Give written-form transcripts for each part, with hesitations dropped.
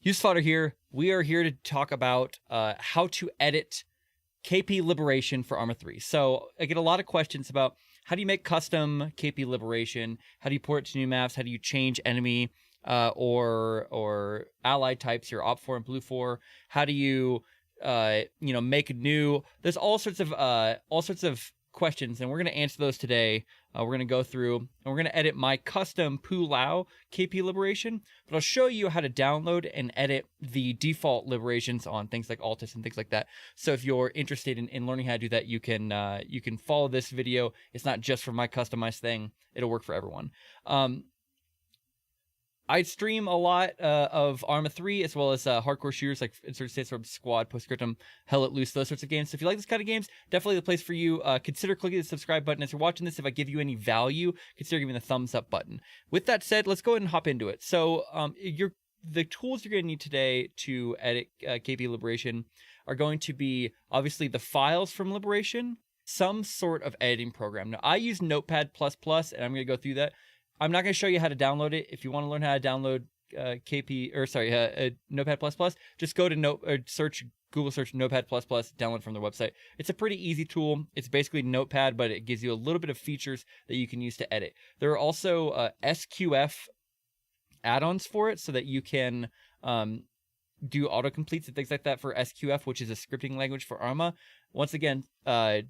UselessFodder here. We are here to talk about how to edit KP Liberation for Arma 3. So I get a lot of questions about how do you make custom KP Liberation? How do you port it to new maps? How do you change enemy or ally types, your Opfor and Bluefor? How do you make new? There's all sorts of questions, and we're going to answer those today. We're going to go through and we're going to edit my custom Pulau KP Liberation, but I'll show you how to download and edit the default liberations on things like Altus and things like that. So if you're interested in learning how to do that, you can follow this video. It's not just for my customized thing. It'll work for everyone. I stream a lot of Arma 3 as well as hardcore shooters like Insurgent Squad, Postscriptum, Hell Let Loose, those sorts of games. So if you like this kind of games, definitely the place for you. Consider clicking the subscribe button. As you're watching this, if I give you any value, consider giving the thumbs up button. With that said, let's go ahead and hop into it. So the tools you're going to need today to edit KP Liberation are going to be obviously the files from Liberation, some sort of editing program. Now, I use Notepad++, and I'm going to go through that. I'm not going to show you how to download it. If you want to learn how to download Notepad++, just go to Google search Notepad++, download from their website. It's a pretty easy tool. It's basically Notepad, but it gives you a little bit of features that you can use to edit. There are also SQF add-ons for it so that you can do autocompletes and things like that for SQF, which is a scripting language for Arma. Once again,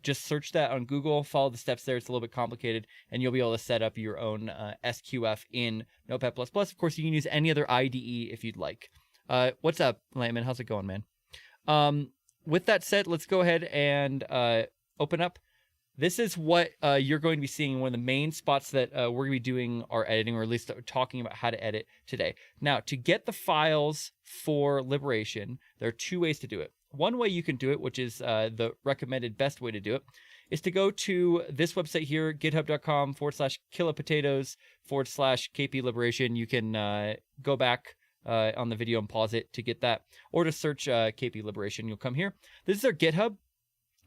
just search that on Google, follow the steps there. It's a little bit complicated, and you'll be able to set up your own SQF in Notepad++. Of course, you can use any other IDE if you'd like. What's up, Layman? How's it going, man? With that said, let's go ahead and open up. This is what you're going to be seeing, one of the main spots that we're going to be doing our editing, or at least talking about how to edit today. Now, to get the files for Liberation, there are two ways to do it. One way you can do it, which is the recommended best way to do it, is to go to this website here, github.com/killapotatoes/KP Liberation. You can go back on the video and pause it to get that, or to search KP Liberation. You'll come here. This is their GitHub.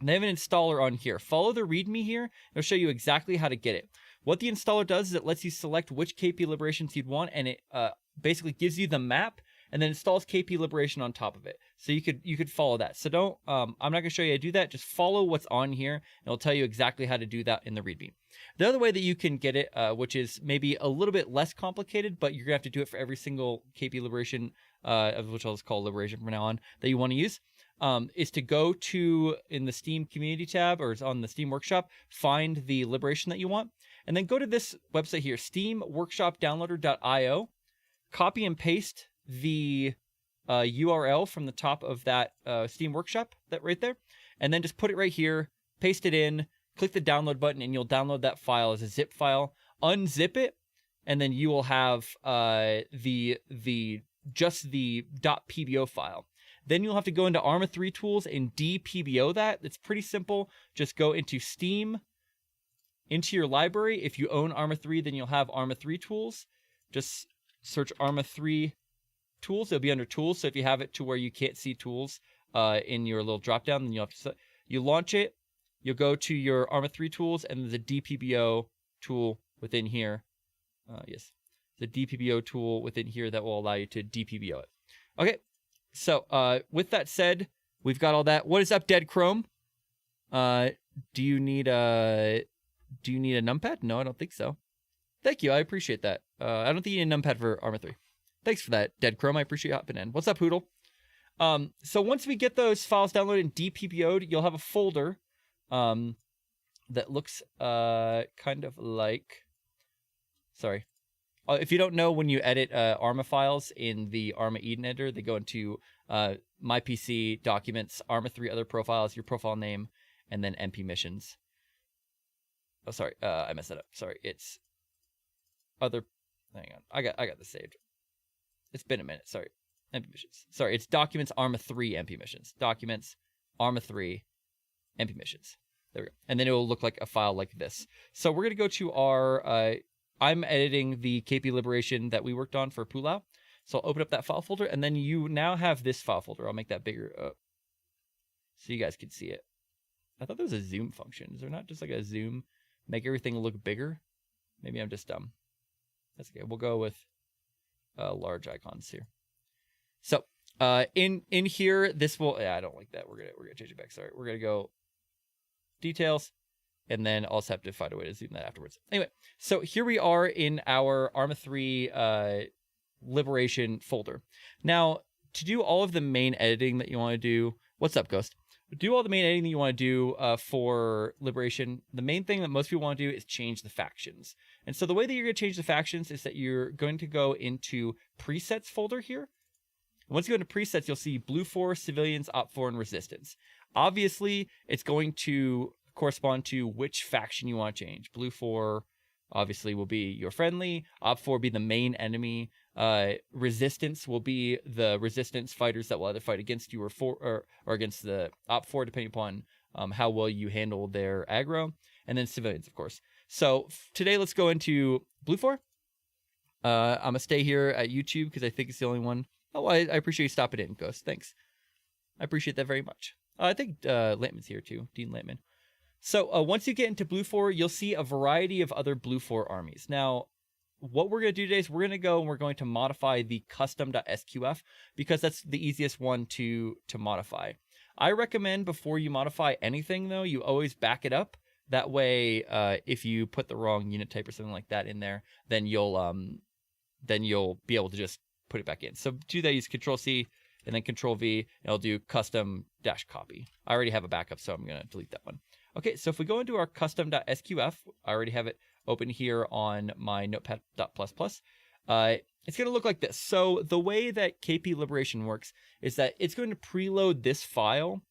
They have an installer on here. Follow the README here. It'll show you exactly how to get it. What the installer does is it lets you select which KP Liberations you'd want, and it basically gives you the map, and then installs KP Liberation on top of it. So you could follow that. So don't, I'm not going to show you how to do that. Just follow what's on here, and it'll tell you exactly how to do that in the README. The other way that you can get it, which is maybe a little bit less complicated, but you're going to have to do it for every single KP Liberation, which I'll just call Liberation from now on, that you want to use, is to go to, in the Steam community tab, or on the Steam Workshop, find the Liberation that you want, and then go to this website here, steamworkshopdownloader.io, copy and paste the URL from the top of that Steam Workshop, that right there, and then just put it right here, paste it in, click the download button, and you'll download that file as a zip file. Unzip it, and then you will have just the .pbo file. Then you'll have to go into Arma 3 tools and dpbo that. It's pretty simple. Just go into Steam, into your library. If you own Arma 3, then you'll have Arma 3 tools. Just search Arma 3 tools. It'll be under tools. So if you have it to where you can't see tools in your little drop down, then you'll have to, you launch it. You'll go to your Arma 3 tools, and there's a dpbo tool within here. Yes, the dpbo tool within here that will allow you to dpbo it. Okay. So, with that said, we've got all that. What is up, Dead Chrome? Do you need a numpad? No, I don't think so. Thank you, I appreciate that. I don't think you need a numpad for Arma 3. Thanks for that, Dead Chrome. I appreciate you hopping in. What's up, Poodle? So once we get those files downloaded and dpbo'd, you'll have a folder that looks kind of like. Sorry. If you don't know, when you edit Arma files in the Arma Eden editor, they go into My PC, Documents, Arma 3 Other Profiles, your profile name, and then MP Missions. Oh, sorry, I messed that up. Sorry, it's Other. Hang on, I got this saved. It's been a minute. Sorry, MP Missions. Sorry, it's Documents, Arma 3 MP Missions. Documents, Arma 3 MP Missions. There we go. And then it will look like a file like this. So we're gonna go to our. I'm editing the KP Liberation that we worked on for Pulau. So I'll open up that file folder, and then you now have this file folder. I'll make that bigger so you guys can see it. I thought there was a zoom function. Is there not just like a zoom, make everything look bigger? Maybe I'm just dumb. That's okay. We'll go with large icons here. So in here, this will, I don't like that. We're gonna change it back. Sorry, we're gonna go details, and then I'll also have to find a way to zoom that afterwards. Anyway, so here we are in our Arma 3 Liberation folder. Now, to do all of the main editing that you want to do, what's up, Ghost? Do all the main editing that you want to do for Liberation. The main thing that most people want to do is change the factions. And so the way that you're going to change the factions is that you're going to go into presets folder here. Once you go into presets, you'll see Bluefor, civilians, Opfor, and resistance. Obviously, it's going to correspond to which faction you want to change. Bluefor obviously will be your friendly. Opfor will be the main enemy. Resistance will be the resistance fighters that will either fight against you or against the Opfor, depending upon how well you handle their aggro. And then civilians, of course. So today, let's go into Bluefor. I'm going to stay here at YouTube because I think it's the only one. Oh, I appreciate you stopping in, Ghost. Thanks. I appreciate that very much. I think Lampman's here too, Dean Lampman. So once you get into Bluefor, you'll see a variety of other Bluefor armies. Now, what we're going to do today is we're going to go and we're going to modify the custom.sqf because that's the easiest one to modify. I recommend before you modify anything, though, you always back it up. That way, if you put the wrong unit type or something like that in there, then you'll be able to just put it back in. So to do that, use Control-C and then Control-V, and it'll do custom-copy. I already have a backup, so I'm going to delete that one. Okay, so if we go into our custom.sqf, I already have it open here on my notepad.++. It's going to look like this. So the way that KP Liberation works is that it's going to preload this file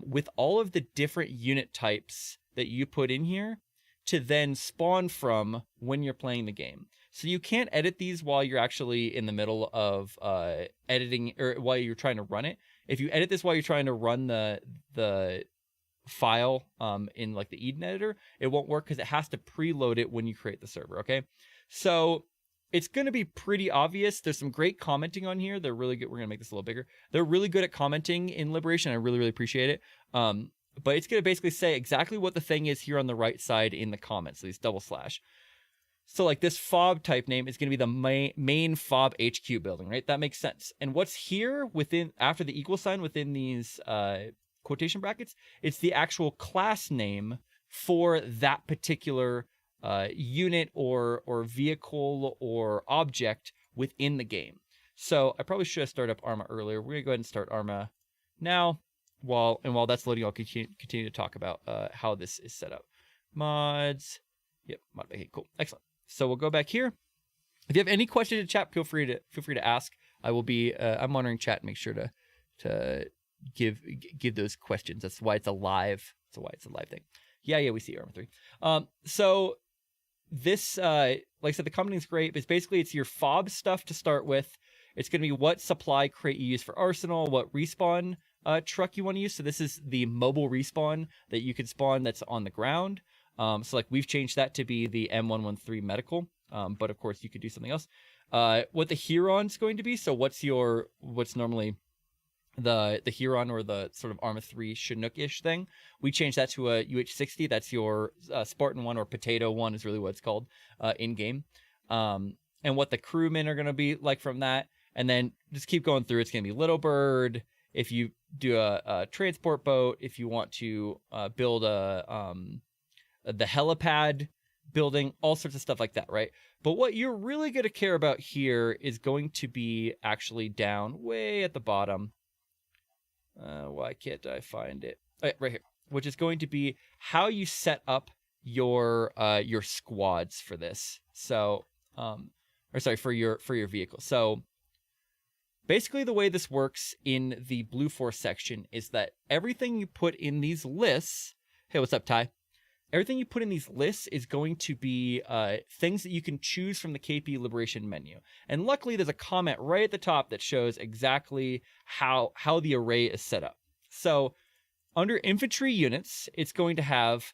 with all of the different unit types that you put in here to then spawn from when you're playing the game. So you can't edit these while you're actually in the middle of editing or while you're trying to run it. If you edit this while you're trying to run the file in like the Eden editor, it won't work because it has to preload it when you create the server. Okay, so it's going to be pretty obvious. There's some great commenting on here. They're really good. We're going to make this a little bigger. They're really good at commenting in Liberation. I really appreciate it. But it's going to basically say exactly what the thing is here on the right side in the comments. So these double slash. So like this fob type name is going to be the main fob HQ building, right? That makes sense. And what's here within after the equal sign within these quotation brackets, it's the actual class name for that particular unit or vehicle or object within the game. So I probably should have started up Arma earlier. We're going to go ahead and start Arma now. While that's loading, I'll continue to talk about how this is set up. Mods. Yep, mod. Okay, cool. Excellent. So we'll go back here. If you have any questions in chat, feel free to ask. I will be I'm monitoring chat and make sure to give those questions. That's why it's a live. That's why it's a live thing. Yeah, we see Arma 3. So this like I said, the commenting is great. But basically it's your fob stuff to start with. It's going to be what supply crate you use for arsenal, what respawn truck you want to use. So this is the mobile respawn that you can spawn that's on the ground. So like we've changed that to be the M113 medical. But of course you could do something else. What the Huron's going to be. So what's normally the Huron or the sort of Arma 3 Chinook-ish thing. We changed that to a UH-60. That's your Spartan 1 or Potato 1 is really what it's called in game. And what the crewmen are going to be like from that. And then just keep going through. It's going to be Little Bird. If you do a transport boat, if you want to build the helipad building, all sorts of stuff like that, right? But what you're really going to care about here is going to be actually down way at the bottom. Why can't I find it? Oh, yeah, right here, which is going to be how you set up your squads for this. So, for your vehicle. So basically the way this works in the Bluefor section is that everything you put in these lists, hey, what's up, Ty? Everything you put in these lists is going to be things that you can choose from the KP Liberation menu. And luckily there's a comment right at the top that shows exactly how the array is set up. So under infantry units, it's going to have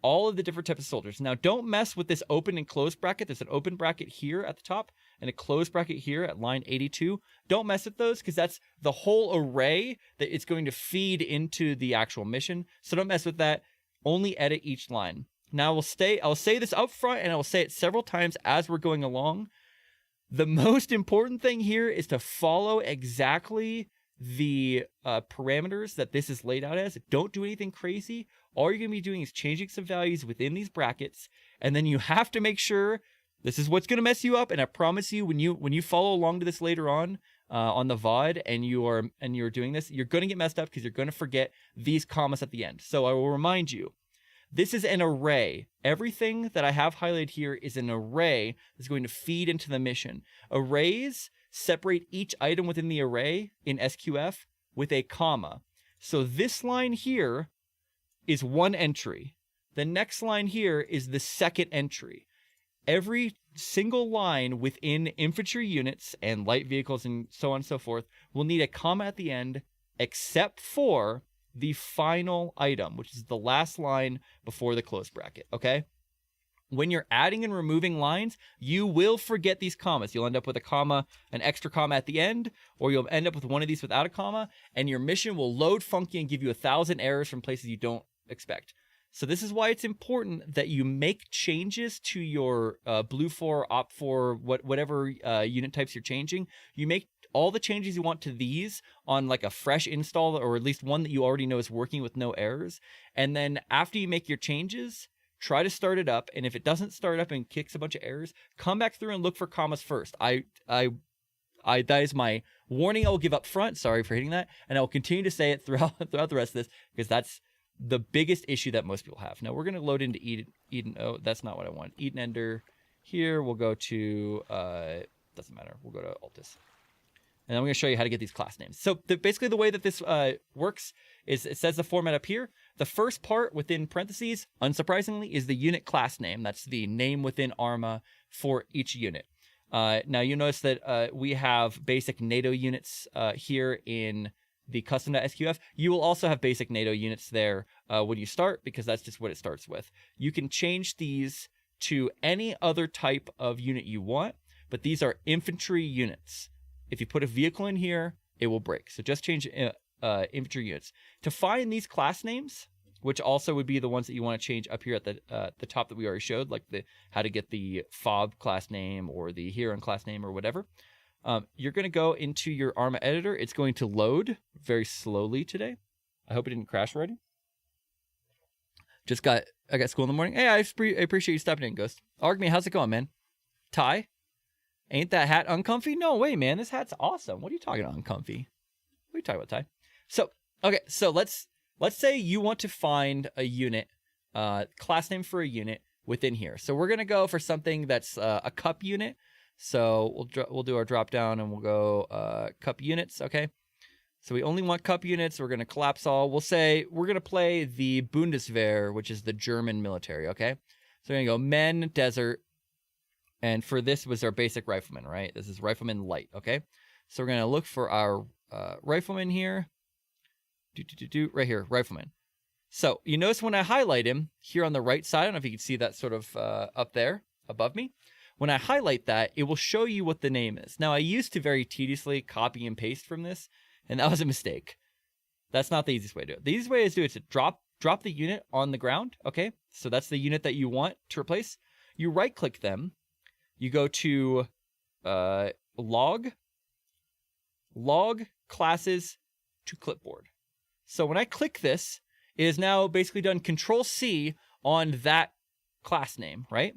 all of the different types of soldiers. Now, don't mess with this open and close bracket. There's an open bracket here at the top and a closed bracket here at line 82. Don't mess with those because that's the whole array that it's going to feed into the actual mission. So don't mess with that. Only edit each line. Now, I'll say this up front and I will say it several times as we're going along. The most important thing here is to follow exactly the parameters that this is laid out as. Don't do anything crazy. All you're going to be doing is changing some values within these brackets, and then you have to make sure this is what's going to mess you up. And I promise you, when you follow along to this later on the VOD and you're doing this, you're going to get messed up because you're going to forget these commas at the end. So I will remind you, this is an array. Everything that I have highlighted here is an array that's going to feed into the mission. Arrays separate each item within the array in SQF with a comma. So this line here is one entry. The next line here is the second entry. Every single line within infantry units and light vehicles and so on and so forth will need a comma at the end, except for the final item, which is the last line before the close bracket, okay? When you're adding and removing lines, you will forget these commas. You'll end up with a comma, an extra comma at the end, or you'll end up with one of these without a comma, and your mission will load funky and give you 1,000 errors from places you don't expect. So this is why it's important that you make changes to your BLUFOR, Opfor, whatever unit types you're changing. You make all the changes you want to these on like a fresh install, or at least one that you already know is working with no errors. And then after you make your changes, try to start it up. And if it doesn't start up and kicks a bunch of errors, come back through and look for commas first. That is my warning I will give up front. Sorry for hitting that. And I will continue to say it throughout the rest of this, because that's the biggest issue that most people have. Now we're going to load into Eden. Oh, that's not what I want. Eden Ender. Here we'll go to, doesn't matter. We'll go to Altus. And I'm going to show you how to get these class names. So basically the way that this works is it says the format up here. The first part within parentheses, unsurprisingly, is the unit class name. That's the name within Arma for each unit. Now you notice that we have basic NATO units here in the custom.sqf. You will also have basic NATO units there when you start, because that's just what it starts with. You can change these to any other type of unit you want, but these are infantry units. If you put a vehicle in here, it will break. So just change infantry units. To find these class names, which also would be the ones that you want to change up here at the top that we already showed, like how to get the FOB class name or the Huron class name or whatever, you're going to go into your Arma editor. It's going to load very slowly today. I hope it didn't crash already. I got school in the morning. Hey, I appreciate you stopping in, Ghost. Argme, how's it going, man? Ty? Ain't that hat uncomfy? No way, man. This hat's awesome. What are you talking about, uncomfy? What are you talking about, Ty? So, okay, so let's say you want to find a unit, class name for a unit within here. So we're gonna go for something that's a cup unit. So we'll do our drop down and we'll go cup units. Okay. So we only want cup units. We're gonna collapse all. We'll say we're gonna play the Bundeswehr, which is the German military. Okay. So we're gonna go men desert. And for this was our basic rifleman, right? This is rifleman light, okay? So we're going to look for our rifleman here. Right here, rifleman. So you notice when I highlight him here on the right side, I don't know if you can see that sort of up there above me. When I highlight that, it will show you what the name is. Now, I used to very tediously copy and paste from this, and that was a mistake. That's not the easiest way to do it. The easiest way is to do it to drop the unit on the ground, okay? So that's the unit that you want to replace. You right-click them. You go to log classes to clipboard. So when I click this, it is now basically done Control-C on that class name, right?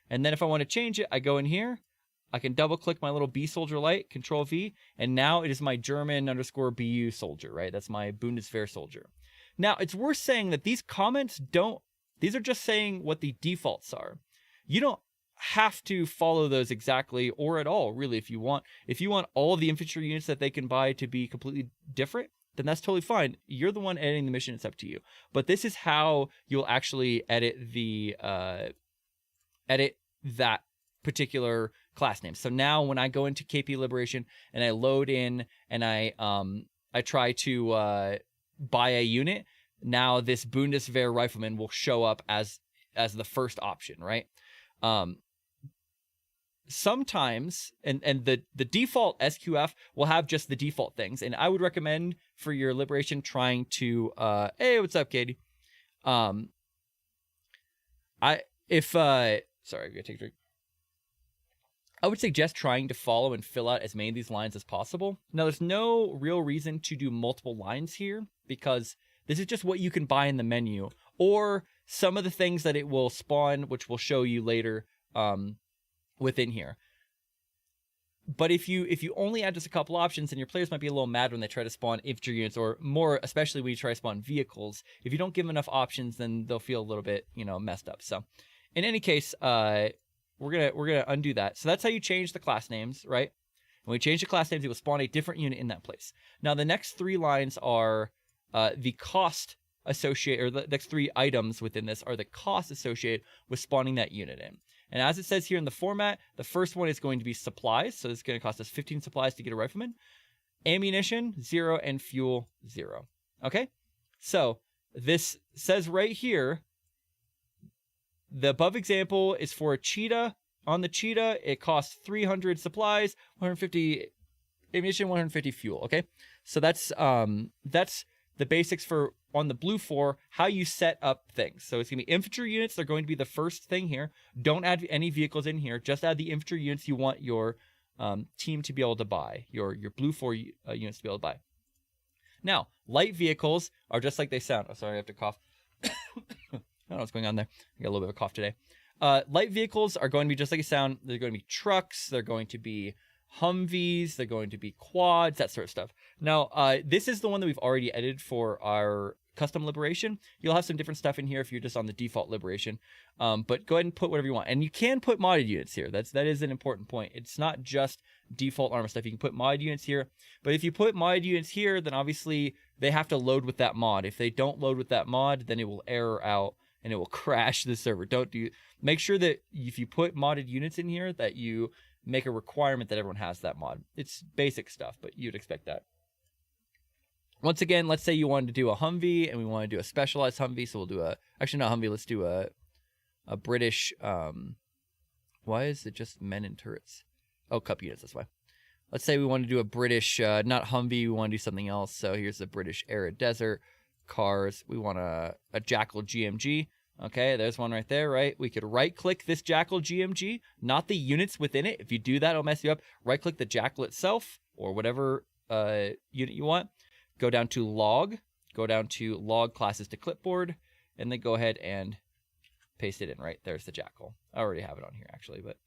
And then if I want to change it, I go in here. I can double-click my little B soldier light, Control-V, and now it is my German _ BU soldier, right? That's my Bundeswehr soldier. Now, it's worth saying that these comments these are just saying what the defaults are. You don't have to follow those exactly or at all, really. If you want all of the infantry units that they can buy to be completely different, then that's totally fine. You're the one editing the mission. It's up to you. But this is how you'll actually edit that particular class name. So now when I go into KP Liberation and I load in and I try to buy a unit, now this Bundeswehr rifleman will show up as the first option, right? Sometimes, and the default SQF will have just the default things, and I would recommend for your Liberation trying to hey, what's up, Katie? Sorry, I'm gonna take a drink. I would suggest trying to follow and fill out as many of these lines as possible. Now, there's no real reason to do multiple lines here because this is just what you can buy in the menu, or some of the things that it will spawn, which we'll show you later within here. But if you only add just a couple options, then your players might be a little mad when they try to spawn infantry units, or more especially when you try to spawn vehicles. If you don't give them enough options, then they'll feel a little bit, messed up. So in any case, we're gonna undo that. So that's how you change the class names, right? When we change the class names, it will spawn a different unit in that place. Now the next 3 lines are the cost associated, or the next 3 items within this are the costs associated with spawning that unit in. And as it says here in the format, the first one is going to be supplies. So it's going to cost us 15 supplies to get a rifleman. Ammunition, 0, and fuel, 0. Okay? So this says right here, the above example is for a cheetah. On the cheetah, it costs 300 supplies, 150 ammunition, 150 fuel. Okay? So that's the basics for on the Bluefor, how you set up things. So it's going to be infantry units. They're going to be the first thing here. Don't add any vehicles in here. Just add the infantry units you want your team to be able to buy, your Bluefor units to be able to buy. Now, light vehicles are just like they sound. Oh, sorry, I have to cough. I don't know what's going on there. I got a little bit of a cough today. Light vehicles are going to be just like they sound. They're going to be trucks. They're going to be Humvees. They're going to be quads, that sort of stuff. Now, this is the one that we've already edited for our custom liberation. You'll have some different stuff in here if you're just on the default liberation, but go ahead and put whatever you want. And you can put modded units here. That is an important point. It's not just default Arma stuff. You can put modded units here, but if you put modded units here, then obviously they have to load with that mod. If they don't load with that mod, then it will error out and it will crash the server. Make sure that if you put modded units in here, that you make a requirement that everyone has that mod. It's basic stuff, but you'd expect that. Once again, let's say you wanted to do a Humvee and we want to do a specialized Humvee. So we'll do actually not Humvee, let's do a British, why is it just men in turrets? Oh, cup units, that's why. Let's say we want to do a British, not Humvee, we want to do something else. So here's the British Arid Desert cars. We want a Jackal GMG. Okay, there's one right there, right? We could right-click this Jackal GMG, not the units within it. If you do that, it'll mess you up. Right-click the Jackal itself, or whatever unit you want. Go down to log, classes to clipboard, and then go ahead and paste it in, right? There's the Jackal. I already have it on here, actually, but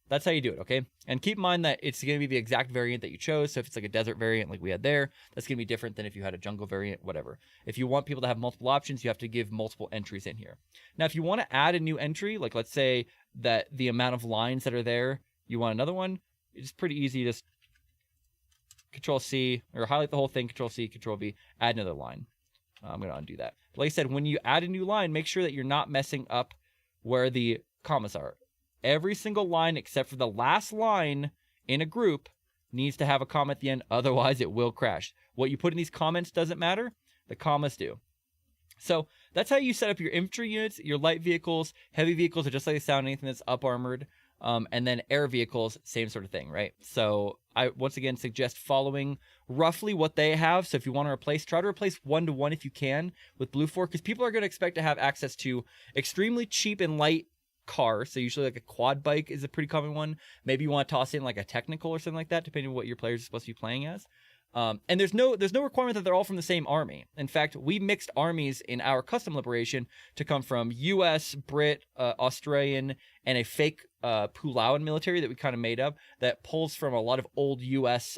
that's how you do it, okay? And keep in mind that it's going to be the exact variant that you chose. So if it's like a desert variant like we had there, that's going to be different than if you had a jungle variant, whatever. If you want people to have multiple options, you have to give multiple entries in here. Now, if you want to add a new entry, like let's say that the amount of lines that are there, you want another one, it's pretty easy. Just Control-C, or highlight the whole thing, Control-C, Control-V, add another line. I'm going to undo that. But like I said, when you add a new line, make sure that you're not messing up where the commas are. Every single line except for the last line in a group needs to have a comma at the end, otherwise it will crash. What you put in these comments doesn't matter, the commas do. So that's how you set up your infantry units, your light vehicles. Heavy vehicles are just like they sound, anything that's up armored. And then air vehicles, same sort of thing, right? So I once again suggest following roughly what they have. So if you want to replace, try to replace 1-to-1 if you can with Bluefor, because people are going to expect to have access to extremely cheap and light cars. So usually like a quad bike is a pretty common one. Maybe you want to toss in like a technical or something like that, depending on what your players are supposed to be playing as. And there's no requirement that they're all from the same army. In fact, we mixed armies in our custom liberation to come from US, Brit, Australian, and a fake Pulau military that we kind of made up that pulls from a lot of old US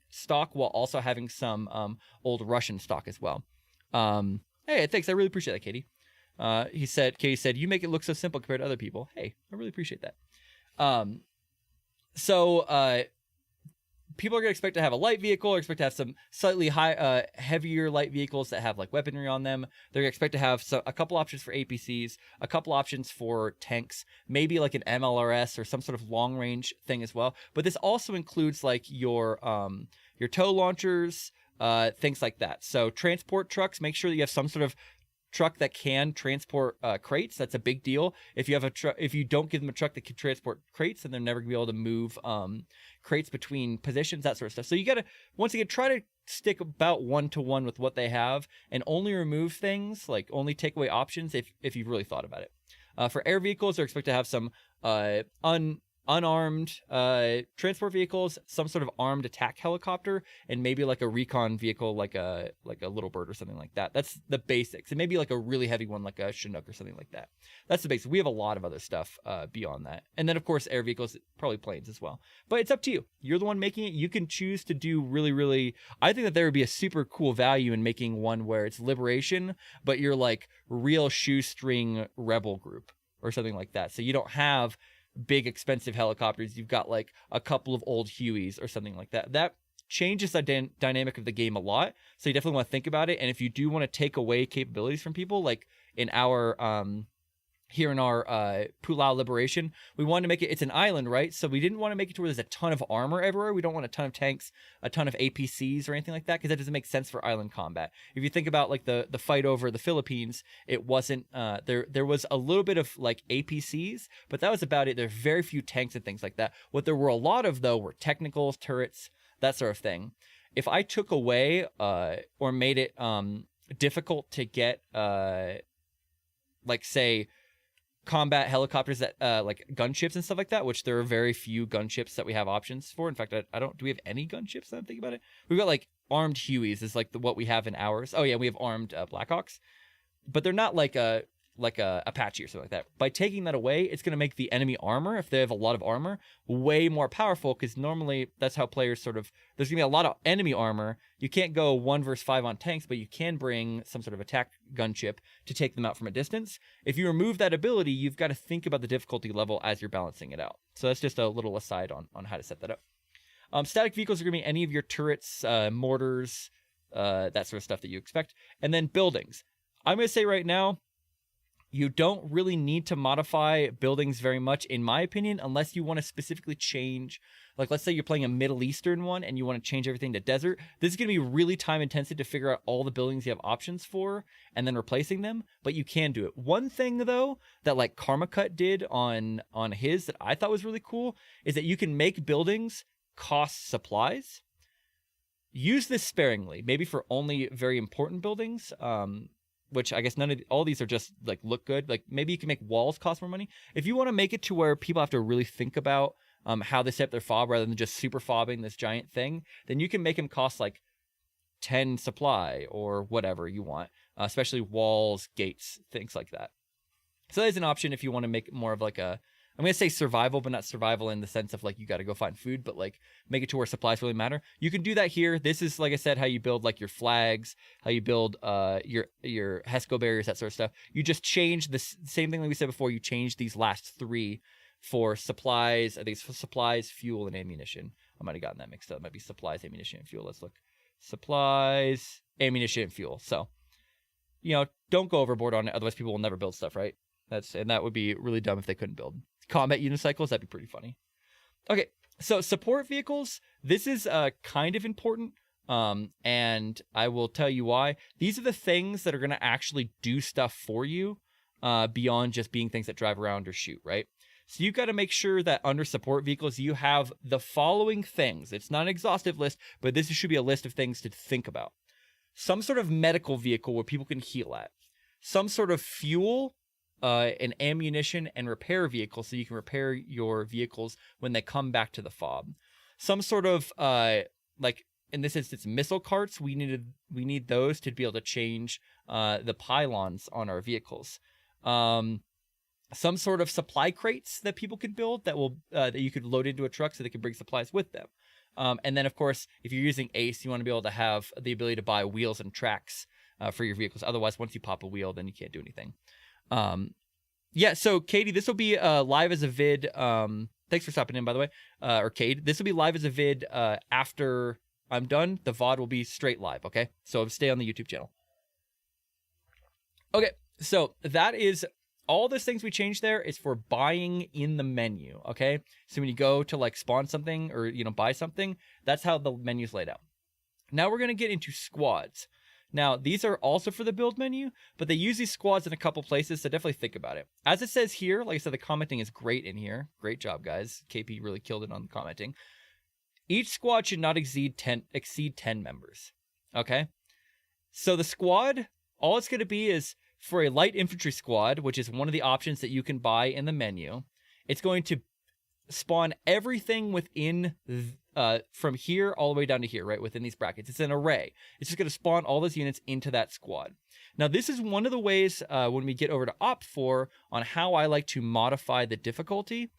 stock while also having some old Russian stock as well. Hey, thanks. I really appreciate that, Katie. Katie said, you make it look so simple compared to other people. Hey, I really appreciate that. People are going to expect to have a light vehicle, or expect to have some slightly heavier light vehicles that have like weaponry on them. They're going to expect to have a couple options for APCs, a couple options for tanks, maybe like an MLRS or some sort of long range thing as well. But this also includes like your tow launchers, things like that. So transport trucks, make sure that you have some sort of truck that can transport crates. That's a big deal. If you have if you don't give them a truck that can transport crates, then they're never gonna be able to move crates between positions, that sort of stuff. So you gotta, once again, try to stick about 1-to-1 with what they have, and only remove things, like only take away options if you've really thought about it. For air vehicles, they're expected to have some unarmed transport vehicles, some sort of armed attack helicopter, and maybe like a recon vehicle, like a little bird or something like that. That's the basics. And maybe like a really heavy one, like a Chinook or something like that. That's the basics. We have a lot of other stuff beyond that. And then of course air vehicles, probably planes as well. But it's up to you. You're the one making it. You can choose to do really. I think that there would be a super cool value in making one where it's liberation, but you're like real shoestring rebel group or something like that. So you don't have big expensive helicopters. You've got like a couple of old Hueys or something like that. That changes the dynamic of the game a lot. So you definitely want to think about it. And if you do want to take away capabilities from people, like in our here in our Pulau liberation, we wanted to make it's an island, right? So we didn't want to make it to where there's a ton of armor everywhere. We don't want a ton of tanks, a ton of APCs or anything like that, because that doesn't make sense for island combat. If you think about like the fight over the Philippines, it wasn't there was a little bit of like APCs, but that was about it. There are very few tanks and things like that. What there were a lot of though were technicals, turrets, that sort of thing. If I took away or made it difficult to get like say combat helicopters that like gunships and stuff like that, which there are very few gunships that we have options for. In fact, I don't, do we have any gunships? I'm thinking about it. We've got like armed Hueys is like what we have in ours. Oh yeah, we have armed Blackhawks, but they're not like a Apache or something like that. By taking that away, it's going to make the enemy armor, if they have a lot of armor, way more powerful, because normally that's how players sort of, there's going to be a lot of enemy armor. You can't go 1 versus 5 on tanks, but you can bring some sort of attack gunship to take them out from a distance. If you remove that ability, you've got to think about the difficulty level as you're balancing it out. So that's just a little aside on how to set that up. Static vehicles are going to be any of your turrets, mortars, that sort of stuff that you expect. And then buildings. I'm going to say right now, you don't really need to modify buildings very much, in my opinion, unless you want to specifically change. Like, let's say you're playing a Middle Eastern one and you want to change everything to desert. This is going to be really time intensive to figure out all the buildings you have options for and then replacing them, but you can do it. One thing, though, that like Karma Cut did on his that I thought was really cool is that you can make buildings cost supplies. Use this sparingly, maybe for only very important buildings. Which I guess all these are just like look good. Like maybe you can make walls cost more money. If you want to make it to where people have to really think about how they set up their fob rather than just super fobbing this giant thing, then you can make them cost like 10 supply or whatever you want, especially walls, gates, things like that. So there's an option if you want to make more of like I'm going to say survival, but not survival in the sense of like you got to go find food, but like make it to where supplies really matter. You can do that here. This is, like I said, how you build like your flags, how you build your HESCO barriers, that sort of stuff. You just change the same thing like we said before. You change these last 3 for supplies. I think it's for supplies, fuel, and ammunition. I might have gotten that mixed up. It might be supplies, ammunition, and fuel. Let's look. Supplies, ammunition, and fuel. So, don't go overboard on it. Otherwise, people will never build stuff, right? And that would be really dumb if they couldn't build. Combat unicycles, that'd be pretty funny. Okay, so support vehicles, this is kind of important, and I will tell you why. These are the things that are going to actually do stuff for you beyond just being things that drive around or shoot, right? So you've got to make sure that under support vehicles, you have the following things. It's not an exhaustive list, but this should be a list of things to think about. Some sort of medical vehicle where people can heal at. Some sort of fuel, an ammunition and repair vehicle, so you can repair your vehicles when they come back to the fob. Some sort of like in this instance missile carts. We need those to be able to change the pylons on our vehicles. Some sort of supply crates that people can build that will that you could load into a truck so they can bring supplies with them. And then of course, if you're using ACE, you want to be able to have the ability to buy wheels and tracks for your vehicles. Otherwise, once you pop a wheel, then you can't do anything. Yeah, so Katie, this will be live as a vid. Thanks for stopping in, by the way. Or Cade, this will be live as a vid after I'm done. The VOD will be straight live, okay? So stay on the YouTube channel. Okay, so that is all those things we changed there is for buying in the menu, okay? So when you go to like spawn something or, buy something, that's how the menu's laid out. Now we're going to get into squads. Now, these are also for the build menu, but they use these squads in a couple places, so definitely think about it. As it says here, like I said, the commenting is great in here. Great job, guys. KP really killed it on the commenting. Each squad should not exceed 10 members, okay? So the squad, all it's going to be is for a light infantry squad, which is one of the options that you can buy in the menu. It's going to spawn everything within from here all the way down to here, right, within these brackets. It's an array. It's just going to spawn all those units into that squad. Now, this is one of the ways when we get over to Opfor on how I like to modify the difficulty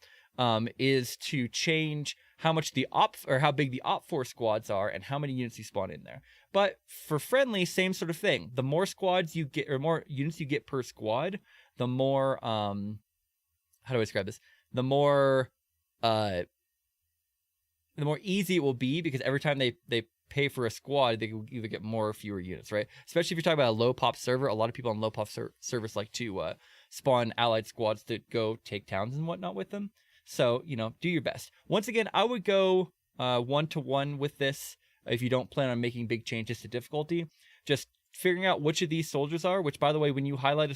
is to change how much the how big the Opfor squads are and how many units you spawn in there. But for friendly, same sort of thing. The more squads you get, or more units you get per squad, the more how do I describe this? The more easy it will be, because every time they pay for a squad, they will either get more or fewer units, right? Especially if you're talking about a low pop server. A lot of people on low pop servers like to spawn allied squads to go take towns and whatnot with them. So, you know, do your best. Once again, I would go 1-to-1 with this if you don't plan on making big changes to difficulty. Just figuring out which of these soldiers are, which, by the way, when you highlight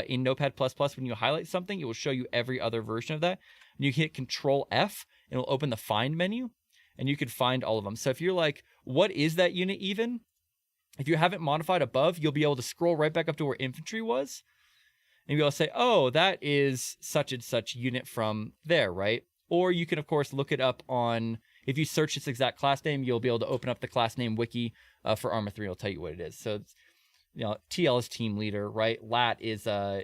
in Notepad++, when you highlight something, it will show you every other version of that. And you hit Control F, and it'll open the Find menu, and you can find all of them. So if you're like, what is that unit even? If you haven't modified above, you'll be able to scroll right back up to where infantry was, and you'll be able to say, oh, that is such and such unit from there, right? Or you can, of course, look it up on, if you search this exact class name, you'll be able to open up the class name wiki for Arma 3. It'll tell you what it is. So, it's, you know, TL is team leader, right? LAT is a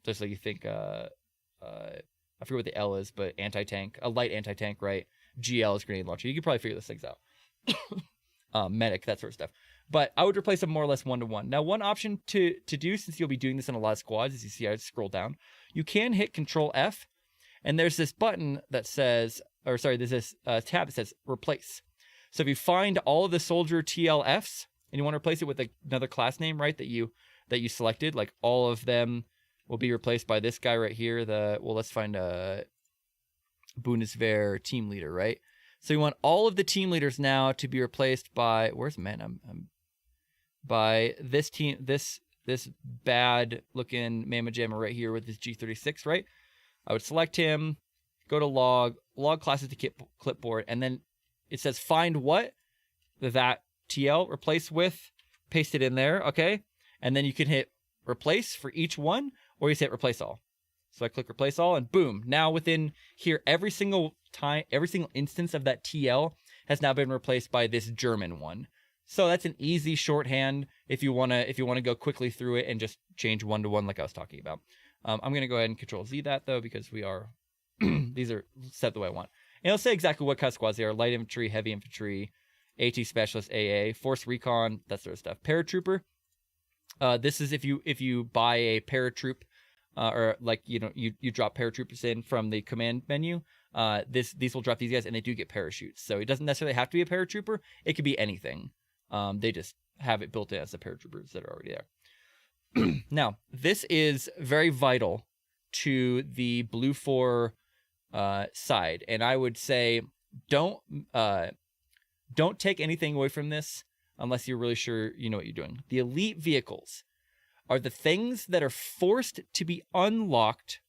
just like you think, I forget what the L is, but anti-tank, a light anti-tank, right? GL is grenade launcher. You can probably figure those things out. Medic, that sort of stuff. But I would replace them more or less 1-to-1. Now, one option to do, since you'll be doing this in a lot of squads, as you see, I scroll down, you can hit Control F, and there's this button that says, or sorry, there's this tab that says Replace. So if you find all of the soldier TLFs and you want to replace it with another class name, right, that you selected, like all of them will be replaced by this guy right here. Let's find a Bundeswehr team leader, right? So you want all of the team leaders now to be replaced by, where's man? By this team, this bad looking Mama Jamma right here with his G36, right? I would select him, go to log classes to clipboard, and then it says find what? That TL, replace with, paste it in there, okay? And then you can hit replace for each one, or you hit replace all. So I click replace all, and boom, now within here, every single instance of that TL has now been replaced by this German one. So that's an easy shorthand if you wanna go quickly through it and just change 1-to-1 like I was talking about. I'm gonna go ahead and Control Z that though, because we are these are set the way I want. And it'll say exactly what kind of squads they are: light infantry, heavy infantry, AT specialist, AA, force recon, that sort of stuff. Paratrooper. This is if you buy a paratroop, or like you drop paratroopers in from the command menu. These will drop these guys, and they do get parachutes. So it doesn't necessarily have to be a paratrooper. It could be anything. They just have it built in as the paratroopers that are already there. Now, this is very vital to the Bluefor side, and I would say don't take anything away from this unless you're really sure you know what you're doing. The elite vehicles are the things that are forced to be unlocked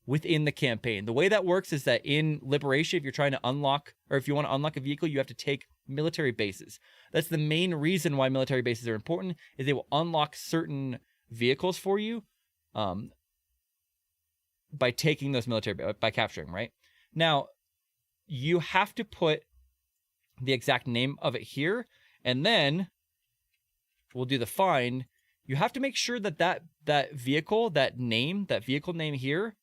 within the campaign. The way that works is that in Liberation, if you're trying to unlock, or if you want to unlock a vehicle, you have to take military bases. That's the main reason why military bases are important, is they will unlock certain vehicles for you by taking those by capturing, right? Now, you have to put the exact name of it here, and then we'll do the find. You have to make sure that vehicle name here,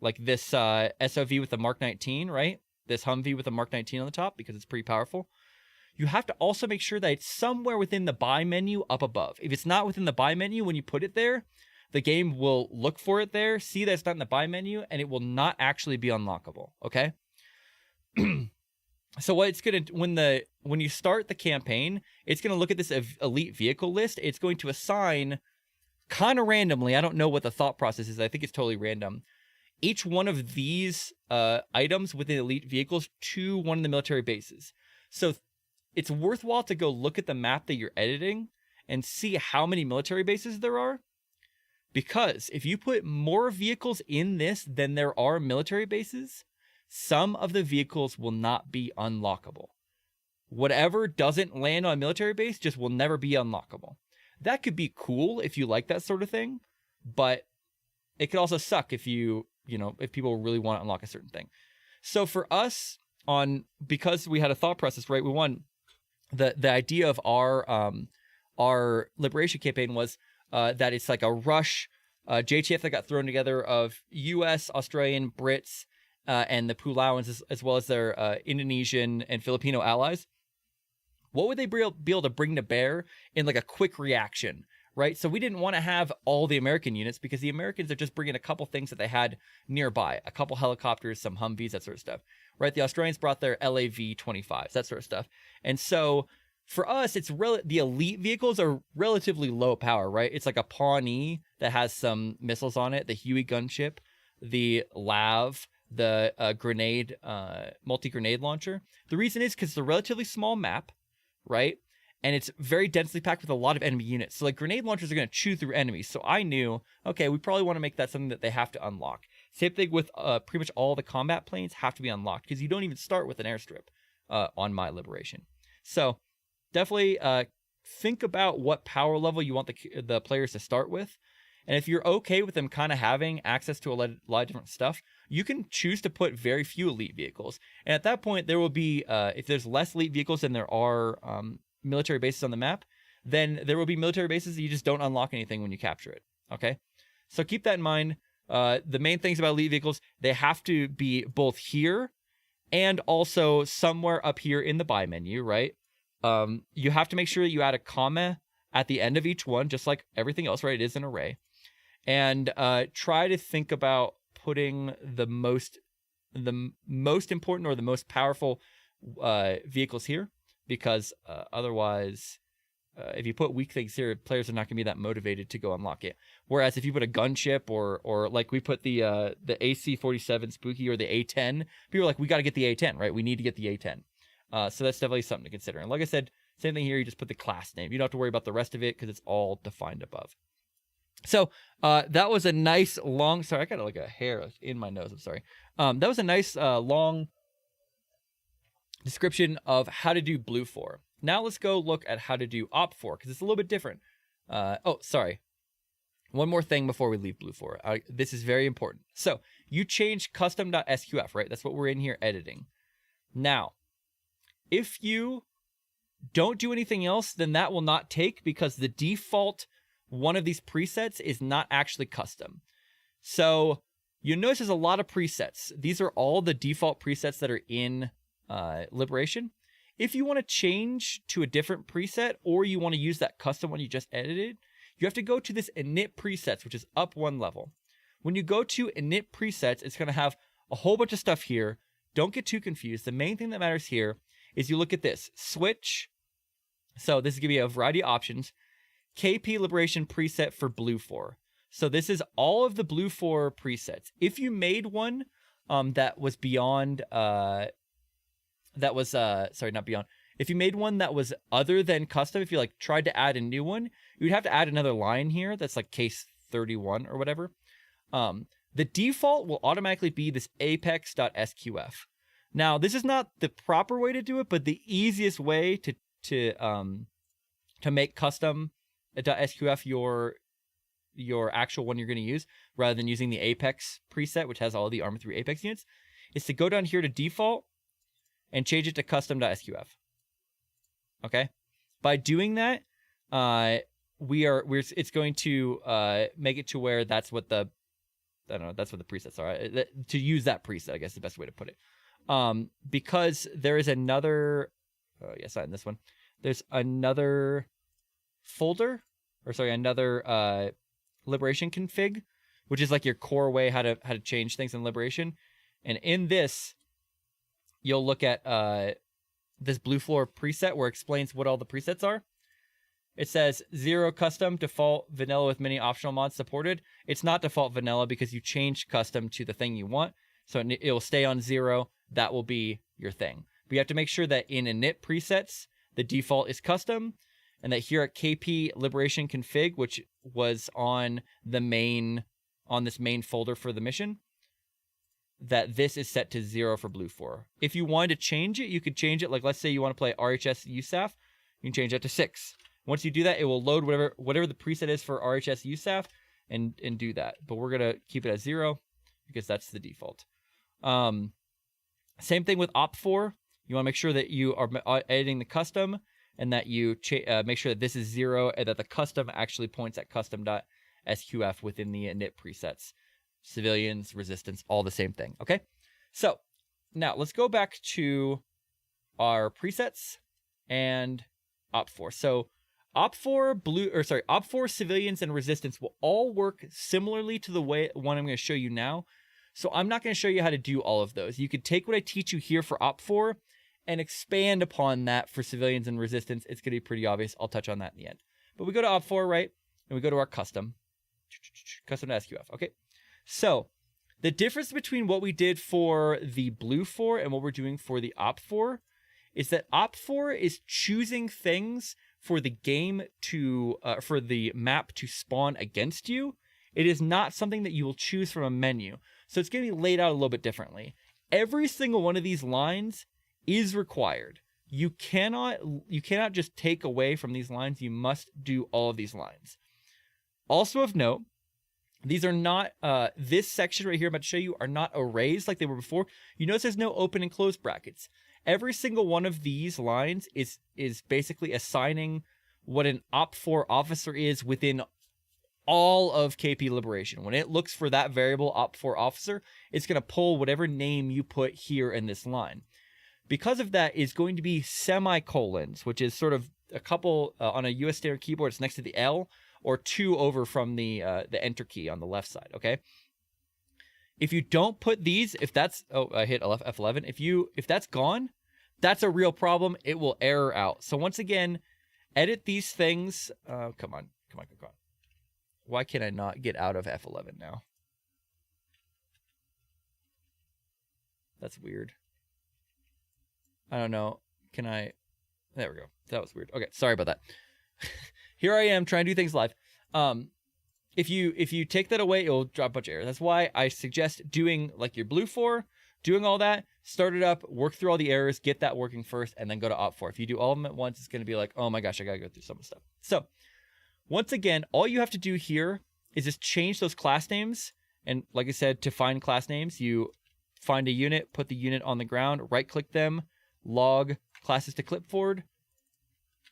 like this SOV with the Mark 19, right? This Humvee with the Mark 19 on the top, because it's pretty powerful. You have to also make sure that it's somewhere within the buy menu up above. If it's not within the buy menu when you put it there, the game will look for it there, see that it's not in the buy menu, and it will not actually be unlockable, okay? So what it's going to, when you start the campaign, it's going to look at this elite vehicle list. It's going to assign, kind of randomly, I don't know what the thought process is, I think it's totally random, each one of these items within elite vehicles to one of the military bases. So it's worthwhile to go look at the map that you're editing and see how many military bases there are. Because if you put more vehicles in this than there are military bases, some of the vehicles will not be unlockable. Whatever doesn't land on a military base just will never be unlockable. That could be cool if you like that sort of thing, but it could also suck if you if people really want to unlock a certain thing. So for us, because we had a thought process, right? We won the idea of our liberation campaign was that it's like a rush JTF that got thrown together of U.S., Australian, Brits, and the Pulauans, as well as their Indonesian and Filipino allies. What would they be able to bring to bear in like a quick reaction, right? So we didn't want to have all the American units because the Americans are just bringing a couple things that they had nearby, a couple helicopters, some Humvees, that sort of stuff, right? The Australians brought their LAV-25s, that sort of stuff. And so for us, the elite vehicles are relatively low power, right? It's like a Pawnee that has some missiles on it, the Huey gunship, the LAV, the multi-grenade launcher. The reason is because it's a relatively small map, right? And it's very densely packed with a lot of enemy units. So like grenade launchers are going to chew through enemies. So I knew, okay, we probably want to make that something that they have to unlock. Same thing with pretty much all the combat planes have to be unlocked because you don't even start with an airstrip on my liberation. So definitely think about what power level you want the players to start with. And if you're okay with them kind of having access to a lot of different stuff, you can choose to put very few elite vehicles. And at that point, there will be, if there's less elite vehicles than there are military bases on the map, then there will be military bases that you just don't unlock anything when you capture it, okay? So keep that in mind. The main things about elite vehicles, they have to be both here and also somewhere up here in the buy menu, right? You have to make sure that you add a comma at the end of each one, just like everything else, right? It is an array. And try to think about putting the most important or the most powerful vehicles here, because otherwise, if you put weak things here, players are not going to be that motivated to go unlock it. Whereas if you put a gunship or like we put the AC-47 Spooky or the A-10, people are like, we got to get the A-10, right? We need to get the A-10. So that's definitely something to consider. And like I said, same thing here. You just put the class name. You don't have to worry about the rest of it because it's all defined above. So that was a nice long. Sorry, I got like a hair in my nose. I'm sorry. That was a nice long description of how to do BLUFOR. Now let's go look at how to do Opfor because it's a little bit different. Oh, sorry. One more thing before we leave BLUFOR. This is very important. So you change custom.sqf, right? That's what we're in here editing. Now, if you don't do anything else, then that will not take because the default one of these presets is not actually custom. So you notice there's a lot of presets. These are all the default presets that are in Liberation. If you want to change to a different preset or you want to use that custom one you just edited, you have to go to this init presets, which is up one level. When you go to init presets, it's going to have a whole bunch of stuff here. Don't get too confused. The main thing that matters here is you look at this switch. So this is going to be a variety of options. KP Liberation preset for Bluefor. So this is all of the Bluefor presets. If you made one that was beyond, if you made one that was other than custom, if you like tried to add a new one, you'd have to add another line here. That's like case 31 or whatever. The default will automatically be this apex.sqf. Now, this is not the proper way to do it, but the easiest way to make custom.sqf your actual one you're going to use, rather than using the Apex preset, which has all the Arma 3 Apex units, is to go down here to default and change it to custom.sqf. Okay? By doing that, it's going to make it to where that's what the presets are. To use that preset, I guess is the best way to put it. Because there is another, not in this one. There's another folder, another Liberation config, which is like your core way how to change things in Liberation. And in this, you'll look at this Bluefor preset where it explains what all the presets are. It says 0 custom, default vanilla with many optional mods supported. It's not default vanilla because you changed custom to the thing you want. So it will stay on 0. That will be your thing. But you have to make sure that in init presets, the default is custom, and that here at KP Liberation config, which was on this main folder for the mission, that this is set to 0 for Bluefor. If you wanted to change it, you could change it. Like, let's say you want to play RHS USAF, you can change that to 6. Once you do that, it will load whatever the preset is for RHS USAF and do that. But we're going to keep it at 0 because that's the default. Same thing with Opfor. You want to make sure that you are editing the custom and that you make sure that this is 0 and that the custom actually points at custom.sqf within the init presets. Civilians, resistance, all the same thing. Okay, so now let's go back to our presets and Opfor. So Opfor, civilians, and resistance will all work similarly to the one I'm going to show you now. So I'm not going to show you how to do all of those. You could take what I teach you here for Opfor and expand upon that for civilians and resistance. It's going to be pretty obvious. I'll touch on that in the end. But we go to Opfor, right? And we go to our custom to SQF. Okay. So the difference between what we did for the Bluefor and what we're doing for the Opfor is that Opfor is choosing things for the game to, for the map to spawn against you. It is not something that you will choose from a menu. So it's going to be laid out a little bit differently. Every single one of these lines is required. You cannot just take away from these lines. You must do all of these lines. Also of note, these are not, this section right here I'm about to show you are not arrays like they were before. You notice there's no open and close brackets. Every single one of these lines is basically assigning what an Opfor officer is within all of KP Liberation. When it looks for that variable Opfor officer, it's going to pull whatever name you put here in this line. Because of that is going to be semicolons, which is sort of a couple on a US standard keyboard. It's next to the L, or 2 over from the enter key on the left side. Okay. If you don't put these, if that's, oh, I hit F11. If that's gone, that's a real problem. It will error out. So once again, edit these things. Come on. Why can I not get out of F11 now? That's weird. I don't know. Can I? There we go. That was weird. Okay, sorry about that. Here I am trying to do things live. If you take that away, it'll drop a bunch of errors. That's why I suggest doing like your Bluefor, doing all that, start it up, work through all the errors, get that working first, and then go to Opfor. If you do all of them at once, it's going to be like, oh my gosh, I got to go through some stuff. So once again, all you have to do here is just change those class names. And like I said, to find class names, you find a unit, put the unit on the ground, right-click them, log classes to clipboard,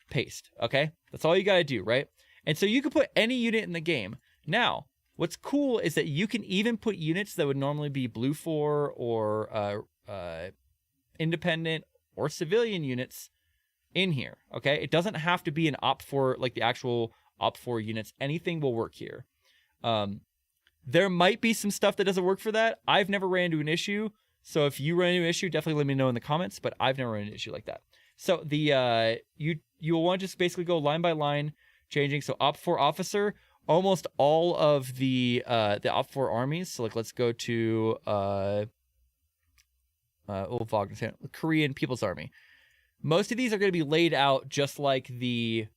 paste. Okay? That's all you got to do, right? And so you can put any unit in the game. Now, what's cool is that you can even put units that would normally be Bluefor or independent or civilian units in here. Okay? It doesn't have to be an Opfor, like the actual Opfor units. Anything will work here. There might be some stuff that doesn't work for that. I've never ran into an issue. So if you run into an issue, definitely let me know in the comments, but I've never run into an issue like that. So the you will want to just basically go line by line changing. So Opfor officer, almost all of the Opfor armies. So like let's go to Korean People's Army. Most of these are going to be laid out just like the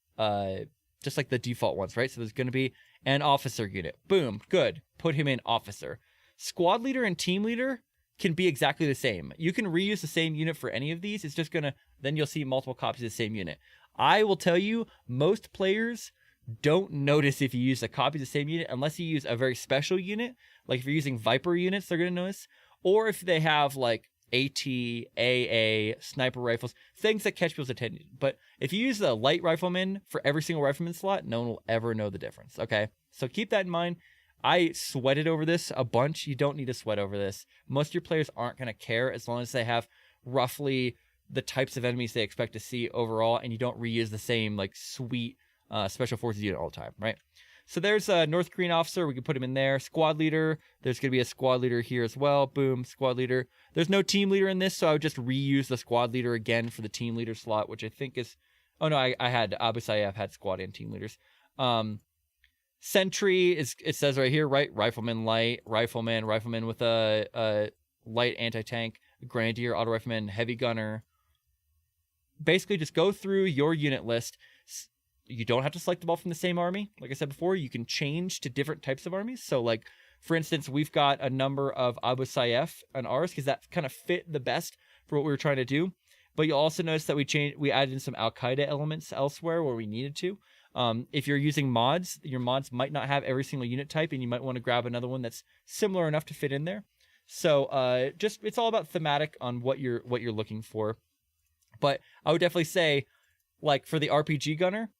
default ones, right? So there's going to be an officer unit. Boom, good. Put him in officer. Squad leader and team leader can be exactly the same. You can reuse the same unit for any of these. It's just gonna, then you'll see multiple copies of the same unit. I will tell you, most players don't notice if you use a copy of the same unit unless you use a very special unit. Like if you're using Viper units, they're gonna notice. Or if they have like AT, AA, sniper rifles, things that catch people's attention. But if you use the light rifleman for every single rifleman slot, no one will ever know the difference, okay? So keep that in mind. I sweated over this a bunch. You don't need to sweat over this. Most of your players aren't going to care as long as they have roughly the types of enemies they expect to see overall, and you don't reuse the same like sweet special forces unit all the time, right? So there's a North Korean officer. We can put him in there. Squad leader. There's going to be a squad leader here as well. Boom, squad leader. There's no team leader in this, so I would just reuse the squad leader again for the team leader slot, which I think is... Oh, no, I had Abu Sayyaf had squad and team leaders. Sentry, it says right here, right? Rifleman light, rifleman with a light anti-tank, grenadier, auto rifleman, heavy gunner. Basically, just go through your unit list. You don't have to select them all from the same army. Like I said before, you can change to different types of armies. So, like, for instance, we've got a number of Abu Sayyaf on ours because that kind of fit the best for what we were trying to do. But you'll also notice that we added in some Al-Qaeda elements elsewhere where we needed to. If you're using mods, your mods might not have every single unit type, and you might want to grab another one that's similar enough to fit in there. So just it's all about thematic on what you're looking for. But I would definitely say, like for the RPG gunner,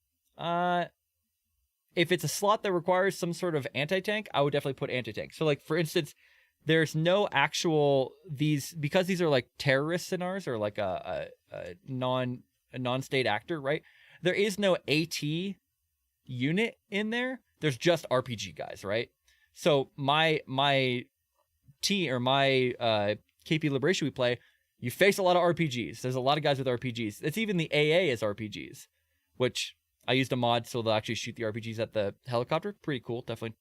if it's a slot that requires some sort of anti-tank, I would definitely put anti-tank. So like for instance, there's no actual because these are like terrorists in ours, or like a non-state actor, right? There is no AT unit in there. There's just RPG guys, right? So my team, or my KP Liberation we play, you face a lot of RPGs. There's a lot of guys with RPGs. It's even the AA is RPGs, which I used a mod so they'll actually shoot the RPGs at the helicopter. Pretty cool. Definitely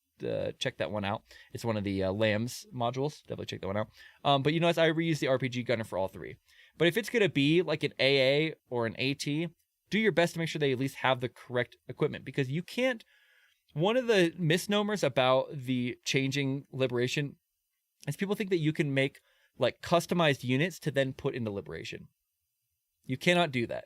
check that one out. It's one of the LAMS modules. Definitely check that one out. But you notice I reuse the RPG gunner for all three. But if it's going to be like an AA or an AT, do your best to make sure they at least have the correct equipment, because you can't. One of the misnomers about the changing Liberation is people think that you can make like customized units to then put into Liberation. You cannot do that.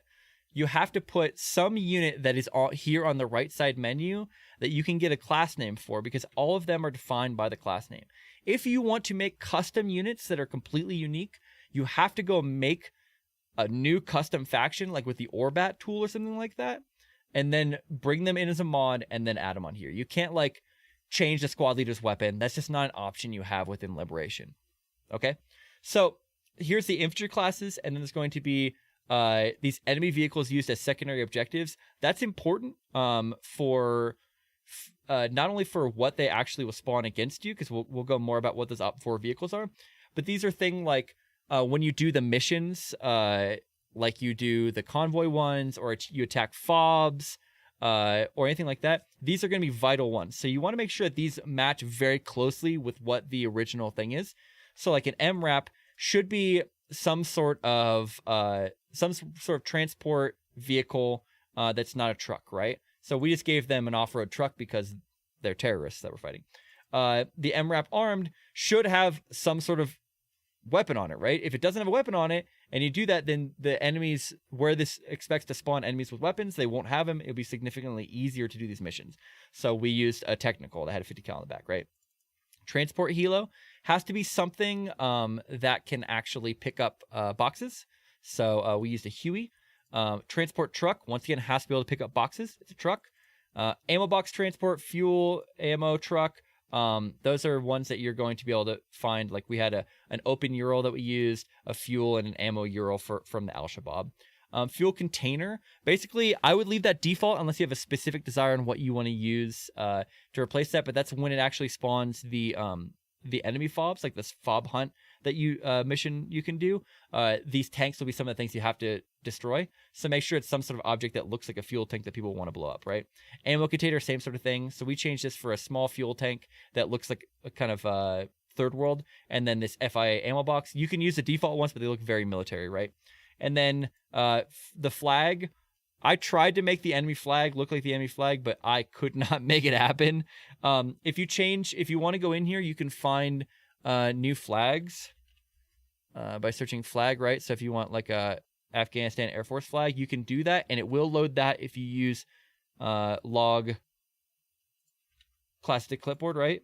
You have to put some unit that is all here on the right side menu that you can get a class name for, because all of them are defined by the class name. If you want to make custom units that are completely unique, you have to go make a new custom faction, like with the Orbat tool or something like that, and then bring them in as a mod and then add them on here. You can't like change the squad leader's weapon. That's just not an option you have within Liberation. Okay, so here's the infantry classes, and then there's going to be these enemy vehicles used as secondary objectives. That's important for not only for what they actually will spawn against you, because we'll go more about what those Opfor vehicles are, but these are things like when you do the missions, like you do the convoy ones, or you attack fobs, or anything like that, these are going to be vital ones. So you want to make sure that these match very closely with what the original thing is. So like an MRAP should be some sort of transport vehicle that's not a truck, right? So we just gave them an off-road truck because they're terrorists that we're fighting. The MRAP armed should have some sort of weapon on it, right? If it doesn't have a weapon on it, and you do that, then the enemies where this expects to spawn enemies with weapons, they won't have them. It'll be significantly easier to do these missions. So we used a technical that had a 50 cal in the back, right? Transport helo has to be something that can actually pick up boxes. So we used a Huey. Transport truck, once again, has to be able to pick up boxes. It's a truck. Ammo box transport, fuel, ammo truck. Those are ones that you're going to be able to find. Like we had an open Ural that we used, a fuel and an ammo Ural from the Al-Shabaab. Fuel container, basically I would leave that default unless you have a specific desire on what you want to use to replace that, but that's when it actually spawns the enemy fobs, like this fob hunt that you mission you can do. These tanks will be some of the things you have to destroy, so make sure it's some sort of object that looks like a fuel tank that people want to blow up, right? Ammo container, same sort of thing. So we changed this for a small fuel tank that looks like a kind of third world, and then this FIA ammo box. You can use the default ones, but they look very military, right? And then the flag, I tried to make the enemy flag look like the enemy flag, but I could not make it happen. If you want to go in here, you can find new flags by searching flag, right? So if you want like a Afghanistan Air Force flag, you can do that, and it will load that if you use log classic clipboard, right?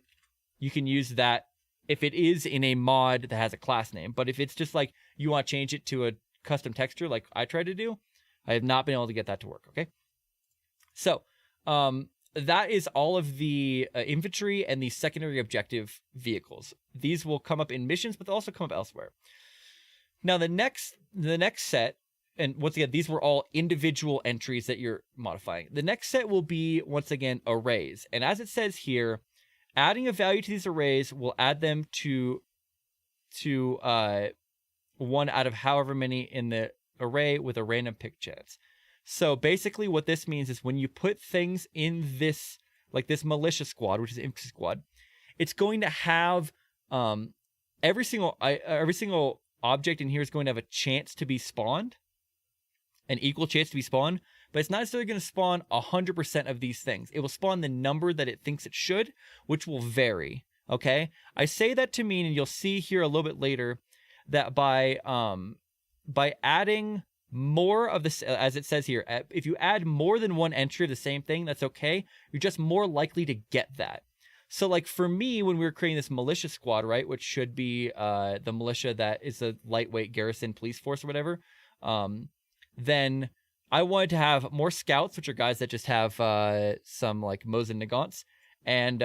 You can use that if it is in a mod that has a class name. But if it's just like you want to change it to a custom texture like I tried to do, I have not been able to get that to work. Okay, so that is all of the infantry and the secondary objective vehicles. These will come up in missions, but they'll also come up elsewhere. Now the next set, and once again, these were all individual entries that you're modifying. The next set will be, once again, arrays, and as it says here, adding a value to these arrays will add them to one out of however many in the array with a random pick chance. So basically what this means is when you put things in this, like this militia squad, which is infantry squad, it's going to have every single object in here is going to have a chance to be spawned, an equal chance to be spawned, but it's not necessarily going to spawn 100% of these things. It will spawn the number that it thinks it should, which will vary. Okay, I say that to mean, and you'll see here a little bit later, that by adding more of this, as it says here, if you add more than one entry of the same thing, that's okay. You're just more likely to get that. So like for me, when we were creating this militia squad, right, which should be the militia that is a lightweight garrison police force or whatever, then I wanted to have more scouts, which are guys that just have some like Mosin Nagants, and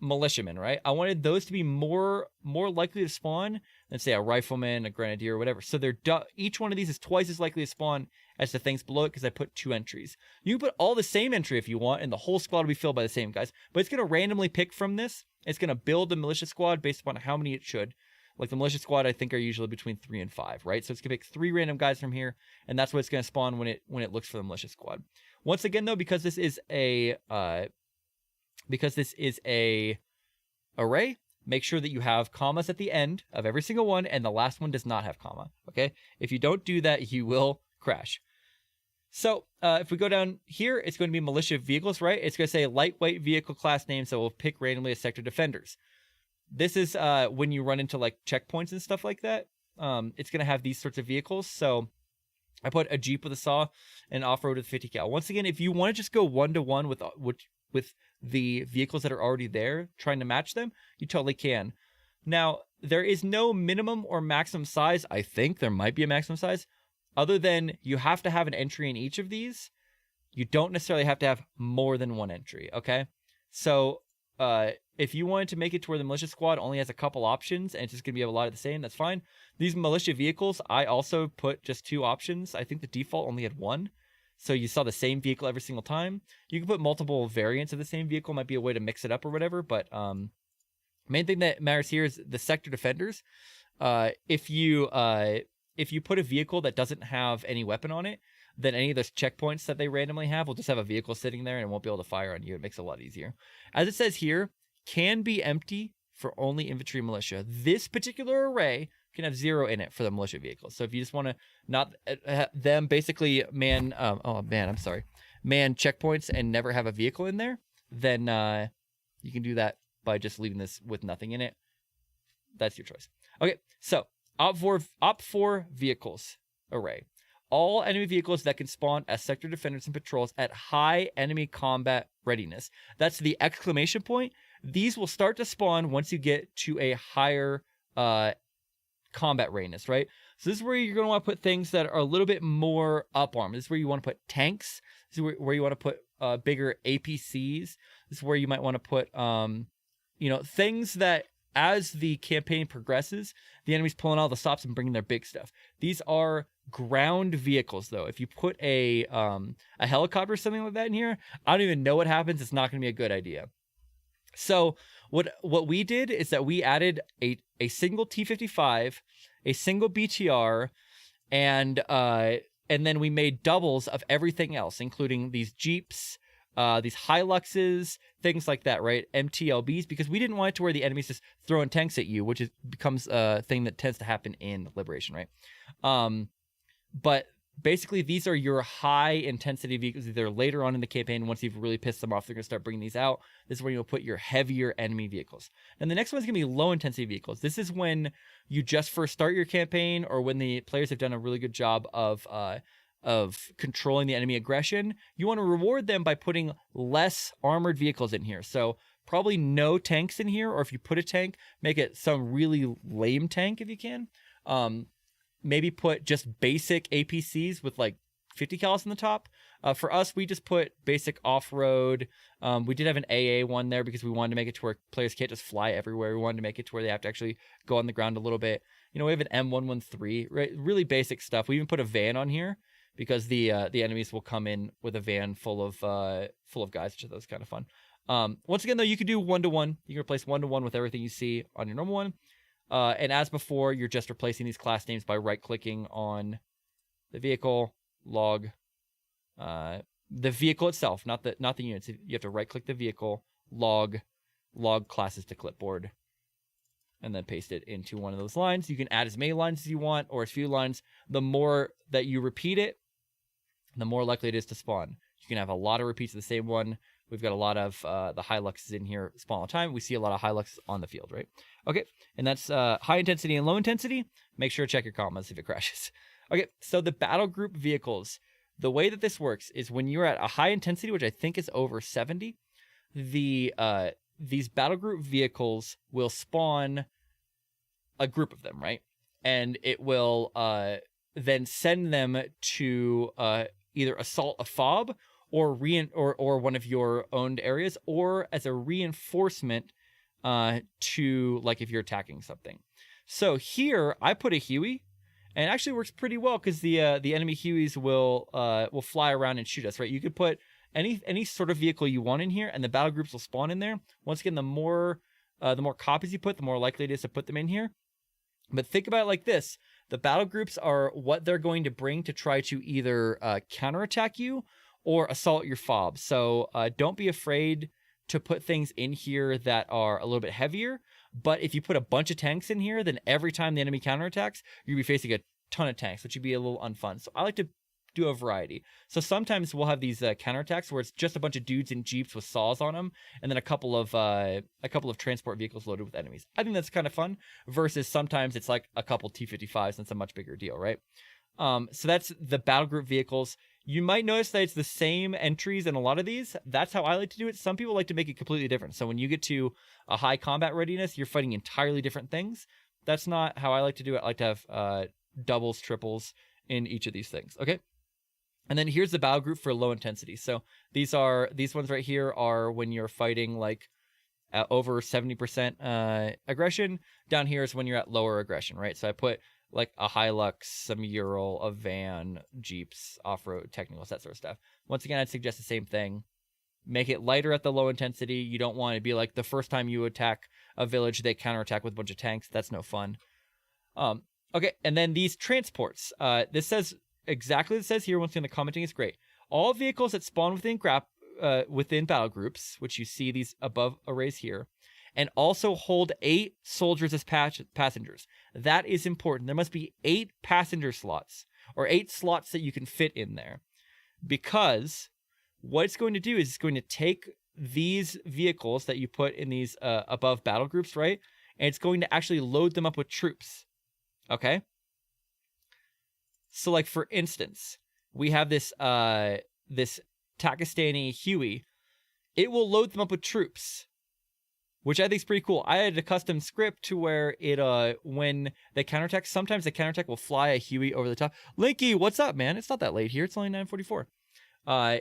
militiamen, right? I wanted those to be more likely to spawn than say a rifleman, a grenadier, or whatever. So they're each one of these is twice as likely to spawn as the things below it because I put 2 entries. You can put all the same entry if you want, and the whole squad will be filled by the same guys. But it's going to randomly pick from this. It's going to build the militia squad based upon how many it should. Like the militia squad, I think are usually between 3 and 5, right? So it's going to pick 3 random guys from here, and that's what it's going to spawn when it looks for the militia squad. Once again, though, because this is a array, make sure that you have commas at the end of every single one, and the last one does not have comma, okay? If you don't do that, you will crash. So if we go down here, it's going to be militia vehicles, right? It's going to say lightweight vehicle class names that will pick randomly as sector defenders. This is when you run into like checkpoints and stuff like that. It's going to have these sorts of vehicles. So I put a Jeep with a saw and off-road with 50 cal. Once again, if you want to just go 1-to-1 with the vehicles that are already there, trying to match them, you totally can. Now, there is no minimum or maximum size. I think there might be a maximum size, other than you have to have an entry in each of these. You don't necessarily have to have more than 1 entry, okay? So if you wanted to make it to where the militia squad only has a couple options and it's just going to be a lot of the same, that's fine. These militia vehicles, I also put just 2 options. I think the default only had 1. So you saw the same vehicle every single time. You can put multiple variants of the same vehicle. Might be a way to mix it up or whatever. But main thing that matters here is the sector defenders. If you put a vehicle that doesn't have any weapon on it, then any of those checkpoints that they randomly have will just have a vehicle sitting there and it won't be able to fire on you. It makes it a lot easier. As it says here, can be empty for only infantry militia. This particular array can have 0 in it for the militia vehicles. So if you just want to not them basically man checkpoints and never have a vehicle in there, then you can do that by just leaving this with nothing in it. That's your choice. Okay, so Opfor vehicles array. All enemy vehicles that can spawn as sector defenders and patrols at high enemy combat readiness. That's the exclamation point. These will start to spawn once you get to a higher combat readiness, right? So this is where you're going to want to put things that are a little bit more up armed. This is where you want to put tanks. This is where you want to put bigger APCs. This is where you might want to put, things that as the campaign progresses, the enemy's pulling all the stops and bringing their big stuff. These are ground vehicles, though. If you put a helicopter or something like that in here, I don't even know what happens. It's not going to be a good idea. So what we did is that we added a single T-55, a single BTR, and then we made doubles of everything else, including these Jeeps, these Hiluxes, things like that, right? MTLBs, because we didn't want it to where the enemy's just throwing tanks at you, which becomes a thing that tends to happen in Liberation, right? But basically, these are your high-intensity vehicles. Either later on in the campaign, once you've really pissed them off, they're going to start bringing these out. This is where you'll put your heavier enemy vehicles. And the next one's going to be low-intensity vehicles. This is when you just first start your campaign, or when the players have done a really good job of controlling the enemy aggression. You want to reward them by putting less armored vehicles in here. So probably no tanks in here, or if you put a tank, make it some really lame tank if you can. Maybe put just basic APCs with like 50 cals on the top. For us, we just put basic off-road. We did have an AA one there because we wanted to make it to where players can't just fly everywhere. We wanted to make it to where they have to actually go on the ground a little bit. We have an M113, right? Really basic stuff. We even put a van on here because the enemies will come in with a van full of guys, which is kind of fun. Once again, though, you can do 1-to-1. You can replace 1-to-1 with everything you see on your normal one. And as before, you're just replacing these class names by right-clicking on the vehicle, log, the vehicle itself, not the units. You have to right-click the vehicle, log classes to clipboard, and then paste it into one of those lines. You can add as many lines as you want, or as few lines. The more that you repeat it, the more likely it is to spawn. You can have a lot of repeats of the same one. We've got a lot of the Hiluxes in here spawn all the time. We see a lot of Hiluxes on the field, right? Okay, and that's high intensity and low intensity. Make sure to check your commas if it crashes. Okay, so the battle group vehicles. The way that this works is when you're at a high intensity, which I think is over 70, the these battle group vehicles will spawn a group of them, right? And it will then send them to either assault a fob or one of your owned areas, or as a reinforcement to, like, if you're attacking something. So here I put a Huey, and it actually works pretty well because the enemy Hueys will fly around and shoot us, right? You could put any sort of vehicle you want in here, and the battle groups will spawn in there. Once again, the more copies you put, the more likely it is to put them in here. But think about it like this: the battle groups are what they're going to bring to try to either counterattack you or assault your fob. So don't be afraid to put things in here that are a little bit heavier. But if you put a bunch of tanks in here, then every time the enemy counterattacks, you'll be facing a ton of tanks, which would be a little unfun. So I like to do a variety. So sometimes we'll have these counterattacks where it's just a bunch of dudes in jeeps with saws on them, and then a couple of transport vehicles loaded with enemies. I think that's kind of fun. Versus sometimes it's like a couple T-55s, and it's a much bigger deal, right? So that's the battle group vehicles. You might notice that it's the same entries in a lot of these. That's how I like to do it. Some people like to make it completely different. So when you get to a high combat readiness, you're fighting entirely different things. That's not how I like to do it. I like to have doubles, triples in each of these things. Okay. And then here's the battle group for low intensity. So these ones right here are when you're fighting like over 70% aggression. Down here is when you're at lower aggression, right? So I put like a Hilux, a Mural, a van, Jeeps, off-road, technicals, that sort of stuff. Once again, I'd suggest the same thing. Make it lighter at the low intensity. You don't want to be like the first time you attack a village, they counterattack with a bunch of tanks. That's no fun. Okay, and then these transports. This says exactly what it says here. Once again, the commenting is great. All vehicles that spawn within battle groups, which you see these above arrays here, and also hold 8 soldiers as passengers. That is important. There must be 8 passenger slots, or 8 slots that you can fit in there. Because what it's going to do is it's going to take these vehicles that you put in these above battle groups, right? And it's going to actually load them up with troops. Okay? So, like, for instance, we have this Takistani Huey. It will load them up with troops, which I think is pretty cool. I had a custom script to where it, when they counterattack, sometimes the counterattack will fly a Huey over the top. Linky, what's up, man? It's not that late here. It's only 9:44.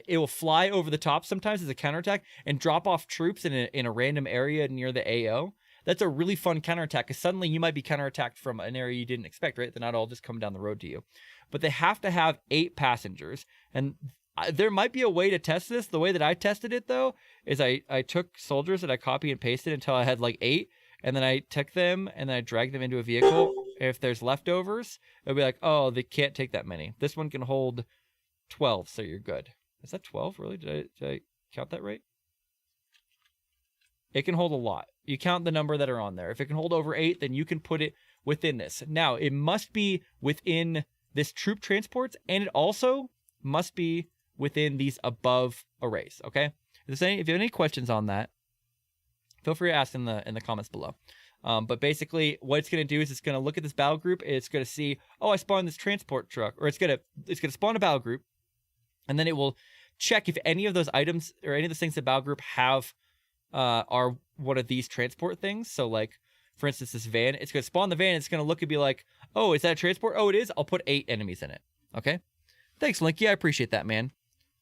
It will fly over the top sometimes as a counterattack and drop off troops in a random area near the AO. That's a really fun counterattack because suddenly you might be counterattacked from an area you didn't expect, right? They're not all just coming down the road to you. But they have to have 8 passengers. And there might be a way to test this. The way that I tested it, though, is I took soldiers that I copy and pasted until I had like 8. And then I took them and then I dragged them into a vehicle. If there's leftovers, it'll be like, oh, they can't take that many. This one can hold 12, so you're good. Is that 12, really? Did I count that right? It can hold a lot. You count the number that are on there. If it can hold over 8, then you can put it within this. Now, it must be within this troop transports, and it also must be within these above arrays, okay? If you have any questions on that, feel free to ask in the comments below. But basically, what it's going to do is it's going to look at this battle group. It's going to see, oh, I spawned this transport truck, or it's going to spawn a battle group, and then it will check if any of those items or any of the things the battle group have are one of these transport things. So, like, for instance, this van, it's going to spawn the van. It's going to look and be like, oh, is that a transport? Oh, it is. I'll put 8 enemies in it. Okay. Thanks, Linky. I appreciate that, man.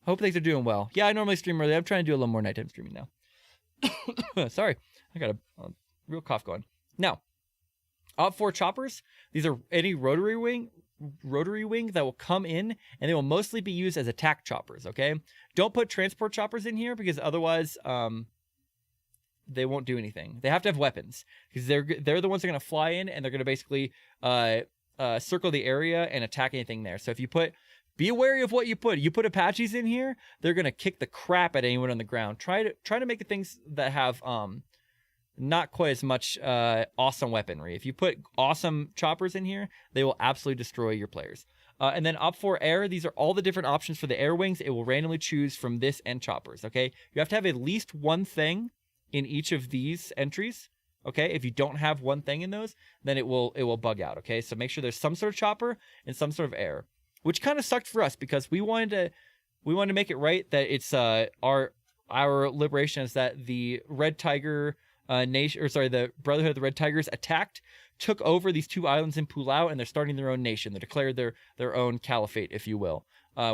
Hope things are doing well. Yeah, I normally stream early. I'm trying to do a little more nighttime streaming now. Sorry. I got a real cough going. Now, Opfor choppers. These are any rotary wing that will come in, and they will mostly be used as attack choppers, okay? Don't put transport choppers in here because otherwise they won't do anything. They have to have weapons because they're the ones that are going to fly in, and they're going to basically circle the area and attack anything there. So if you be wary of what you put. You put Apaches in here, they're going to kick the crap at anyone on the ground. Try to make the things that have not quite as much awesome weaponry. If you put awesome choppers in here, they will absolutely destroy your players. And then Opfor Air, these are all the different options for the air wings. It will randomly choose from this and choppers, okay? You have to have at least one thing in each of these entries, okay? If you don't have one thing in those, then it will bug out, okay? So make sure there's some sort of chopper and some sort of air, which kind of sucked for us because we wanted to make it right that it's our our liberation is that the Red Tiger nation, or sorry, the Brotherhood of the Red Tigers attacked, took over these 2 islands in Pulau, and they're starting their own nation. They declared their own caliphate, if you will,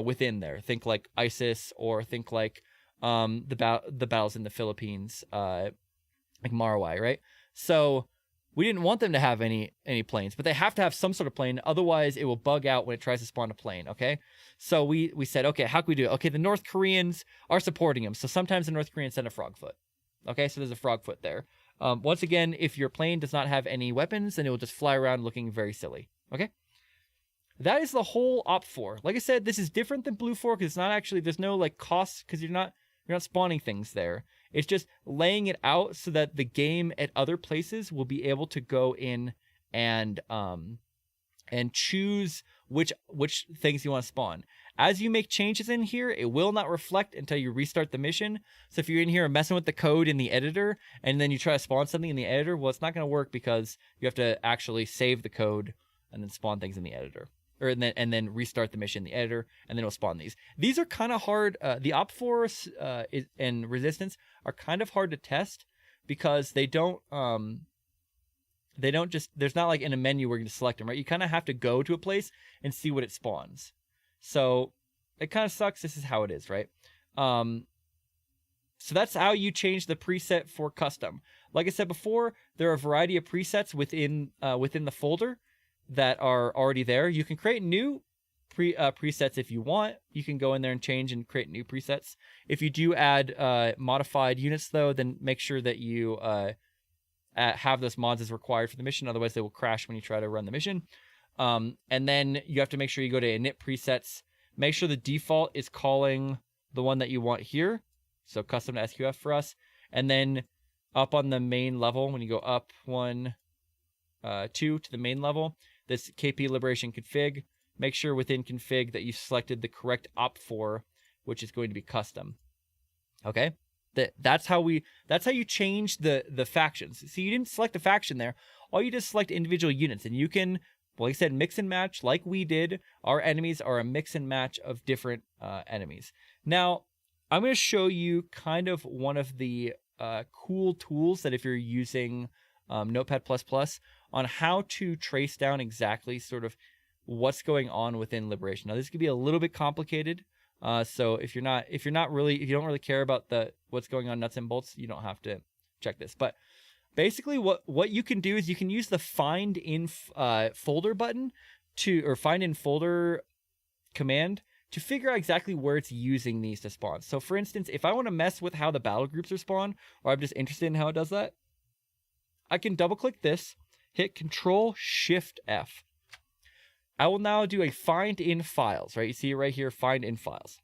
within there. Think like ISIS, or think like the battles in the Philippines, like Marwai, right? So we didn't want them to have any planes, but they have to have some sort of plane. Otherwise, it will bug out when it tries to spawn a plane, okay? So we said, okay, how can we do it? Okay, the North Koreans are supporting them. So sometimes the North Koreans send a frogfoot. Okay, so there's a frogfoot there. Once again, if your plane does not have any weapons, then it will just fly around looking very silly, okay? That is the whole Opfor. Like I said, this is different than Bluefor because it's not actually, there's no like costs because you're not spawning things there. It's just laying it out so that the game at other places will be able to go in and choose which things you want to spawn. As you make changes in here, it will not reflect until you restart the mission. So if you're in here messing with the code in the editor and then you try to spawn something in the editor, well, it's not going to work because you have to actually save the code and then spawn things in the editor. Or and then restart the mission in the editor, and then it'll spawn these. These are kind of hard. The Opfor and Resistance are kind of hard to test because they don't just, there's not like in a menu where you can select them, right? You kind of have to go to a place and see what it spawns. So it kind of sucks. This is how it is, right? So that's how you change the preset for custom. Like I said before, there are a variety of presets within the folder that are already there. You can create new presets if you want. You can go in there and change and create new presets. If you do add modified units, though, then make sure that you have those mods as required for the mission. Otherwise, they will crash when you try to run the mission. And then you have to make sure you go to init presets. Make sure the default is calling the one that you want here. So custom to SQF for us. And then up on the main level, when you go up 1, 2 to the main level, this KP liberation config, make sure within config that you selected the correct Opfor, which is going to be custom. Okay? That's how you change the factions. See, you didn't select a faction there. All you just select individual units, and you can, like I said, mix and match like we did. Our enemies are a mix and match of different enemies. Now, I'm going to show you kind of one of the cool tools that if you're using Notepad++ on how to trace down exactly sort of what's going on within Liberation. Now, this could be a little bit complicated. So if you don't really care about what's going on nuts and bolts, you don't have to check this. But basically what you can do is you can use the find in folder button or find in folder command to figure out exactly where it's using these to spawn. So for instance, if I want to mess with how the battle groups are spawned, or I'm just interested in how it does that, I can double click this, hit Control-Shift-F. I will now do a find in files, right? You see it right here, find in files.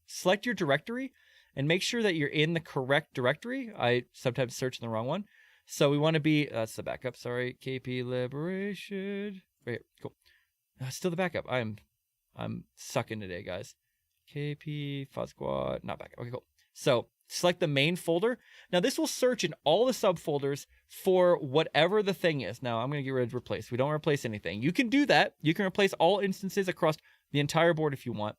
Select your directory and make sure that you're in the correct directory. I sometimes search in the wrong one. So we want to be, that's the backup, sorry, KP Liberation. Right, cool. Still the backup. I'm sucking today, guys. KP, FoddSquad, not backup. Okay, cool. So select the main folder. Now this will search in all the subfolders for whatever the thing is. Now I'm going to get rid of replace. We don't replace anything. You can do that. You can replace all instances across the entire board if you want.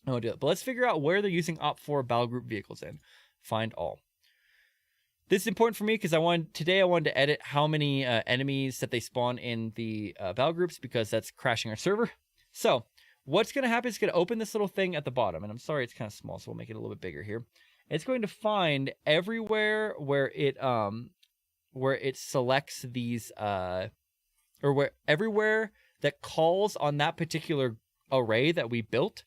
I'll do it. But let's figure out where they're using Opfor battle group vehicles in. Find all. This is important for me because I wanted to edit how many enemies that they spawn in the battle groups because that's crashing our server. So what's going to happen is it's going to open this little thing at the bottom. And I'm sorry, it's kind of small, so we'll make it a little bit bigger here. It's going to find everywhere where it selects these everywhere that calls on that particular array that we built.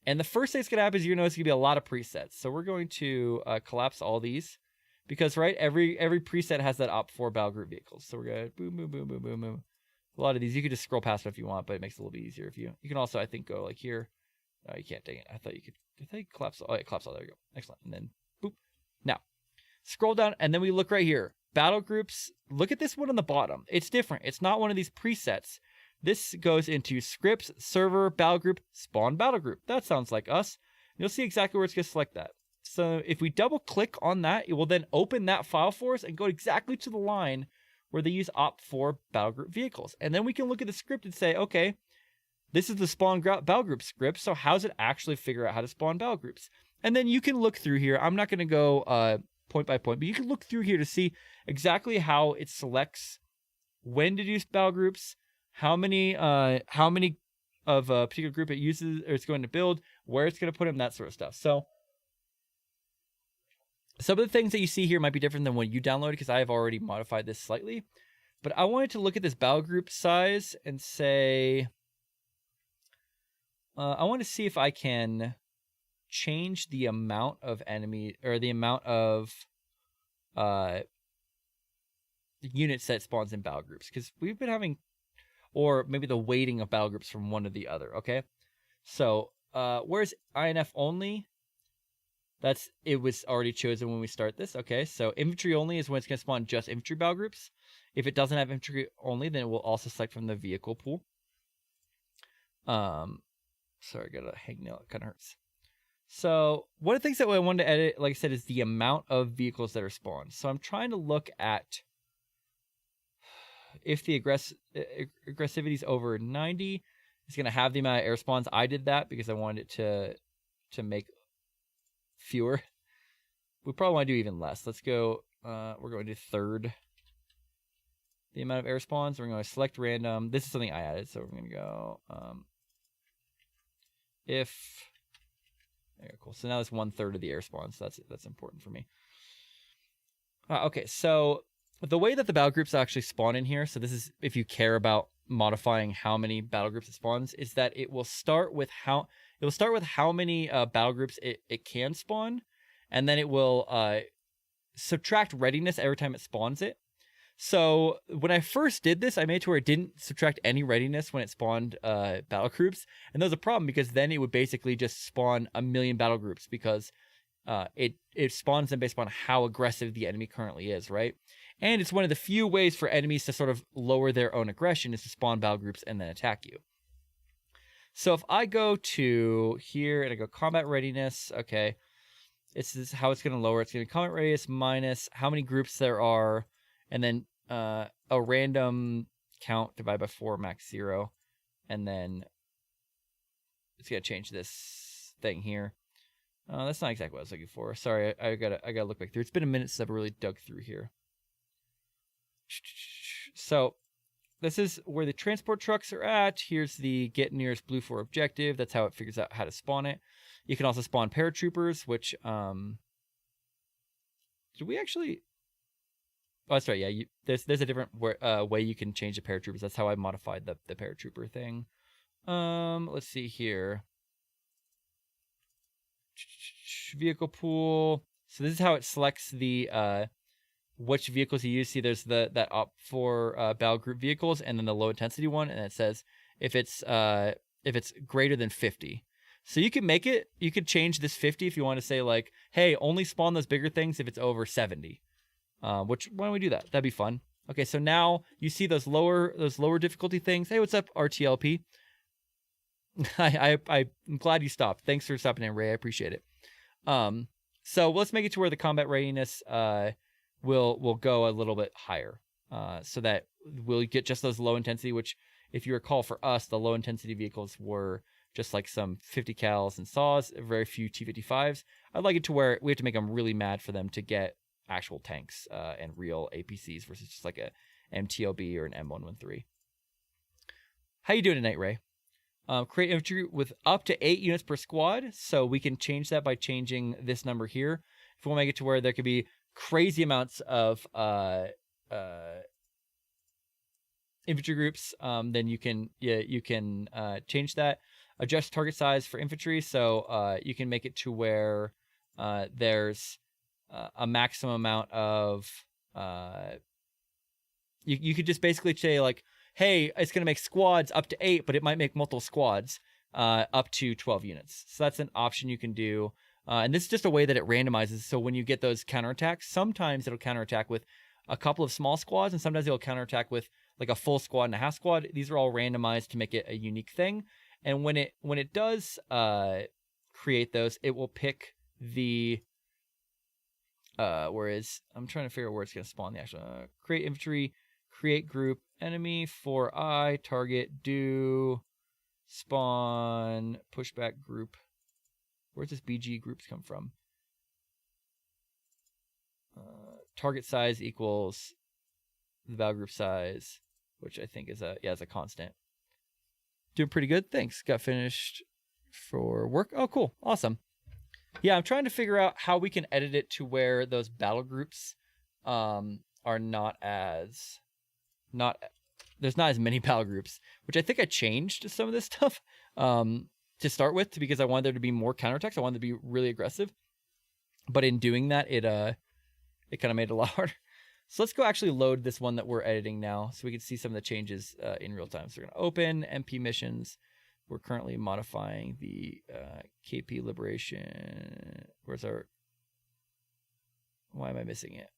And the first thing that's going to happen is you're going to notice there's going to be a lot of presets. So we're going to collapse all these because, right, every preset has that Opfor battle group vehicles. So we're going to boom, boom, boom, boom, boom, boom. A lot of these, you could just scroll past them if you want, but it makes it a little bit easier if you can also, I think, go like here. No, you can't, dang it. I thought you could collapse. Oh, it collapsed all. There we go. Excellent. And then, boop. Now, scroll down, and then we look right here. Battle groups. Look at this one on the bottom. It's different. It's not one of these presets. This goes into scripts, server, battle group, spawn battle group. That sounds like us. You'll see exactly where it's going to select that. So if we double click on that, it will then open that file for us and go exactly to the line where they use Opfor battle group vehicles. And then we can look at the script and say, okay, this is the spawn battle group script. So how does it actually figure out how to spawn battle groups? And then you can look through here. I'm not going to go point by point, but you can look through here to see exactly how it selects when to use battle groups, how many of a particular group it uses or it's going to build, where it's going to put them, that sort of stuff. So some of the things that you see here might be different than what you downloaded because I have already modified this slightly. But I wanted to look at this battle group size and say, I want to see if I can change the amount of enemy or the amount of units that spawns in battle groups, because we've been having, or maybe the weighting of battle groups from one to the other. Okay, so where's INF only? It was already chosen when we start this. Okay, so infantry only is when it's going to spawn just infantry battle groups. If it doesn't have infantry only, then it will also select from the vehicle pool. Sorry, I got a hangnail. It kind of hurts. So one of the things that I wanted to edit, like I said, is the amount of vehicles that are spawned. So I'm trying to look at if the aggressivity is over 90, it's going to have the amount of air spawns. I did that because I wanted it to make fewer. We probably want to do even less. Let's go, we're going to do third the amount of air spawns. We're going to select random. This is something I added, so we're going to go if there, cool. So now it's 1/3 of the air spawns. So that's important for me. Okay, so the way that the battle groups actually spawn in here, so this is if you care about modifying how many battle groups it spawns, is that it will start with how many battle groups it can spawn, and then it will subtract readiness every time it spawns it. So when I first did this, I made it to where it didn't subtract any readiness when it spawned battle groups, and that was a problem because then it would basically just spawn 1,000,000 battle groups because it spawns them based upon how aggressive the enemy currently is, right? And it's one of the few ways for enemies to sort of lower their own aggression is to spawn battle groups and then attack you. So if I go to here and I go combat readiness, okay, this is how it's going to lower. It's going to be combat readiness minus how many groups there are, and then a random count divided by 4 max 0, and then it's going to change this thing here. That's not exactly what I was looking for. Sorry, I gotta look back through. It's been a minute since I've really dug through here. So this is where the transport trucks are at. Here's the get nearest Bluefor objective. That's how it figures out how to spawn it. You can also spawn paratroopers, which did we actually? Oh, that's right. Yeah, there's a different way you can change the paratroopers. That's how I modified the paratrooper thing. Let's see here. Vehicle pool. So this is how it selects the which vehicles you use. See, there's that Opfor battle group vehicles, and then the low intensity one, and it says if it's greater than 50. So you can make it. You could change this 50 if you want to say like, hey, only spawn those bigger things if it's over 70. Which why don't we do that? That'd be fun. Okay, so now you see those lower difficulty things. Hey, what's up, RTLP? I'm glad you stopped. Thanks for stopping in, Ray. I appreciate it. So let's make it to where the combat readiness will go a little bit higher, so that we'll get just those low intensity. Which, if you recall, for us, the low intensity vehicles were just like some 50 cals and saws, very few T-55s. I'd like it to where we have to make them really mad for them to get actual tanks and real APCs versus just like a MTLB or an M113. How you doing tonight, Ray? Create infantry with up to 8 units per squad. So we can change that by changing this number here. If we want to make it to where there could be crazy amounts of infantry groups, then you can change that. Adjust target size for infantry. So you can make it to where there's a maximum amount of you could just basically say like, hey, it's going to make squads up to 8, but it might make multiple squads up to 12 units. So that's an option you can do. And this is just a way that it randomizes. So when you get those counterattacks, sometimes it'll counterattack with a couple of small squads, and sometimes it'll counterattack with like a full squad and a half squad. These are all randomized to make it a unique thing. And when it does create those, it will pick the whereas I'm trying to figure out where it's going to spawn the actual create infantry, create group enemy for I target do spawn pushback group. Where's this BG groups come from? Target size equals the battle group size, which I think is is a constant. Doing pretty good. Thanks. Got finished for work. Oh, cool. Awesome. Yeah, I'm trying to figure out how we can edit it to where those battle groups are there's not as many battle groups, which I think I changed some of this stuff to start with because I wanted there to be more counterattacks. I wanted to be really aggressive. But in doing that, it kind of made it a lot harder. So let's go actually load this one that we're editing now so we can see some of the changes in real time. So we're going to open MP missions. We're currently modifying the KP liberation. Where's our... Why am I missing it?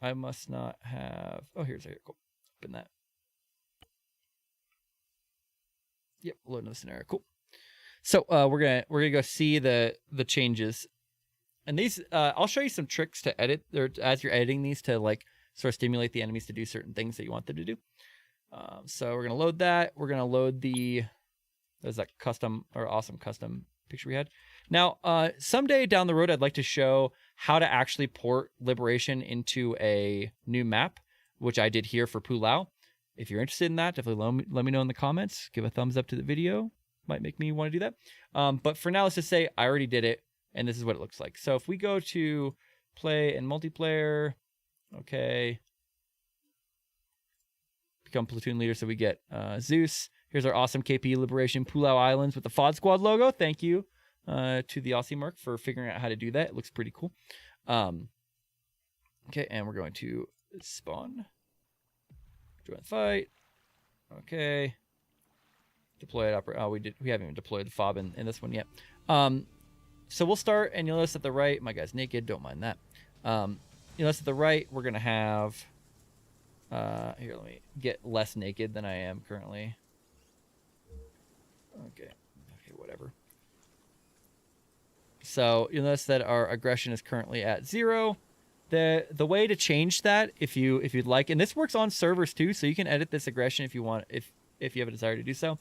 I must not have... Oh, here's here. Cool. Open that. Yep, load another scenario. Cool. So we're gonna go see the changes. And these, I'll show you some tricks to edit, or as you're editing these, to like sort of stimulate the enemies to do certain things that you want them to do. So we're gonna load that. We're gonna load there's that custom or awesome custom picture we had. Now, someday down the road, I'd like to show how to actually port Liberation into a new map, which I did here for Pulau. If you're interested in that, definitely let me know in the comments. Give a thumbs up to the video. Might make me want to do that. But for now, let's just say I already did it. And this is what it looks like. So if we go to play and multiplayer, okay, become platoon leader. So we get Zeus. Here's our awesome KP Liberation Pulau Islands with the FoddSquad logo. Thank you to the Aussie Mark for figuring out how to do that. It looks pretty cool. Okay, and we're going to spawn. Join the fight. Okay. Deploy it up. Oh, we haven't even deployed the fob in this one yet. So we'll start, and you'll notice at the right, my guy's naked, don't mind that. You'll notice at the right, we're going to have, here, let me get less naked than I am currently. Okay, whatever. So you'll notice that our aggression is currently at 0. The way to change that, if you'd like, and this works on servers too, so you can edit this aggression if you want, if you have a desire to do so,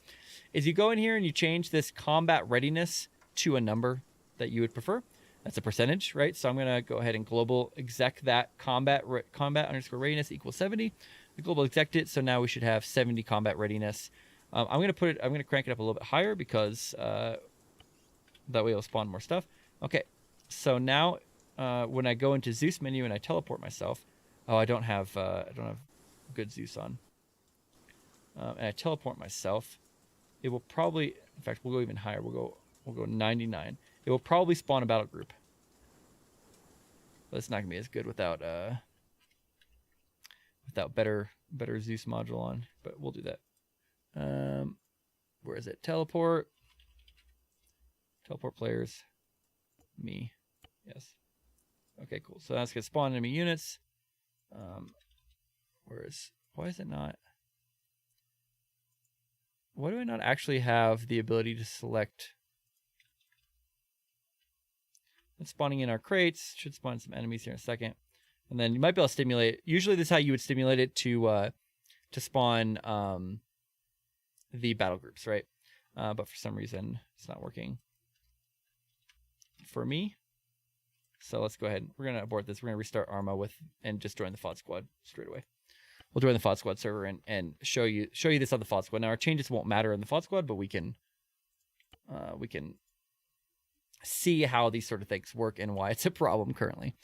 is you go in here and you change this combat readiness to a number that you would prefer. That's a percentage, right? So I'm going to go ahead and global exec that combat underscore readiness equals 70. The global exec it, so now we should have 70 combat readiness. I'm going to crank it up a little bit higher because that way it'll spawn more stuff. Okay, so now when I go into Zeus menu and I teleport myself, I don't have good Zeus on, and I teleport myself, it will probably, in fact, we'll go even higher. We'll go 99. It will probably spawn a battle group. But it's not gonna be as good without better Zeus module on. But we'll do that. Where is it? Teleport players. Me. Yes. Okay, cool. So that's gonna spawn enemy units. Why is it not? Why do I not actually have the ability to select? It's spawning in our crates. Should spawn some enemies here in a second. And then you might be able to stimulate. Usually this is how you would stimulate it to spawn the battle groups, right? But for some reason it's not working for me. So let's go ahead. We're gonna abort this. We're gonna restart Arma and just join the FoddSquad straight away. We'll join the FoddSquad server and show you this on the FoddSquad. Now our changes won't matter in the FoddSquad, but we can see how these sort of things work and why it's a problem currently.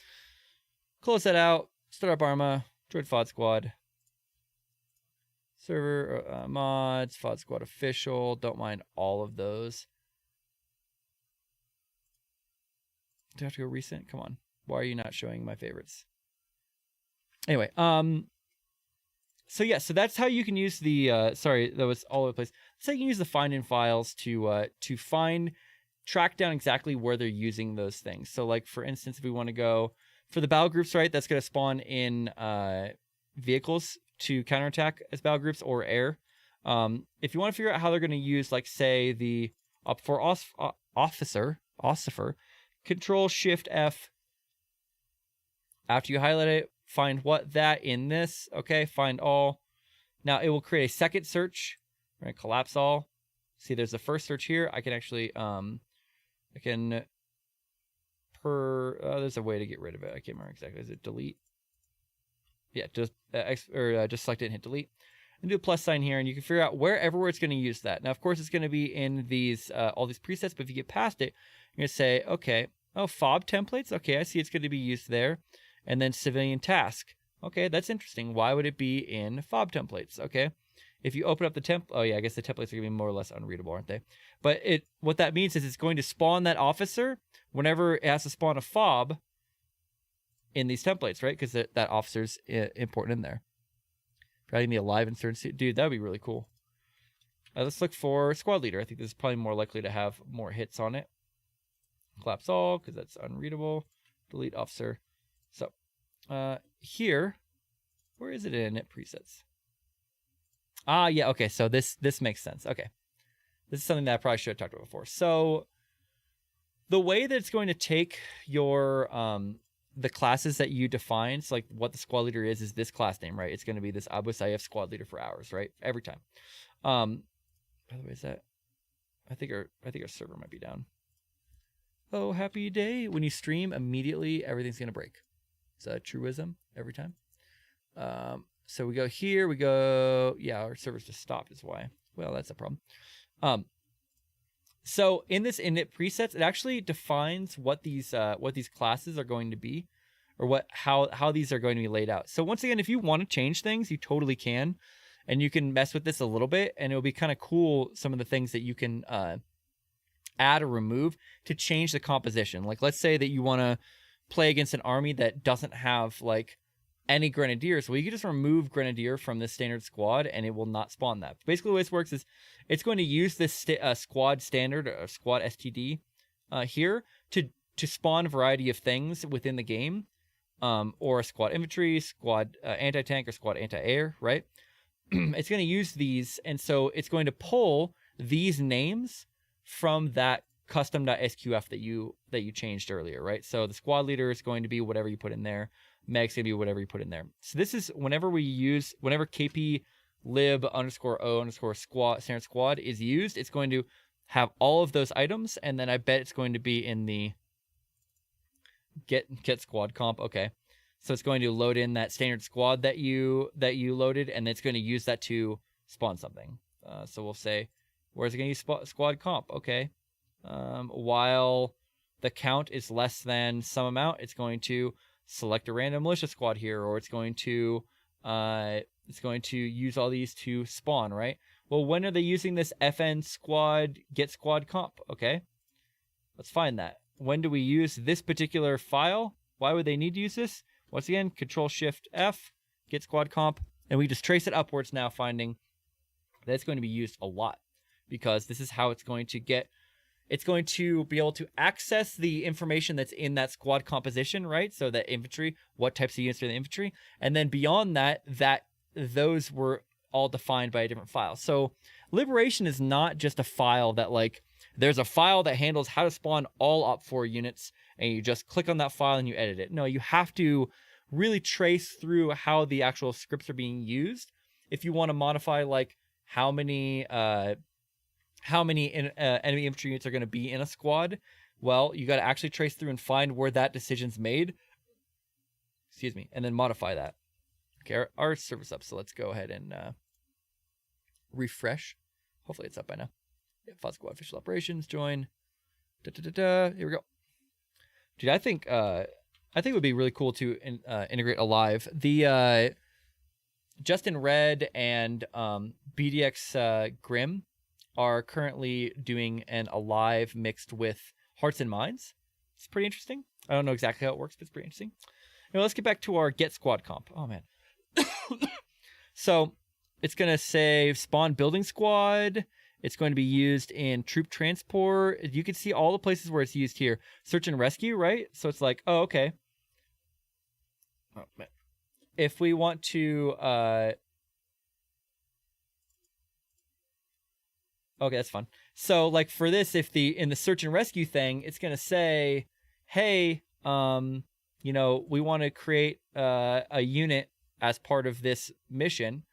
Close that out. Start up Arma. Join FoddSquad. Server mods. FoddSquad official. Don't mind all of those. Do I have to go recent? Come on. Why are you not showing my favorites? Anyway, so yeah, so that's how you can use the sorry, that was all over the place. That's how you can use the find in files to track down exactly where they're using those things. So like for instance, if we want to go for the battle groups, right, that's going to spawn in vehicles to counterattack as battle groups or air. If you want to figure out how they're going to use, like say the Opfor Opfor, Control Shift F. After you highlight it, find what that in this. Okay, find all. Now it will create a second search. We're going to collapse all. See, there's the first search here. I can actually, there's a way to get rid of it. I can't remember exactly. Is it delete? Yeah, just select it and hit delete. And do a plus sign here, and you can figure out wherever it's going to use that. Now, of course, it's going to be in these all these presets, but if you get past it, you're going to say, okay, oh, fob templates. Okay, I see it's going to be used there. And then civilian task. Okay, that's interesting. Why would it be in fob templates? Okay, if you open up the oh yeah, I guess the templates are going to be more or less unreadable, aren't they? But what that means is it's going to spawn that officer whenever it has to spawn a fob in these templates, right? Because that officer's important in there. Providing the alive insurgency. Dude, that would be really cool. Let's look for squad leader. I think this is probably more likely to have more hits on it. Collapse all, because that's unreadable. Delete officer. So, here, where is it in init presets? Ah, yeah, okay, so this makes sense. Okay. This is something that I probably should have talked about before. So, the way that it's going to take your the classes that you define, so like what the squad leader is this class name, right? It's going to be this Abu Sayyaf squad leader for hours, right? Every time. By the way, is that? I think our server might be down. Oh, happy day! When you stream, immediately everything's going to break. It's a truism every time. So we go here. We go. Yeah, our server's just stopped. Is why. Well, that's a problem. So in this init presets, it actually defines what these classes are going to be, or how these are going to be laid out. So once again, if you want to change things, you totally can, and you can mess with this a little bit, and it'll be kind of cool. Some of the things that you can add or remove to change the composition. Like let's say that you want to play against an army that doesn't have like any grenadiers. Well, you can just remove grenadier from this standard squad and it will not spawn that. Basically the way this works is it's going to use this squad standard or squad STD here to spawn a variety of things within the game, or a squad infantry, squad anti-tank, or squad anti-air, right? It's going to use these, and so it's going to pull these names from that custom.sqf that you changed earlier, right? So the squad leader is going to be whatever you put in there. Meg's going to be whatever you put in there. So this is whenever kp lib _o _squad standard squad is used, it's going to have all of those items, and then I bet it's going to be in the get squad comp. Okay, so it's going to load in that standard squad that you loaded, and it's going to use that to spawn something. So we'll say, where's it going to use squad comp? Okay, while the count is less than some amount, it's going to select a random militia squad here, or it's going to use all these to spawn, right? Well, when are they using this fn squad get squad comp? Okay, let's find that. When do we use this particular file? Why would they need to use this? Once again, Control Shift F, get squad comp, and we just trace it upwards now, finding that it's going to be used a lot, because this is how it's going to get. It's going to be able to access the information that's in that squad composition, right? So that infantry, what types of units are in the infantry, and then beyond that, those were all defined by a different file. So Liberation is not just a file that like, there's a file that handles how to spawn all Opfor units, and you just click on that file and you edit it. No, you have to really trace through how the actual scripts are being used. If you want to modify like how many enemy infantry units are going to be in a squad, well, you got to actually trace through and find where that decision's made. Excuse me, and then modify that. Okay, our server's up, so let's go ahead and refresh. Hopefully it's up by now. Yeah, FoddSquad official operations, join. Here we go. Dude, I think it would be really cool to integrate Alive. The Justin Red and BDGxGrim are currently doing an Alive mixed with Hearts and Minds. It's pretty interesting. I don't know exactly how it works, but it's pretty interesting. Now let's get back to our get squad comp. Oh man. So it's going to say spawn building squad. It's going to be used in troop transport. You can see all the places where it's used here. Search and rescue, right? So it's like, oh, okay. Oh man. If we want to okay, that's fun. So like for this, if in the search and rescue thing, it's going to say, hey, we want to create a unit as part of this mission.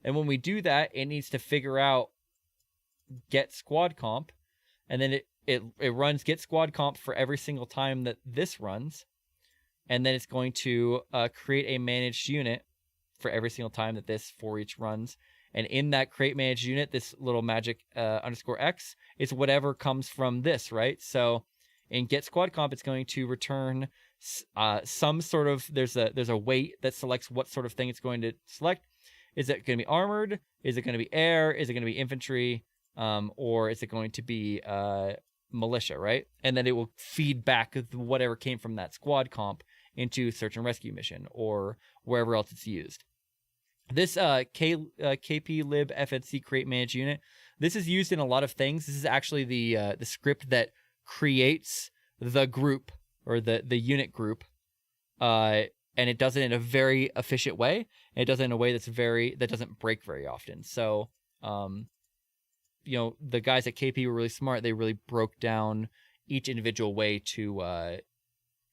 And when we do that, it needs to figure out get squad comp, and then it runs get squad comp for every single time that this runs, and then it's going to create a managed unit for every single time that this for each runs. And in that create managed unit, this little magic _x is whatever comes from this, right? So in get squad comp, it's going to return some sort of, there's a weight that selects what sort of thing it's going to select. Is it going to be armored? Is it going to be air? Is it going to be infantry? Or is it going to be militia, right? And then it will feed back whatever came from that squad comp into search and rescue mission or wherever else it's used. This KP lib FNC create manage unit, this is used in a lot of things. This is actually the script that creates the group or the unit group, and it does it in a very efficient way. And it does it in a way that doesn't break very often. So, you know, the guys at KP were really smart. They really broke down each individual way to,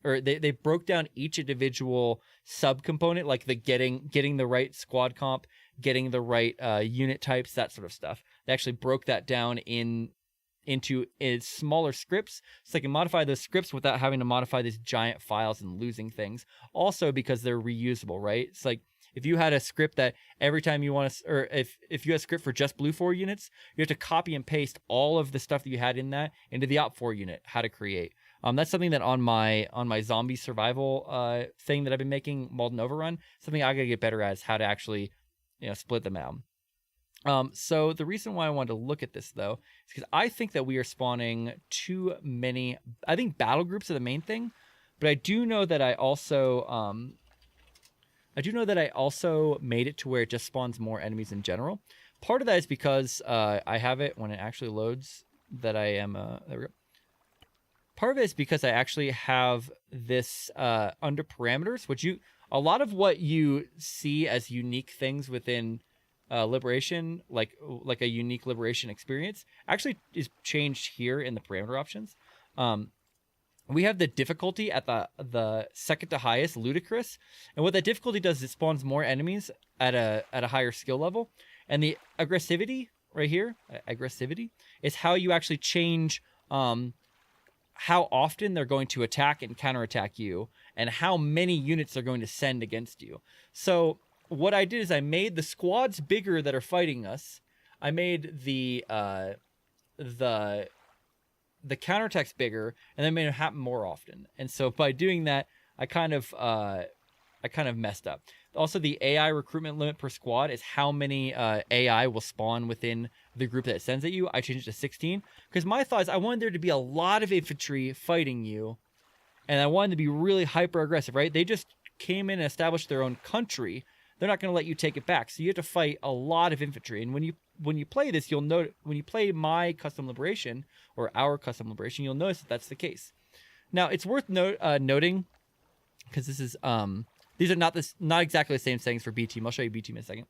or they broke down each individual subcomponent, like the getting the right squad comp, getting the right unit types, that sort of stuff. They actually broke that down into smaller scripts, so they can modify those scripts without having to modify these giant files and losing things. Also, because they're reusable, right? It's like if you had a script that every time you want to, or if you had a script for just BLUFOR units, you have to copy and paste all of the stuff that you had in that into the Opfor unit, how to create. That's something that on my zombie survival thing that I've been making, Malden Overrun, something I gotta get better at is how to actually, you know, split them out. So the reason why I wanted to look at this though is because I think that we are spawning too many. I think battle groups are the main thing, but I do know that I also made it to where it just spawns more enemies in general. Part of that is because I have it when it actually loads that I am there we go. Part of it is because I actually have this under parameters, which a lot of what you see as unique things within Liberation, like a unique Liberation experience, actually is changed here in the parameter options. We have the difficulty at the second to highest, ludicrous, and what that difficulty does is it spawns more enemies at a higher skill level, and the aggressivity right here, aggressivity, is how you actually change how often they're going to attack and counterattack you, and how many units they're going to send against you. So what I did is I made the squads bigger that are fighting us. I made the counterattacks bigger, and then made it happen more often. And so by doing that, I kind of messed up. Also, the AI recruitment limit per squad is how many AI will spawn within the group that it sends at you. I changed it to 16 because my thought is I wanted there to be a lot of infantry fighting you, and I wanted to be really hyper aggressive, right? They just came in and established their own country. They're not going to let you take it back, so you have to fight a lot of infantry. And when you play this, you'll note when you play my custom liberation or our custom liberation, you'll notice that that's the case. Now, it's worth noting, because this is these are not exactly the same settings for B team. I'll show you B team in a second.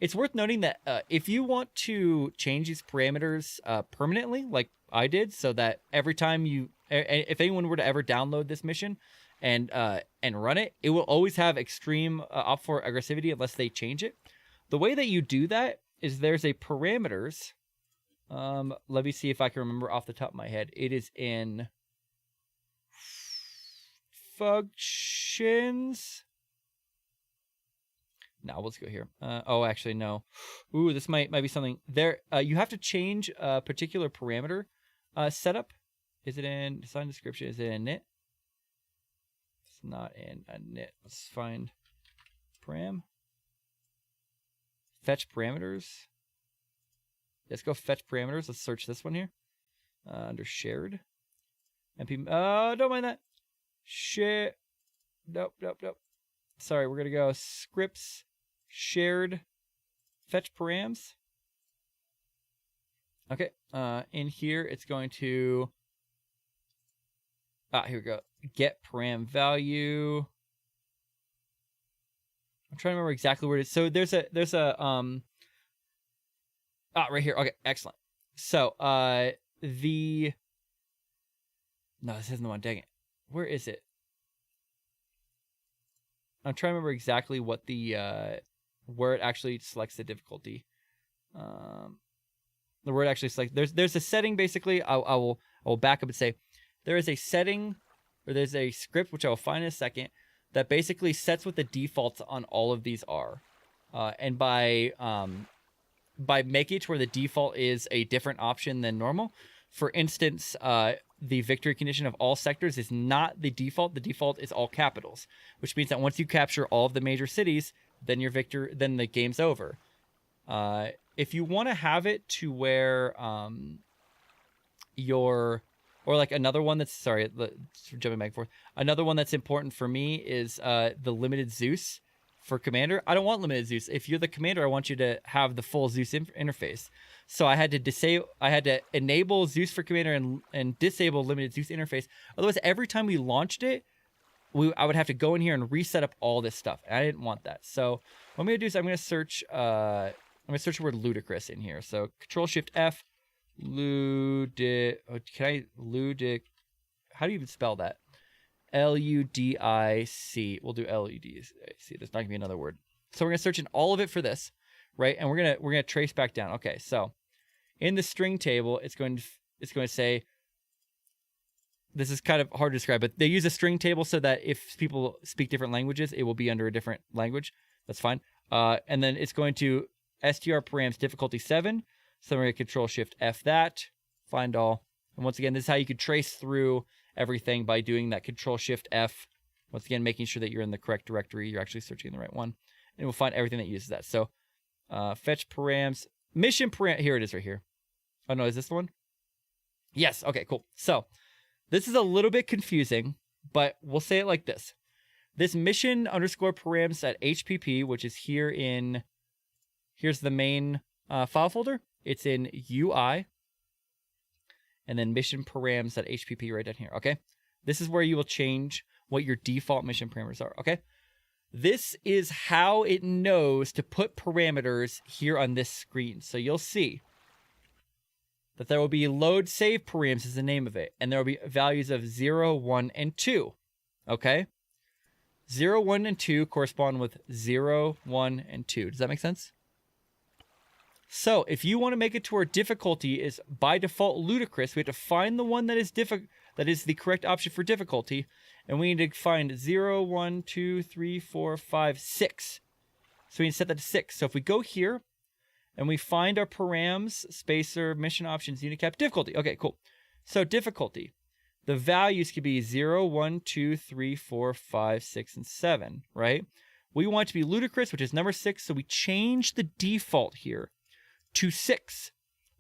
It's worth noting that if you want to change these parameters permanently, like I did, so that every time if anyone were to ever download this mission and run it, it will always have extreme Opfor aggressivity unless they change it. The way that you do that is there's a parameters. Let me see if I can remember off the top of my head. It is in functions. No, let's go here. Oh, actually, no. Ooh, this might be something there. You have to change a particular parameter setup. Is it in design description? Is it in init? It's not in init. Let's find param. Fetch parameters. Let's go fetch parameters. Let's search this one here. Under shared. MP. Don't mind that. Share. Nope. Sorry, we're gonna go scripts, shared, fetch params. Okay. In here, it's going to. Here we go. Get param value. I'm trying to remember exactly where it is. So there's a right here. Okay, excellent. So no, this isn't the one. Dang it. Where is it? I'm trying to remember exactly what the where it actually selects the difficulty. The word actually selects. There's a setting basically. I will back up and say there is a setting, or there's a script which I will find in a second, that basically sets what the defaults on all of these are, and by making it to where the default is a different option than normal. For instance, the victory condition of all sectors is not the default. The default is all capitals, which means that once you capture all of the major cities, then then the game's over. If you want to have it to where or like another one that's, sorry, jumping back and forth. Another one that's important for me is the limited Zeus for commander. I don't want limited Zeus. If you're the commander, I want you to have the full Zeus interface. So I had to enable Zeus for commander and disable limited Zeus interface. Otherwise, every time we launched it, I would have to go in here and reset up all this stuff. And I didn't want that. So what I'm gonna do is I'm gonna search the word ludicrous in here. So Control-Shift-F, ludic. How do you even spell that? Ludic. We'll do Ludic. There's not gonna be another word. So we're gonna search in all of it for this, right? And we're gonna trace back down. Okay, so in the string table, it's going to say. This is kind of hard to describe, but they use a string table so that if people speak different languages, it will be under a different language. That's fine. And then it's going to str params difficulty 7. So we're going to Control-Shift-F that, find all. And once again, this is how you could trace through everything by doing that Control-Shift-F. Once again, making sure that you're in the correct directory. You're actually searching the right one. And we'll find everything that uses that. So fetch params, mission param. Here it is right here. Oh, no, is this the one? Yes. Okay, cool. So this is a little bit confusing, but we'll say it like this. This mission underscore params at HPP, which is here's the main file folder. It's in UI, and then mission params at HPP right down here, okay? This is where you will change what your default mission parameters are, okay? This is how it knows to put parameters here on this screen. So you'll see that there will be load save params is the name of it. And there will be values of 0, 1, and 2. Okay? 0, 1, and 2 correspond with 0, 1, and 2. Does that make sense? So if you want to make it to where difficulty is by default ludicrous, we have to find the one that is the correct option for difficulty. And we need to find 0, 1, 2, 3, 4, 5, 6. So we need to set that to 6. So if we go here, and we find our params, spacer, mission options, unit cap, difficulty. Okay, cool. So difficulty. The values could be 0, 1, 2, 3, 4, 5, 6, and 7, right? We want it to be ludicrous, which is number 6, so we change the default here to 6.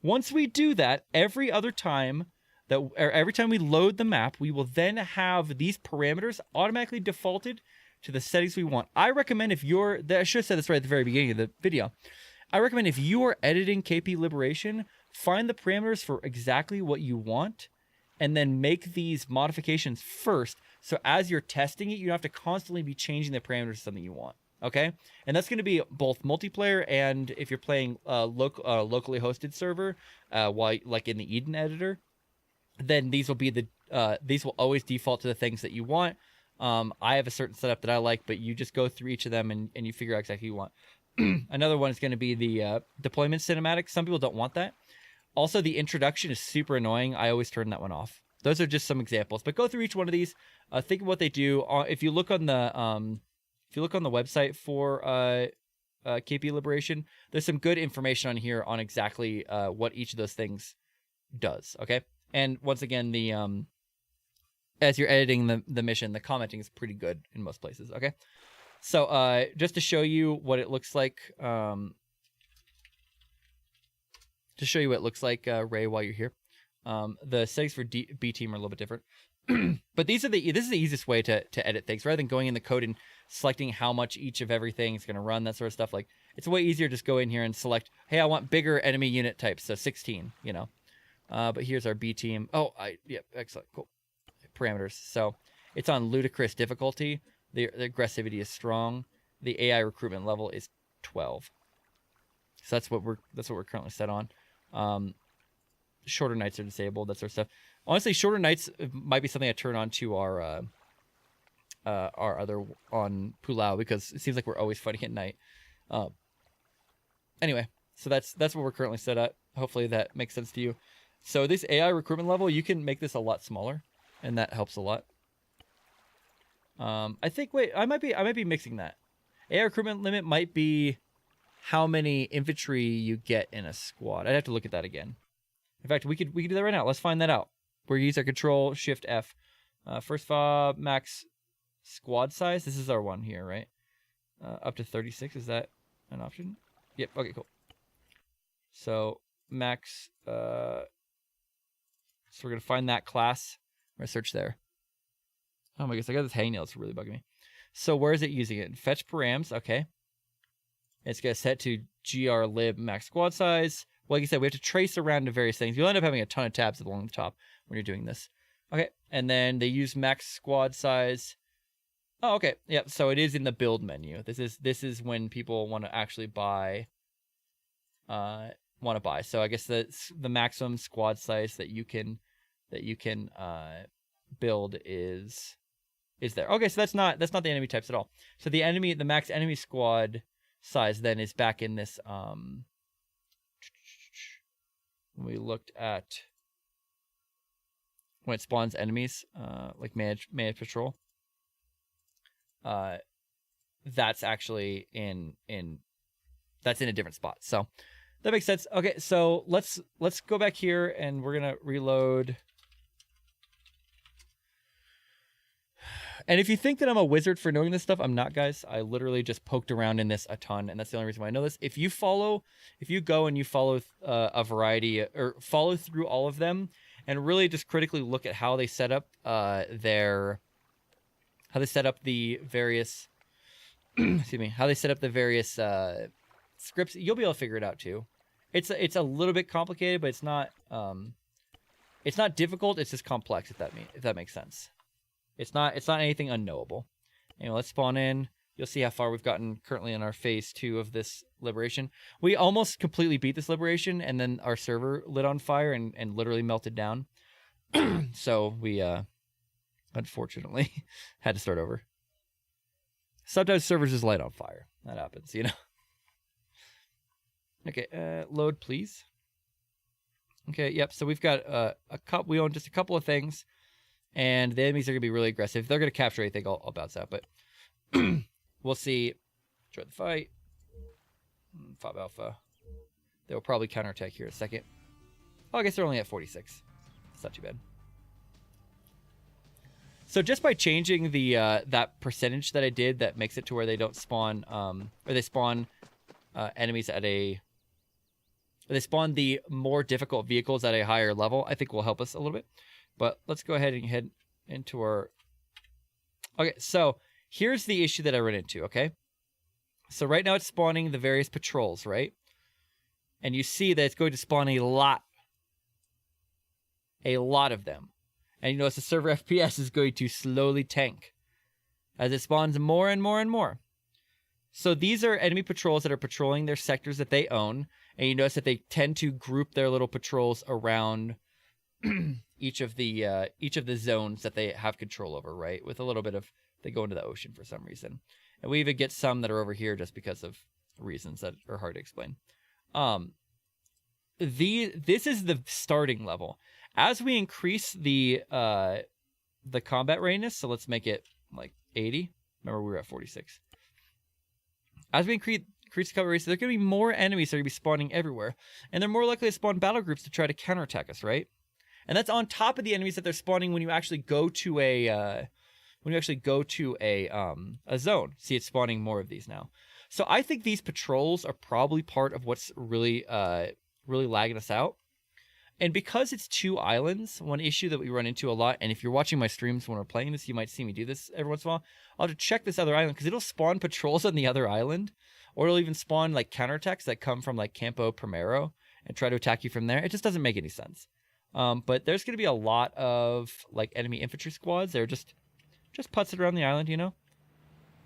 Once we do that, every time we load the map, we will then have these parameters automatically defaulted to the settings we want. I recommend I should have said this right at the very beginning of the video. I recommend if you are editing KP Liberation, find the parameters for exactly what you want, and then make these modifications first. So as you're testing it, you don't have to constantly be changing the parameters to something you want. Okay? And that's going to be both multiplayer and if you're playing locally hosted server, like in the Eden editor, then these will always default to the things that you want. I have a certain setup that I like, but you just go through each of them and you figure out exactly what you want. Another one is going to be the deployment cinematic. Some people don't want that. Also, the introduction is super annoying. I always turn that one off. Those are just some examples. But go through each one of these. Think of what they do. If you look on the website for KP Liberation, there's some good information on here on exactly what each of those things does. Okay, and once again, the as you're editing the mission, the commenting is pretty good in most places. Okay. So just to show you what it looks like, Ray, while you're here, the settings for B team are a little bit different, but this is the easiest way to edit things rather than going in the code and selecting how much each of everything is going to run, that sort of stuff. Like it's way easier to just go in here and select, hey, I want bigger enemy unit types, so 16, you know. But here's our B team. Oh, excellent, cool parameters. So it's on ludicrous difficulty. The aggressivity is strong. The AI recruitment level is 12. So that's what we're currently set on. Shorter nights are disabled. That sort of stuff. Honestly, shorter nights might be something I turn on to our other on Pulau because it seems like we're always fighting at night. Anyway, so that's what we're currently set at. Hopefully that makes sense to you. So this AI recruitment level, you can make this a lot smaller, and that helps a lot. I think, wait, I might be mixing that. AI recruitment limit might be how many infantry you get in a squad. I'd have to look at that again. In fact, we could do that right now. Let's find that out. We're using our Control Shift F. First fob max squad size. This is our one here, right? Up to 36. Is that an option? Yep. Okay, cool. So max. So we're gonna find that class. We're gonna search there. Oh my goodness, I got this hangnail. It's really bugging me. So where is it using it? Fetch params. Okay. It's gonna set to grlib max squad size. Well, like I said, we have to trace around to various things. You'll end up having a ton of tabs along the top when you're doing this. Okay, and then they use max squad size. Oh, okay. Yep. So it is in the build menu. This is when people want to actually buy. So I guess the maximum squad size that you can build is there. Okay, so that's not the enemy types at all. So the max enemy squad size then is back in this. We looked at when it spawns enemies, like manage patrol. That's actually in a different spot. So that makes sense. Okay, so let's go back here and we're gonna reload. And if you think that I'm a wizard for knowing this stuff, I'm not, guys. I literally just poked around in this a ton, and that's the only reason why I know this. If you go and you follow a variety, or follow through all of them, and really just critically look at how they set up the various, excuse me, how they set up the various scripts, you'll be able to figure it out too. It's a little bit complicated, but it's not difficult. It's just complex, if that makes sense. It's not anything unknowable. Anyway, let's spawn in. You'll see how far we've gotten currently in our phase 2 of this liberation. We almost completely beat this liberation, and then our server lit on fire and literally melted down. So we unfortunately had to start over. Sometimes servers just light on fire. That happens, you know. Okay, load please. Okay, yep. So we've got we own just a couple of things. And the enemies are going to be really aggressive. If they're going to capture anything, I'll bounce out. But we'll see. Try the fight. Fob Alpha. They'll probably counterattack here in a second. Oh, I guess they're only at 46. It's not too bad. So just by changing the that percentage that I did, that makes it to where they don't spawn, or they spawn enemies at a... Or they spawn the more difficult vehicles at a higher level, I think will help us a little bit. But let's go ahead and head into our... Okay, so here's the issue that I run into, okay? So right now it's spawning the various patrols, right? And you see that it's going to spawn a lot of them. And you notice the server FPS is going to slowly tank as it spawns more and more and more. So these are enemy patrols that are patrolling their sectors that they own. And you notice that they tend to group their little patrols around... each of the zones that they have control over, right? With a little bit of, they go into the ocean for some reason. And we even get some that are over here just because of reasons that are hard to explain. This is the starting level. As we increase the combat readiness, so let's make it like 80. Remember, we were at 46. As we increase the combat readiness, there are going to be more enemies that are going to be spawning everywhere. And they're more likely to spawn battle groups to try to counterattack us, right? And that's on top of the enemies that they're spawning when you actually go to a zone. See, it's spawning more of these now. So I think these patrols are probably part of what's really lagging us out. And because it's 2 islands, one issue that we run into a lot, and if you're watching my streams when we're playing this, you might see me do this every once in a while. I'll have to check this other island because it'll spawn patrols on the other island, or it'll even spawn like counterattacks that come from like Campo Primero and try to attack you from there. It just doesn't make any sense. But there's going to be a lot of like enemy infantry squads. They're just putzing around the island, you know.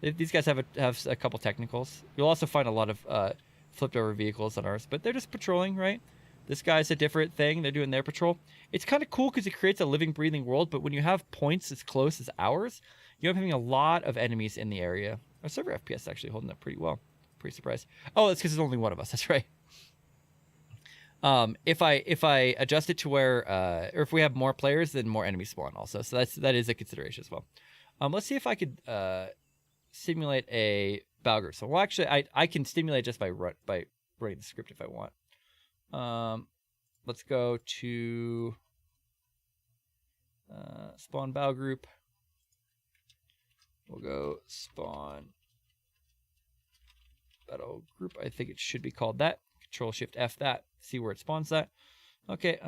These guys have a couple technicals. You'll also find a lot of flipped over vehicles on ours, but they're just patrolling, right? This guy's a different thing. They're doing their patrol. It's kind of cool because it creates a living, breathing world. But when you have points as close as ours, you end up having a lot of enemies in the area. Our server FPS is actually holding up pretty well. Pretty surprised. Oh, that's because there's only one of us. That's right. If I adjust it to where, or if we have more players, then more enemies spawn also. So that is a consideration as well. Let's see if I could simulate a battle group. So well, actually, I can stimulate just by writing the script if I want. Let's go to spawn battle group. We'll go spawn battle group. I think it should be called that. Control Shift F that. See where it spawns that. Okay.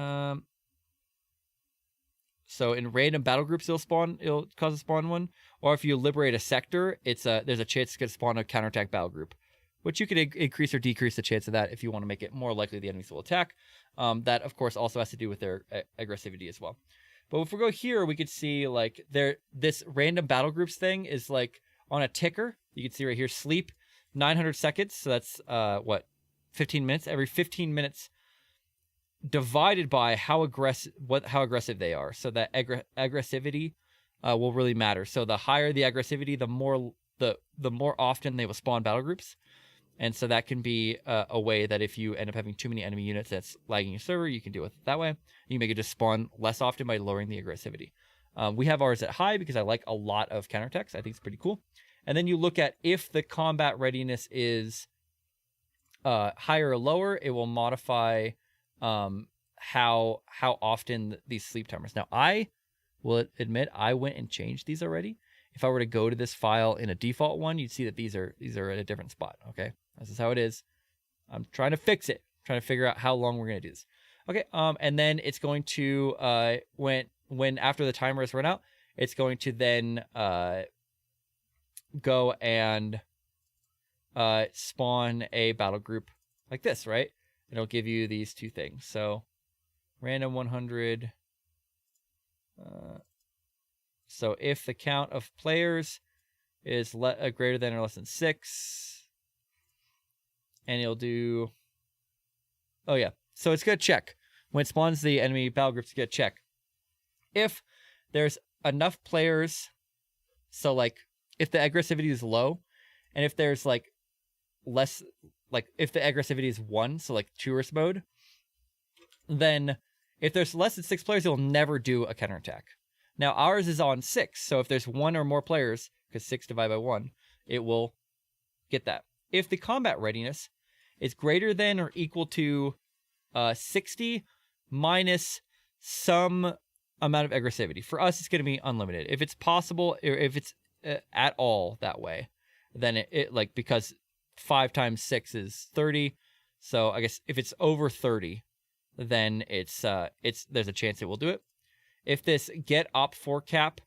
So in random battle groups, it'll cause a spawn one. Or if you liberate a sector, there's a chance it's going to spawn a counterattack battle group, which you could increase or decrease the chance of that if you want to make it more likely the enemies will attack. That of course also has to do with their aggressivity as well. But if we go here, we could see like this random battle groups thing is like on a ticker. You can see right here, sleep 900 seconds. So that's 15 minutes. Every 15 minutes divided by how aggressive they are. So that aggressivity will really matter. So the higher the aggressivity, the more often they will spawn battle groups. And so that can be a way that if you end up having too many enemy units that's lagging your server, you can deal with it that way. You make it just spawn less often by lowering the aggressivity. We have ours at high because I like a lot of counterattacks. I think it's pretty cool. And then you look at if the combat readiness is higher or lower, it will modify how often these sleep timers. Now, I will admit I went and changed these already. If I were to go to this file in a default one, you'd see that these are at a different spot. Okay, this is how it is. I'm trying to fix it. I'm trying to figure out how long we're gonna do this. Okay, and then it's going to when after the timer is run out, it's going to then go and spawn a battle group like this, right? And it'll give you these two things. So random 100. So if the count of players is greater than or less than 6, and it'll do, oh yeah, so it's gonna check when it spawns the enemy battle groups. It's gonna check if there's enough players. So like if the aggressivity is low, and if there's like less, like if the aggressivity is 1, so like tourist mode, then if there's less than 6 players, it'll never do a counterattack. Now ours is on 6, so if there's 1 or more players, because 6 divided by 1, it will get that. If the combat readiness is greater than or equal to 60 minus some amount of aggressivity. For us, it's going to be unlimited. If it's possible, or if it's at all that way, then it like, because 5 times 6 is 30, so I guess if it's over 30, then there's a chance it will do it. If this get Opfor cap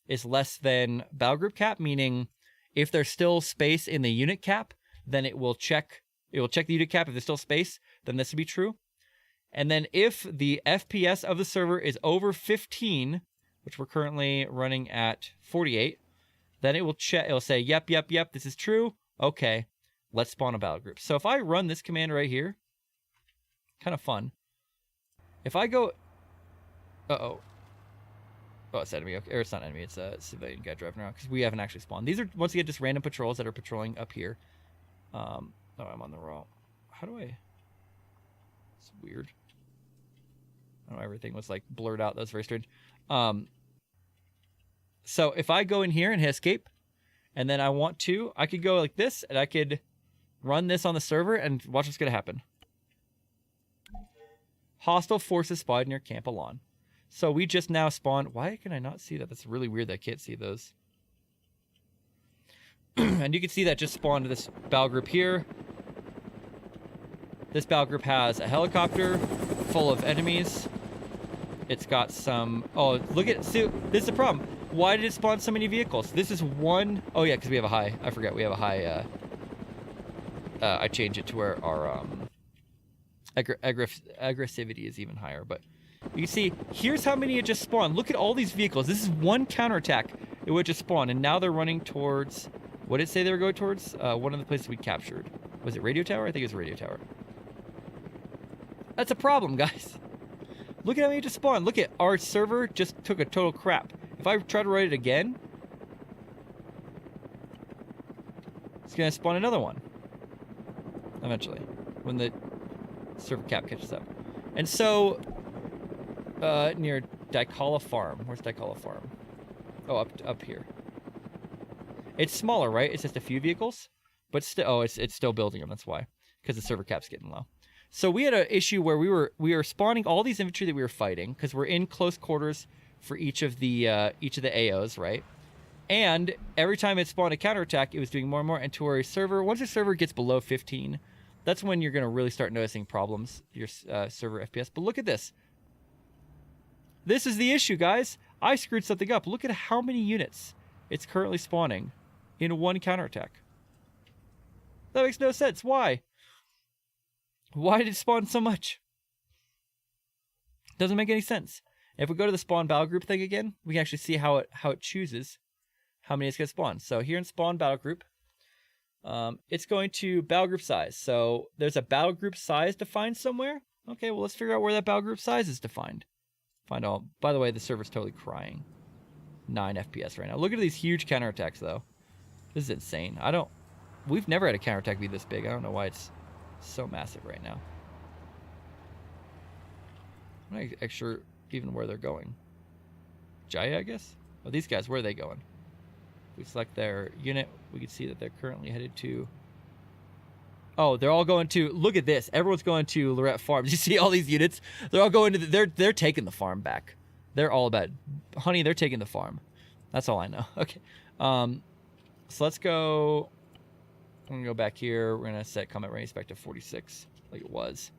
is less than battle group cap, meaning if there's still space in the unit cap, then it will check the unit cap. If there's still space, then this would be true. And then if the FPS of the server is over 15, which we're currently running at 48, then it will check. It'll say, yep, this is true. Okay, let's spawn a battle group. So if I run this command right here, kind of fun. If I go, oh, it's enemy. Okay, or it's not enemy. It's a civilian guy driving around because we haven't actually spawned. These are once again just random patrols that are patrolling up here. Oh, I'm on the wrong. How do I? It's weird. Oh, everything was like blurred out. That was very strange. So if I go in here and hit escape, and then I could go like this, and I could run this on the server, and watch what's gonna happen. Hostile forces spotted near Camp Alon. So we just now spawned. Why can I not see that? That's really weird that I can't see those. And you can see that just spawned this battle group here. This battle group has a helicopter full of enemies. It's got some... Oh, look at... See, this is the problem. Why did it spawn so many vehicles? This is one... Oh, yeah, because we have a high... I forgot. We have a high... I changed it to where our aggressivity is even higher, but... You can see, here's how many it just spawned. Look at all these vehicles. This is one counterattack. It would just spawn, and now they're running towards... What did it say they were going towards? One of the places we captured. Was it Radio Tower? I think it was Radio Tower. That's a problem, guys. Look at how many just spawned. Look at our server just took a total crap. If I try to write it again, it's going to spawn another one. eventually, when the server cap catches up. And so, near Dicala Farm. Where's Dicala Farm? Oh, up here. It's smaller, right? It's just a few vehicles, but still, oh, it's still building them. That's why, because the server cap's getting low. So we had an issue where we were spawning all these infantry that we were fighting because we're in close quarters for each of the AOs, right? And every time it spawned a counterattack, it was doing more and more. And to our server, once your server gets below 15, that's when you're going to really start noticing problems, your server FPS. But look at this. This is the issue, guys. I screwed something up. Look at how many units it's currently spawning in one counterattack. That makes no sense. Why? Why did it spawn so much? Doesn't make any sense. If we go to the spawn battle group thing again, we can actually see how it chooses how many it's going to spawn. So here in spawn battle group, it's going to battle group size. So there's a battle group size defined somewhere. Okay, well, let's figure out where that battle group size is defined. Find all. By the way, the server's totally crying. 9 FPS right now. Look at these huge counterattacks, though. This is insane. We've never had a counterattack be this big. I don't know why it's so massive right now. I'm not actually sure even where they're going. Jaya, I guess? Oh, these guys, where are they going? If we select their unit, we can see that they're currently headed to... Oh, they're all going to... Look at this. Everyone's going to Lorette Farms. You see all these units? They're all going to... They're taking the farm back. They're all about... Honey, they're taking the farm. That's all I know. Okay. So let's go... I'm going to go back here. We're going to set combat range back to 46, like it was.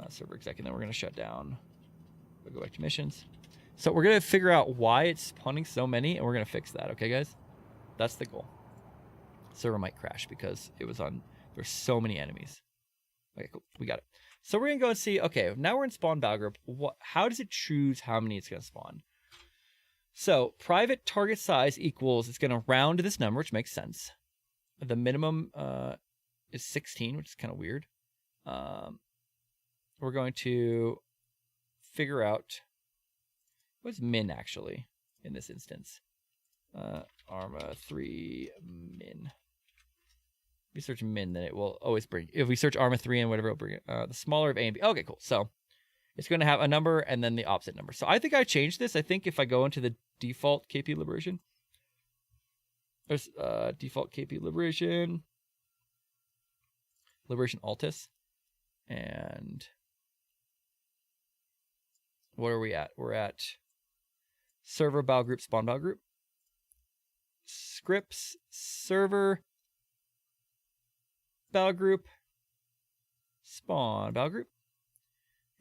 Server exec, and then we're going to shut down. We'll go back to missions. So we're going to figure out why it's spawning so many, and we're going to fix that, okay, guys? That's the goal. Server might crash because it was on... There's so many enemies. Okay, cool. We got it. So we're going to go and see, okay, now we're in spawn battle group. How does it choose how many it's going to spawn? So private target size equals, it's going to round this number, which makes sense. The minimum is 16, which is kind of weird. We're going to figure out what's min actually in this instance. Arma 3 min. If we search min, then it will always bring. If we search Arma 3 and whatever, it'll bring it. The smaller of A and B. Okay, cool. So it's going to have a number and then the opposite number. So I think I changed this. I think if I go into the default KP Liberation, there's default KP Liberation Altus, and what are we at? We're at server battle group, spawn battle group, scripts, server battle group, spawn battle group.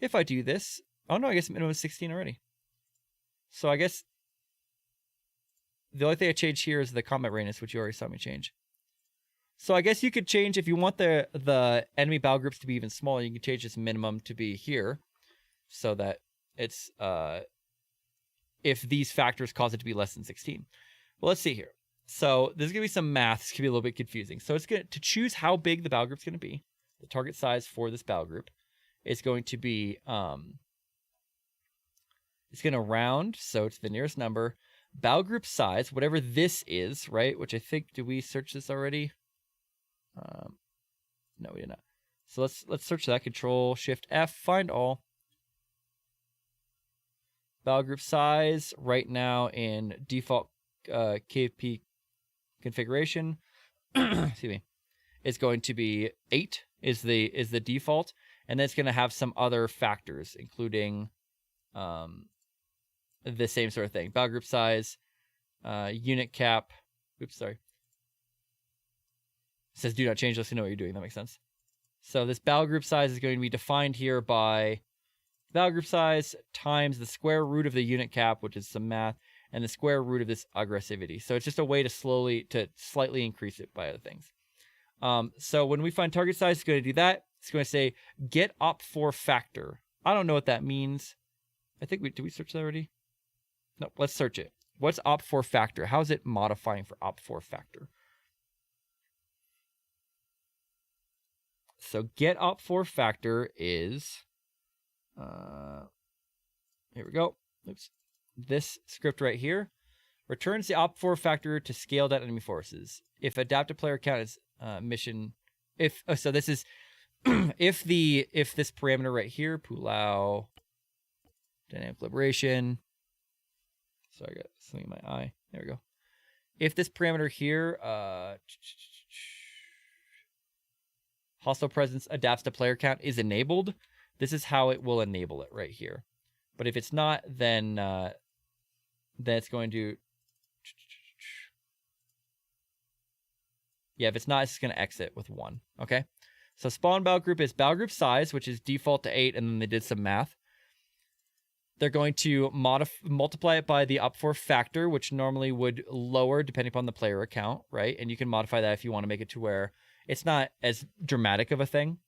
If I do this, oh no, I guess minimum is 16 already. So I guess the only thing I changed here is the combat radius, which you already saw me change. So I guess you could change, if you want the enemy battle groups to be even smaller, you can change this minimum to be here, so that it's if these factors cause it to be less than 16. Well, let's see here. So there's going to be some math. It's going to be a little bit confusing. So it's going to choose how big the battle group's going to be. The target size for this battle group is going to be, it's going to round, so it's the nearest number. Battle group size, whatever this is, right? Which I think, did we search this already? No, we did not. So let's search that. Control Shift F, find all. Battle group size right now in default KP configuration, excuse me, is going to be 8 is the default, and then it's going to have some other factors, including the same sort of thing. Battle group size, unit cap. Oops, sorry. It says do not change unless you know what you're doing. That makes sense. So this battle group size is going to be defined here by battle group size times the square root of the unit cap, which is some math, and the square root of this aggressivity. So it's just a way to slightly increase it by other things. So when we find target size, it's going to do that. It's going to say get Opfor factor. I don't know what that means. I think did we search that already? No, let's search it. What's Opfor factor? How is it modifying for Opfor factor? So get Opfor factor is, here we go. Oops. This script right here returns the Opfor factor to scaled out enemy forces. If adaptive player count is mission so this is if this parameter right here, Pulau dynamic liberation. Sorry, I got something in my eye. There we go. If this parameter here, hostile presence adapts to player count is enabled, this is how it will enable it right here. But if it's not, then it's going to, yeah, if it's not, it's going to exit with 1. Okay. So spawn battle group is battle group size, which is default to 8, and then they did some math. They're going to multiply it by the Opfor factor, which normally would lower depending upon the player account, right? And you can modify that if you want to make it to where it's not as dramatic of a thing.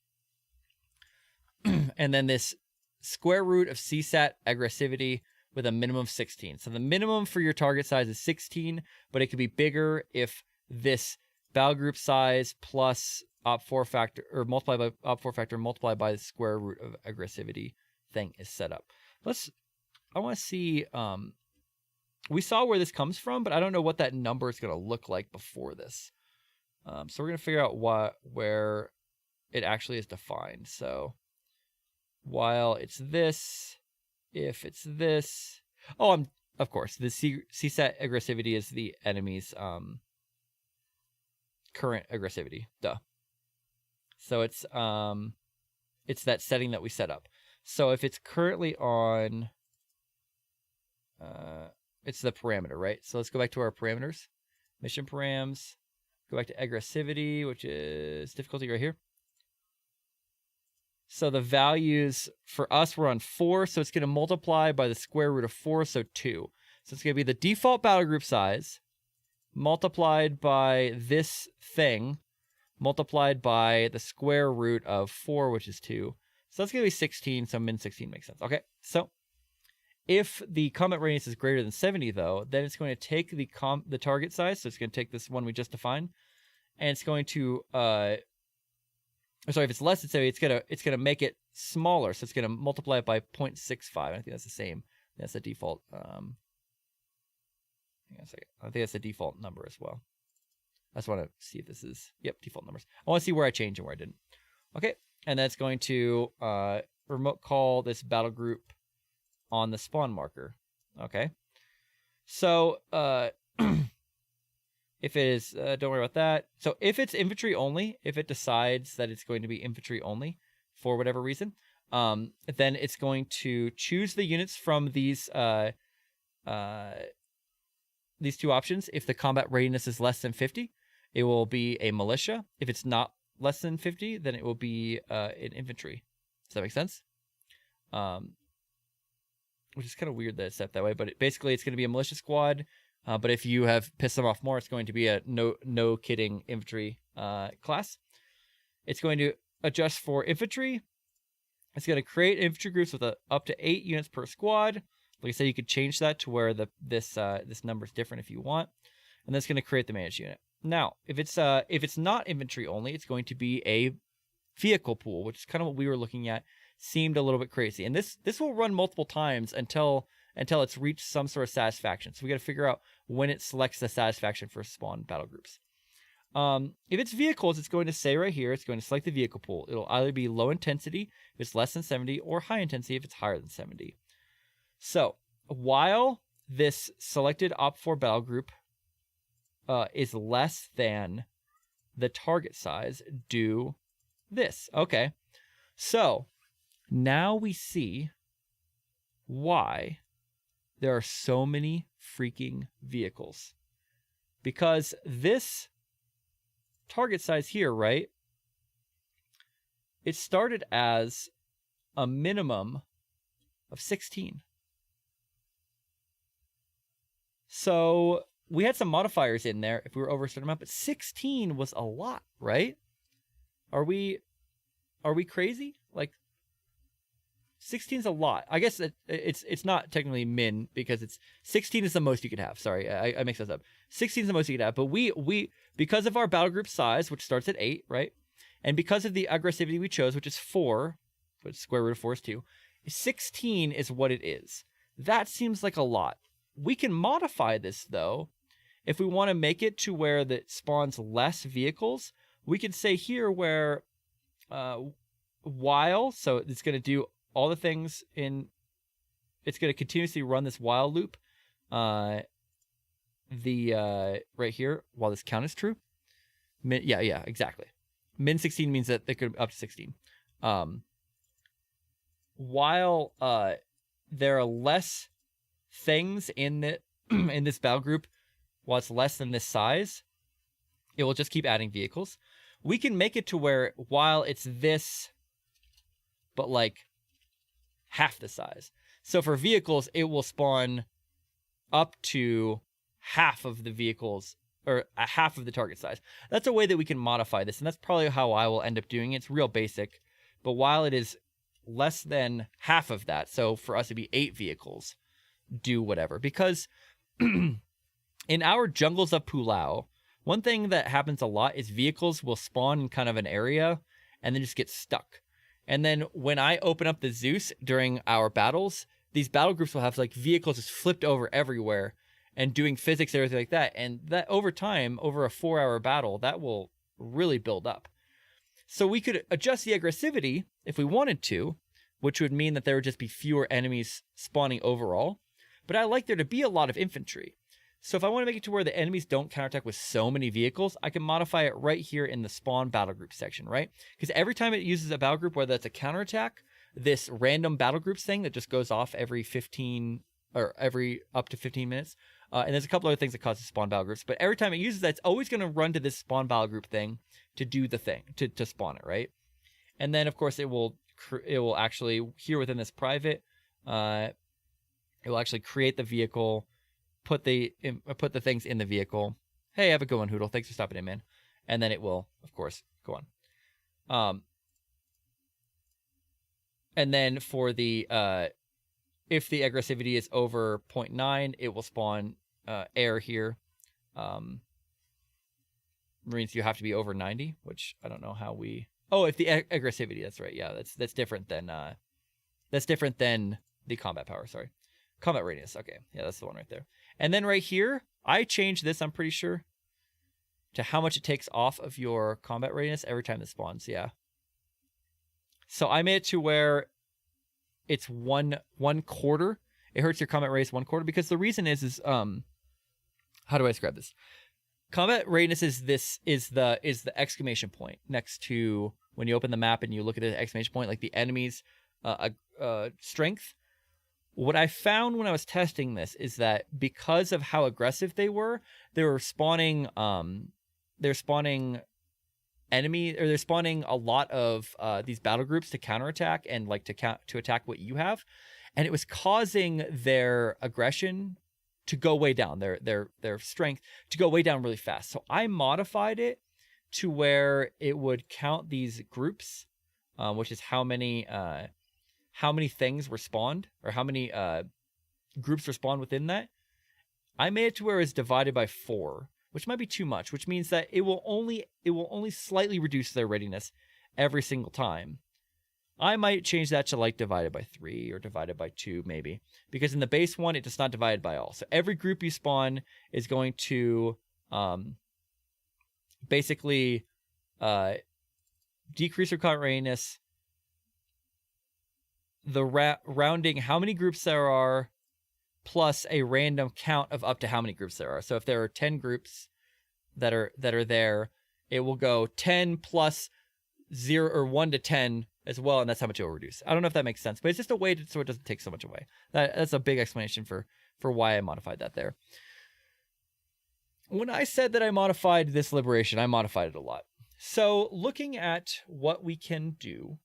And then this square root of CSAT aggressivity with a minimum of 16. So the minimum for your target size is 16, but it could be bigger if this battle group size plus Opfor factor, or multiplied by Opfor factor multiplied by the square root of aggressivity thing is set up. I want to see, we saw where this comes from, but I don't know what that number is going to look like before this. So we're going to figure out where it actually is defined. So while it's this, if it's this, of course, the CSAT aggressivity is the enemy's current aggressivity. Duh. So it's that setting that we set up. So if it's currently on, it's the parameter, right? So let's go back to our parameters, mission params, go back to aggressivity, which is difficulty right here. So the values for us were on 4, so it's going to multiply by the square root of 4, so 2. So it's going to be the default battle group size multiplied by this thing multiplied by the square root of 4, which is 2. So that's going to be 16, so min 16 makes sense. Okay, so if the combat radius is greater than 70, though, then it's going to take the target size, so it's going to take this one we just defined, and it's going to, sorry, if it's less than 70, it's gonna make it smaller, so it's going to multiply it by 0.65. I think that's the same. That's the default. Hang on a second. I think that's the default number as well. I just want to see if this is, yep, default numbers. I want to see where I changed and where I didn't. Okay. And that's going to remote call this battle group on the spawn marker. Okay. So if it is, don't worry about that. So if it's infantry only, if it decides that it's going to be infantry only for whatever reason, then it's going to choose the units from these two options. If the combat readiness is less than 50, it will be a militia. If it's not less than 50, then it will be an infantry. Does that make sense? Which is kind of weird that it's set that way, but basically it's going to be a militia squad. But if you have pissed them off more, it's going to be a no kidding infantry class. It's going to adjust for infantry. It's going to create infantry groups with up to 8 units per squad. Like I said, you could change that to where this number is different if you want, and that's going to create the managed unit. Now, if it's not infantry only, it's going to be a vehicle pool, which is kind of what we were looking at. Seemed a little bit crazy, and this will run multiple times until it's reached some sort of satisfaction. So we got to figure out when it selects the satisfaction for spawn battle groups. If it's vehicles, it's going to say right here, it's going to select the vehicle pool. It'll either be low intensity if it's less than 70, or high intensity if it's higher than 70. So while this selected Opfor battle group is less than the target size, do this. Okay, so now we see why there are so many freaking vehicles. Because this target size here, right, it started as a minimum of 16. So we had some modifiers in there if we were over a certain amount, but 16 was a lot, right? Are we crazy? Like, 16 is a lot. I guess it's not technically min, because 16 is the most you could have. Sorry, I mixed this up. 16 is the most you could have, but we because of our battle group size, which starts at 8, right? And because of the aggressivity we chose, which is 4, which square root of 4 is 2, 16 is what it is. That seems like a lot. We can modify this, though. If we want to make it to where that spawns less vehicles, we could say here where while, so it's going to do all the things it's going to continuously run this while loop right here while this count is true. Yeah, exactly. Min 16 means that they could up to 16. While there are less things in the in this battle group, while it's less than this size, it will just keep adding vehicles. We can make it to where while it's this, but like half the size. So for vehicles, it will spawn up to half of the vehicles, or half of the target size. That's a way that we can modify this, and that's probably how I will end up doing it. It's real basic, but while it is less than half of that, so for us to be 8 vehicles, do whatever. Because in our jungles of Pulau, one thing that happens a lot is vehicles will spawn in kind of an area and then just get stuck. And then when I open up the Zeus during our battles, these battle groups will have like vehicles just flipped over everywhere and doing physics and everything like that. And that over time, over a 4-hour battle, that will really build up. So we could adjust the aggressivity if we wanted to, which would mean that there would just be fewer enemies spawning overall. But I like there to be a lot of infantry. So if I want to make it to where the enemies don't counterattack with so many vehicles, I can modify it right here in the spawn battle group section, right? Because every time it uses a battle group, whether it's a counterattack, this random battle groups thing that just goes off every 15 or every up to 15 minutes. And there's a couple other things that causes spawn battle groups, but every time it uses that, it's always going to run to this spawn battle group thing to do the thing, to spawn it, right? And then of course it will actually, here within this private, it will actually create the vehicle, put the things in the vehicle. Hey, have a good one, Hoodle. Thanks for stopping in, man. And then it will, of course, go on. And then for the if the aggressivity is over 0.9, it will spawn air here. Marines, you have to be over 90, which I don't know how we. Oh, if the aggressivity, that's right. Yeah, that's different than the combat power. Sorry, combat radius. Okay, yeah, that's the one right there. And then right here, I changed this. I'm pretty sure to how much it takes off of your combat radius every time this spawns. Yeah. So I made it to where it's one quarter. It hurts your combat radius 1/4 because the reason is how do I describe this? Combat radius is the exclamation point next to when you open the map and you look at the exclamation point, like the enemy's strength. What I found when I was testing this is that because of how aggressive they were spawning they're spawning a lot of these battle groups to counterattack and like to attack what you have, and it was causing their aggression to go way down, their strength to go way down really fast. So I modified it to where it would count these groups, which is how many things were spawned, or how many groups were spawned within that. I made it to where it's divided by 4, which might be too much, which means that it will only slightly reduce their readiness every single time. I might change that to like divided by 3 or divided by 2 maybe, because in the base one, it does not divide by all. So every group you spawn is going to basically decrease your combat readiness, the rounding how many groups there are, plus a random count of up to how many groups there are. So if there are 10 groups that are there, it will go 10 plus 0 or 1 to 10 as well, and that's how much it will reduce. I don't know if that makes sense, but it's just a way so it doesn't take so much away. That's a big explanation for why I modified that there. When I said that I modified this liberation, I modified it a lot. So looking at what we can do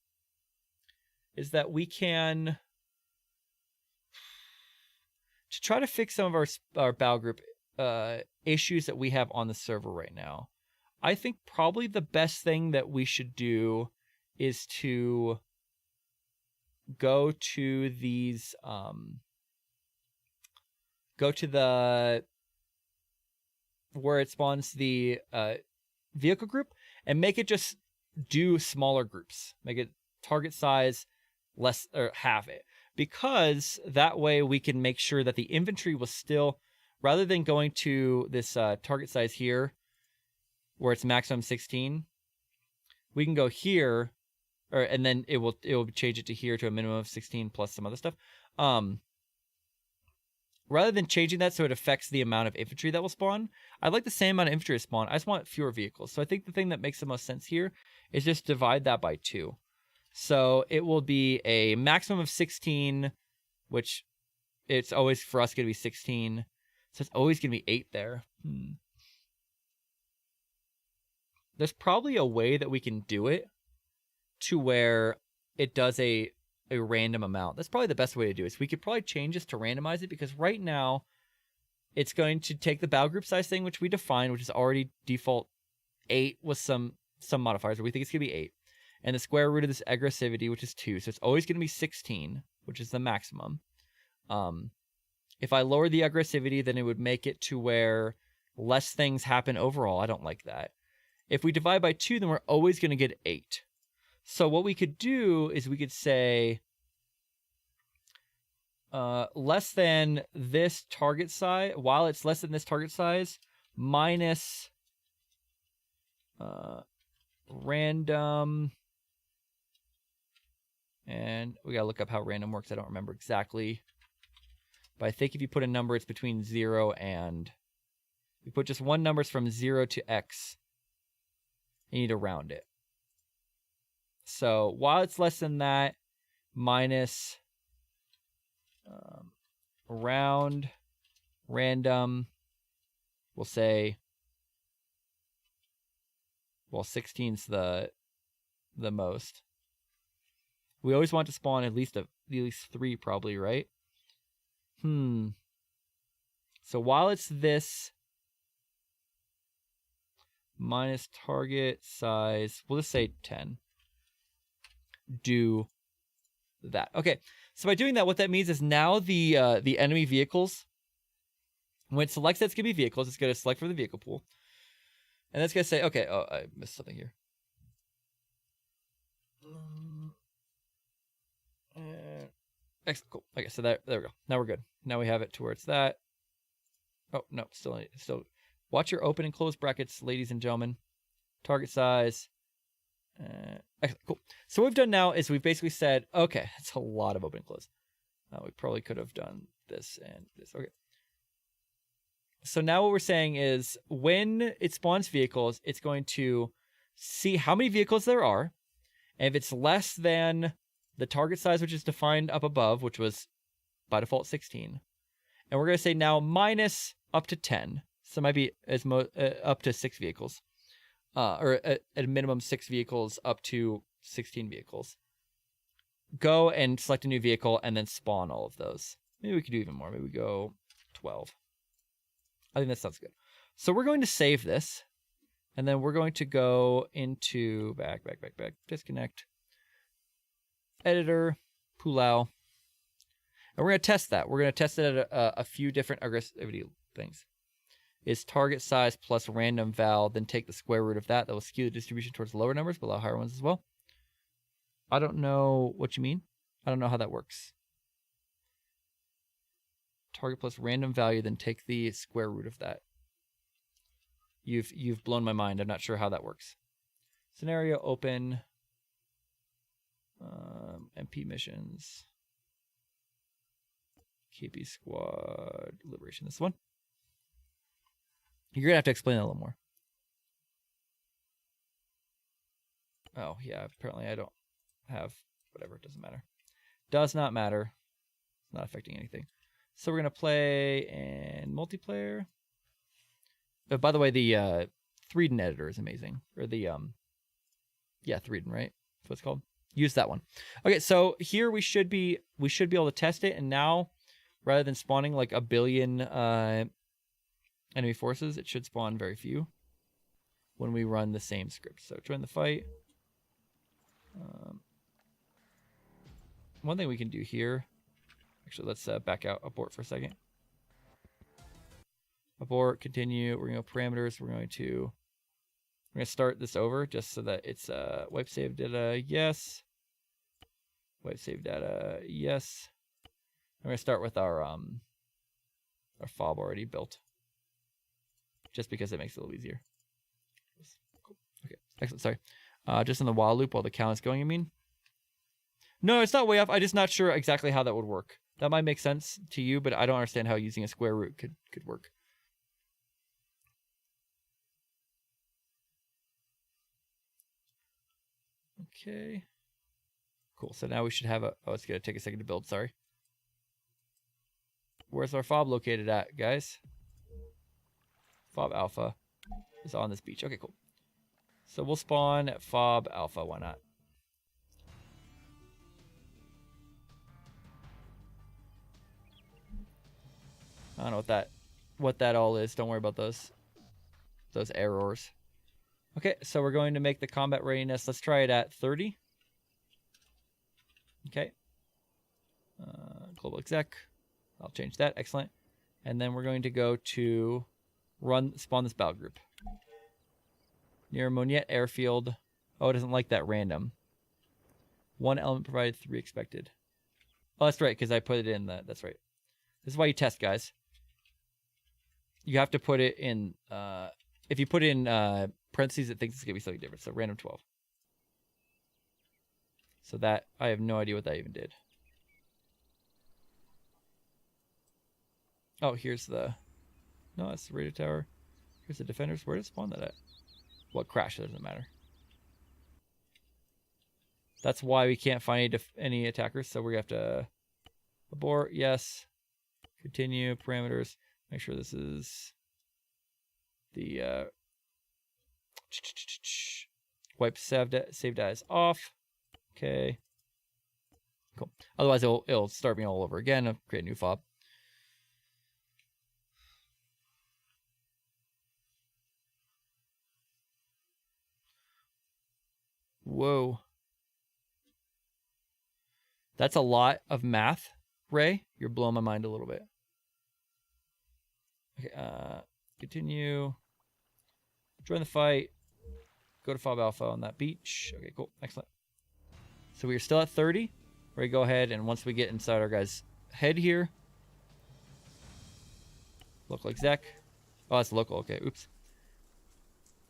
is that we can, to try to fix some of our battle group issues that we have on the server right now, I think probably the best thing that we should do is to go to these, go to the, where it spawns the vehicle group, and make it just do smaller groups. Make it target size less, or half it. Because that way we can make sure that the infantry will still, rather than going to this target size here, where it's maximum 16, we can go here, and then it will change it to here to a minimum of 16 plus some other stuff. Rather than changing that so it affects the amount of infantry that will spawn, I'd like the same amount of infantry to spawn. I just want fewer vehicles. So I think the thing that makes the most sense here is just divide that by 2. So it will be a maximum of 16, which it's always for us going to be 16. So it's always going to be 8 there. There's probably a way that we can do it to where it does a random amount. That's probably the best way to do it. So we could probably change this to randomize it, because right now it's going to take the battle group size thing, which we defined, which is already default 8 with some modifiers, but we think it's going to be 8. And the square root of this aggressivity, which is 2. So it's always going to be 16, which is the maximum. If I lower the aggressivity, then it would make it to where less things happen overall. I don't like that. If we divide by 2, then we're always going to get 8. So what we could do is we could say less than this target size, while it's less than this target size, minus random, and we gotta look up how random works. I don't remember exactly, but I think if you put a number, it's between 0 and, we put just one number from 0 to X. You need to round it. So while it's less than that, minus round random, we'll say, well, 16's the most. We always want to spawn at least 3 probably, right? So while it's this minus target size, we'll just say 10. Do that. Okay, so by doing that, what that means is now the enemy vehicles, when it selects that's going to be vehicles, it's going to select from the vehicle pool. And that's going to say, okay, oh, I missed something here. Excellent, cool. Okay, so there we go. Now we're good. Now we have it to where it's that. Oh, no, still. Watch your open and close brackets, ladies and gentlemen. Target size. Excellent, cool. So what we've done now is we've basically said, okay, that's a lot of open and close. We probably could have done this and this. Okay. So now what we're saying is when it spawns vehicles, it's going to see how many vehicles there are. And if it's less than the target size, which is defined up above, which was by default 16. And we're going to say now minus up to 10. So it might be up to 6 vehicles. Or at a minimum 6 vehicles up to 16 vehicles. Go and select a new vehicle and then spawn all of those. Maybe we could do even more. Maybe we go 12. I think that sounds good. So we're going to save this. And then we're going to go into back, disconnect, editor, Pulau. And we're going to test that. We're going to test it at a few different aggressivity things. Is target size plus random val, then take the square root of that. That will skew the distribution towards lower numbers, but allow higher ones as well. I don't know what you mean. I don't know how that works. Target plus random value, then take the square root of that. You've blown my mind. I'm not sure how that works. Scenario open. MP missions. KP squad liberation. This one. You're gonna have to explain that a little more. Oh yeah, apparently I don't have whatever. It doesn't matter. Does not matter. It's not affecting anything. So we're gonna play in multiplayer. By the way, the 3D editor is amazing. Or the 3D, right? That's what it's called. Use that one. Okay, so here we should be able to test it, and now rather than spawning like a billion enemy forces, it should spawn very few when we run the same script. So join the fight. One thing we can do here, actually, let's back out, abort for a second. Abort, continue. We're going to go parameters. We're going to start this over just so that it's wipe save data, yes. Wipe save data, yes. I'm going to start with our fob already built, just because it makes it a little easier. Cool. Okay, excellent. Sorry. Just in the while loop while the count is going, I mean. No, it's not way off. I'm just not sure exactly how that would work. That might make sense to you, but I don't understand how using a square root could work. Okay. Cool. So now we should have a... Oh, it's going to take a second to build. Sorry. Where's our fob located at, guys? Fob alpha is on this beach. Okay, cool. So we'll spawn at fob alpha. Why not? I don't know what that all is. Don't worry about those errors. Okay, so we're going to make the combat readiness. Let's try it at 30. Okay. Global exec. I'll change that. Excellent. And then we're going to go to spawn this battle group. Near Moniette Airfield. Oh, it doesn't like that random. 1 element provided, 3 expected. Oh, that's right, because I put it in the... That's right. This is why you test, guys. You have to put it in... if you put it in parentheses, it thinks it's going to be something different. So random 12. So that... I have no idea what that even did. Oh, here's the... No, that's the radio tower. Here's the defenders. Where did spawn that at? What crash? It doesn't matter. That's why we can't find any attackers. So we're going to have to abort. Yes. Continue. Parameters. Make sure this is the wipe saved as off. Okay. Cool. Otherwise, it'll start me all over again. I'll create a new fob. Whoa. That's a lot of math, Ray. You're blowing my mind a little bit. Okay, continue. Join the fight. Go to fob alpha on that beach. Okay, cool. Excellent. So we're still at 30. We're going to go ahead, and once we get inside our guy's head here. Local exec. Oh, that's local. Okay, oops.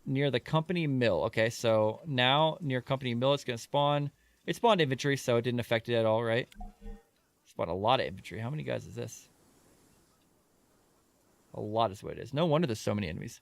Near the company mill. Okay, so now near company mill, it's going to spawn. It spawned infantry, so it didn't affect it at all, right? Spawned a lot of infantry. How many guys is this? A lot is what it is. No wonder there's so many enemies.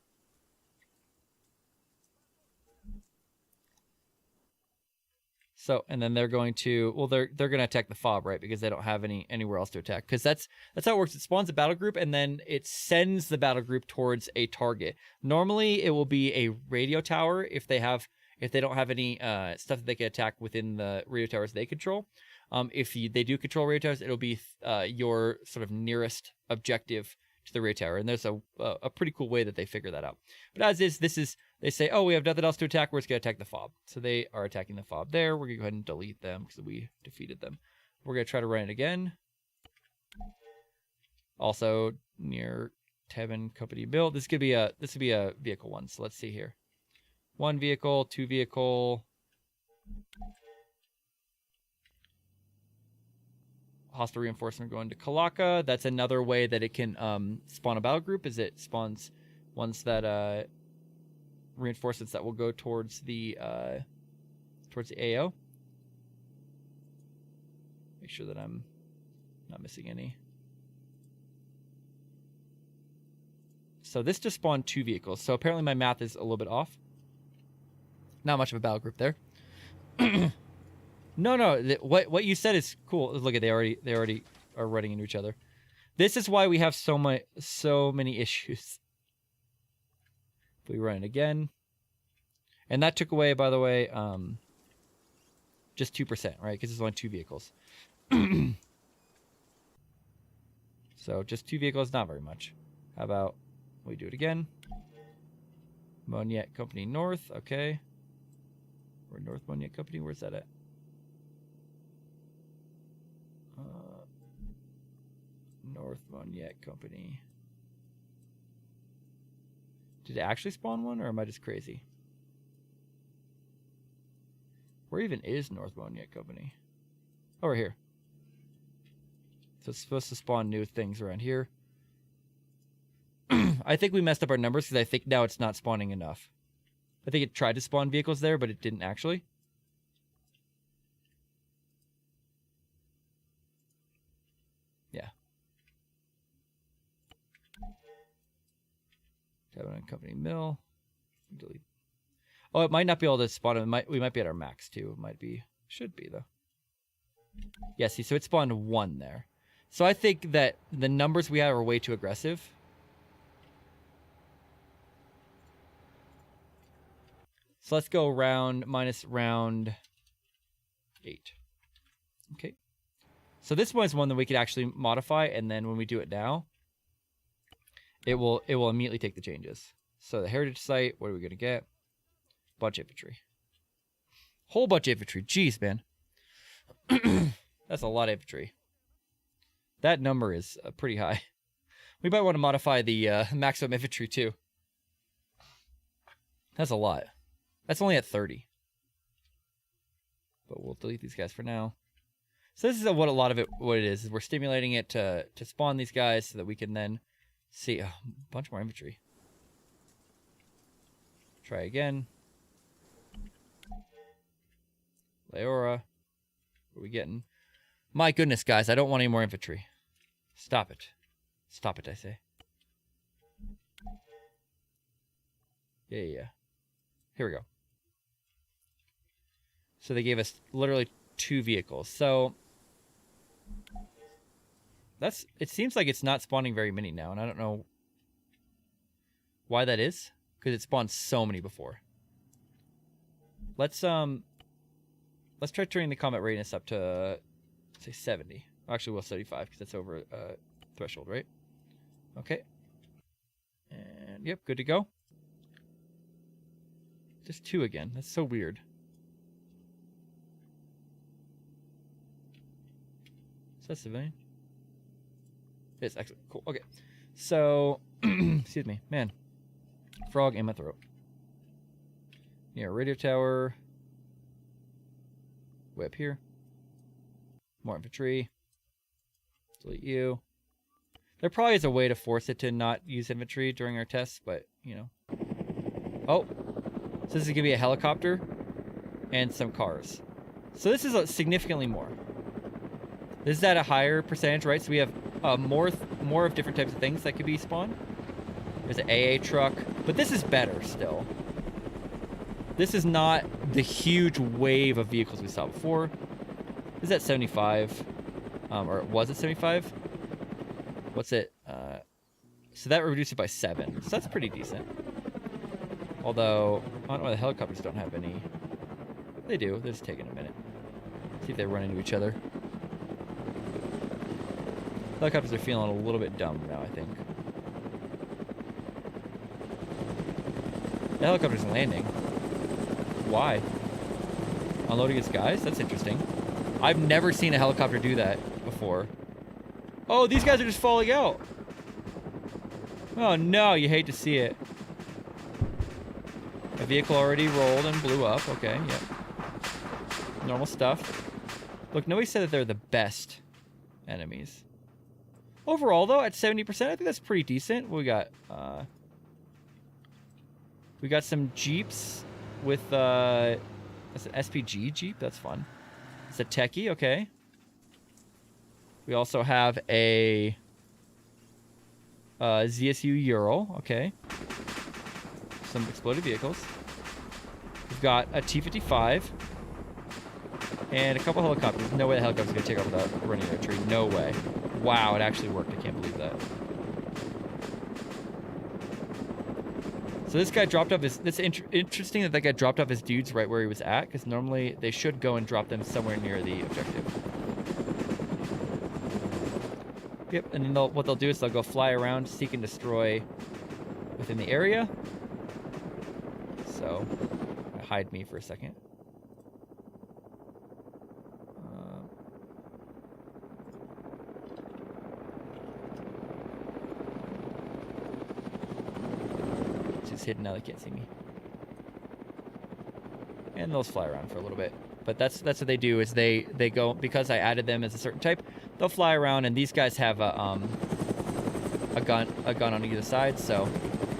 So, and then they're going to, well, they're going to attack the fob, right? Because they don't have anywhere else to attack. Because that's how it works. It spawns a battle group, and then it sends the battle group towards a target. Normally, it will be a radio tower if they don't have any stuff that they can attack within the radio towers they control. If they do control radio towers, it'll be your sort of nearest objective to the radio tower. And there's a pretty cool way that they figure that out. But as is, they say, oh, we have nothing else to attack. We're just going to attack the fob. So they are attacking the fob there. We're going to go ahead and delete them because we defeated them. We're going to try to run it again. Also near Tevin Company build. This would be a vehicle one. So let's see here. 1 vehicle, 2 vehicle. Hostile reinforcement going to Kalaka. That's another way that it can spawn a battle group. Is it spawns ones that reinforcements that will go towards the AO. Make sure that I'm not missing any. So this just spawned 2 vehicles. So apparently my math is a little bit off. Not much of a battle group there. No. What you said is cool. Look at they already are running into each other. This is why we have so many issues. If we run it again, and that took away, by the way, just 2%, right? Because there's only 2 vehicles. So just 2 vehicles, not very much. How about we do it again? Moniette Company North, okay. Or North Moniette Company, where's that at? North Moniette Company. Did it actually spawn one, or am I just crazy? Where even is North Moniette Company? Over here. So it's supposed to spawn new things around here. I think we messed up our numbers because I think now it's not spawning enough. I think it tried to spawn vehicles there, but it didn't actually. Yeah. Tab on company mill. Delete. Oh, it might not be able to spawn it. We might be at our max too. It might be. Should be though. Yeah, see, so it spawned 1 there. So I think that the numbers we have are way too aggressive. So let's go round minus round 8. Okay. So this one is one that we could actually modify, and then when we do it now, it will immediately take the changes. So the heritage site, what are we gonna get? Bunch of infantry. Whole bunch of infantry. Jeez, man. That's a lot of infantry. That number is pretty high. We might want to modify the maximum infantry too. That's a lot. That's only at 30. But we'll delete these guys for now. So this is what it is we're stimulating it to spawn these guys so that we can then see a bunch more infantry. Try again. Leora. What are we getting? My goodness, guys, I don't want any more infantry. Stop it. Stop it, I say. Yeah. Here we go. So they gave us literally 2 vehicles. So it seems like it's not spawning very many now, and I don't know why that is, because it spawned so many before. Let's try turning the combat readiness up to say 70. Actually, we'll 75 because that's over threshold, right? Okay. And yep, good to go. Just 2 again. That's so weird. Is that civilian? It's excellent. Cool. Okay. So, excuse me. Man. Frog in my throat. Near a radio tower. Way up here. More infantry. Delete you. There probably is a way to force it to not use infantry during our tests, but, you know. Oh. So this is going to be a helicopter and some cars. So this is significantly more. This is at a higher percentage, right? So we have more of different types of things that could be spawned. There's an AA truck, but this is better still. This is not the huge wave of vehicles we saw before. This is at 75, or it was at 75. What's it? So that reduced it by 7. So that's pretty decent. Although, I don't know why the helicopters don't have any. They do. They're just taking a minute. See if they run into each other. Helicopters are feeling a little bit dumb now, I think. The helicopter's landing. Why? Unloading its guys? That's interesting. I've never seen a helicopter do that before. Oh, these guys are just falling out. Oh no, you hate to see it. A vehicle already rolled and blew up. Okay, yep. Normal stuff. Look, nobody said that they're the best enemies. Overall, though, at 70%, I think that's pretty decent. We got some Jeeps with that's an SPG Jeep. That's fun. It's a techie. Okay. We also have a ZSU Ural. Okay. Some exploded vehicles. We've got a T-55 and a couple helicopters. No way the helicopter's gonna take off without running into a tree. No way. Wow, it actually worked. I can't believe that. So this guy dropped off his... It's interesting that guy dropped off his dudes right where he was at, because normally they should go and drop them somewhere near the objective. Yep, and then what they'll do is they'll go fly around, seek and destroy within the area. So, hide me for a second. It's hidden now, they can't see me. And they'll fly around for a little bit. But that's what they do, is they go, because I added them as a certain type, they'll fly around, and these guys have a gun on either side, so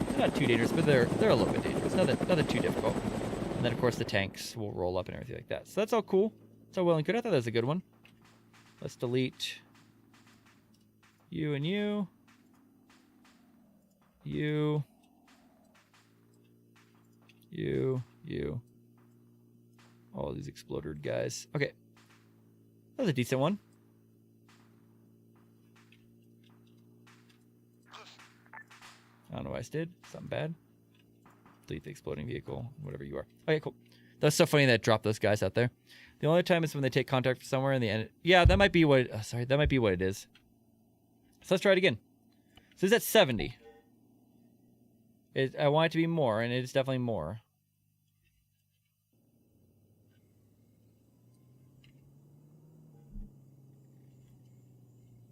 they're not too dangerous, but they're a little bit dangerous. it's nothing too difficult. And then, of course, the tanks will roll up and everything like that. So that's all cool. It's all well and good. I thought that was a good one. Let's delete you and you. You. All these exploded guys. Okay. That was a decent one. I don't know why I did. Something bad. Delete the exploding vehicle. Whatever you are. Okay, cool. That's so funny that it dropped those guys out there. The only time is when they take contact from somewhere in the end. Yeah, that might be what... sorry, that might be what it is. So let's try it again. So it's at 70. I want it to be more, and it is definitely more.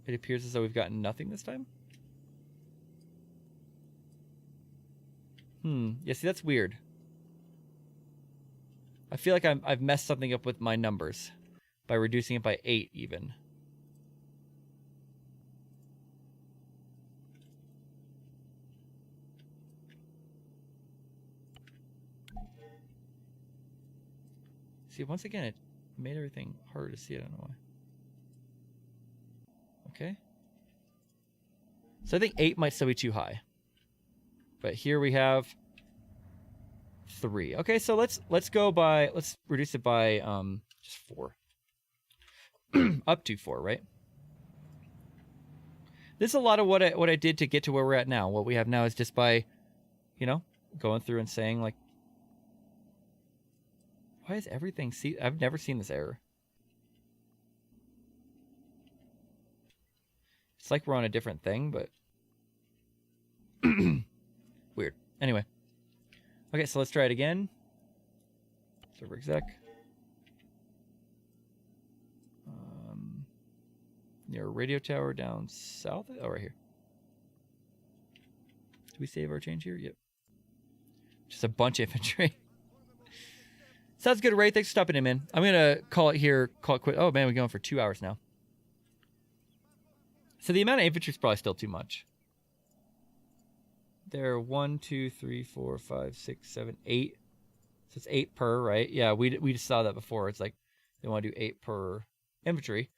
It appears as though we've gotten nothing this time. Yeah, see, that's weird. I feel like I've messed something up with my numbers by reducing it by 8 even. See, once again, it made everything harder to see. I don't know why. Okay. So I think 8 might still be too high. But here we have 3. Okay, so let's reduce it by just 4. Up to 4, right? This is a lot of what I did to get to where we're at now. What we have now is just by, you know, going through and saying, like, why is everything... See, I've never seen this error. It's like we're on a different thing, but... Weird. Anyway. Okay, so let's try it again. Server exec. Near a radio tower down south. Oh, right here. Did we save our change here? Yep. Just a bunch of infantry. Sounds good, Ray. Thanks for stopping in, man. I'm going to call it here. Call it quit. Oh, man, we're going for 2 hours now. So the amount of infantry is probably still too much. There are 1, 2, 3, 4, 5, 6, 7, 8. So it's 8 per, right? Yeah, we just saw that before. It's like they want to do 8 per infantry.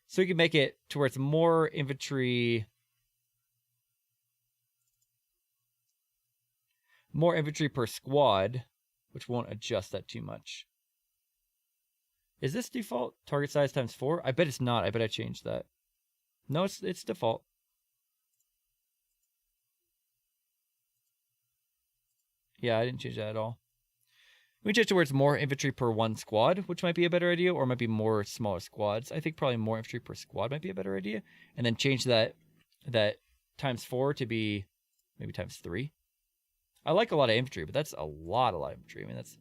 So we can make it to where it's more infantry per squad, which won't adjust that too much. Is this default? Target size times 4? I bet it's not. I bet I changed that. No, it's default. Yeah, I didn't change that at all. We change it to where it's more infantry per 1 squad, which might be a better idea, or might be more smaller squads. I think probably more infantry per squad might be a better idea. And then change that times 4 to be maybe times 3. I like a lot of infantry, but that's a lot of infantry. I mean, that's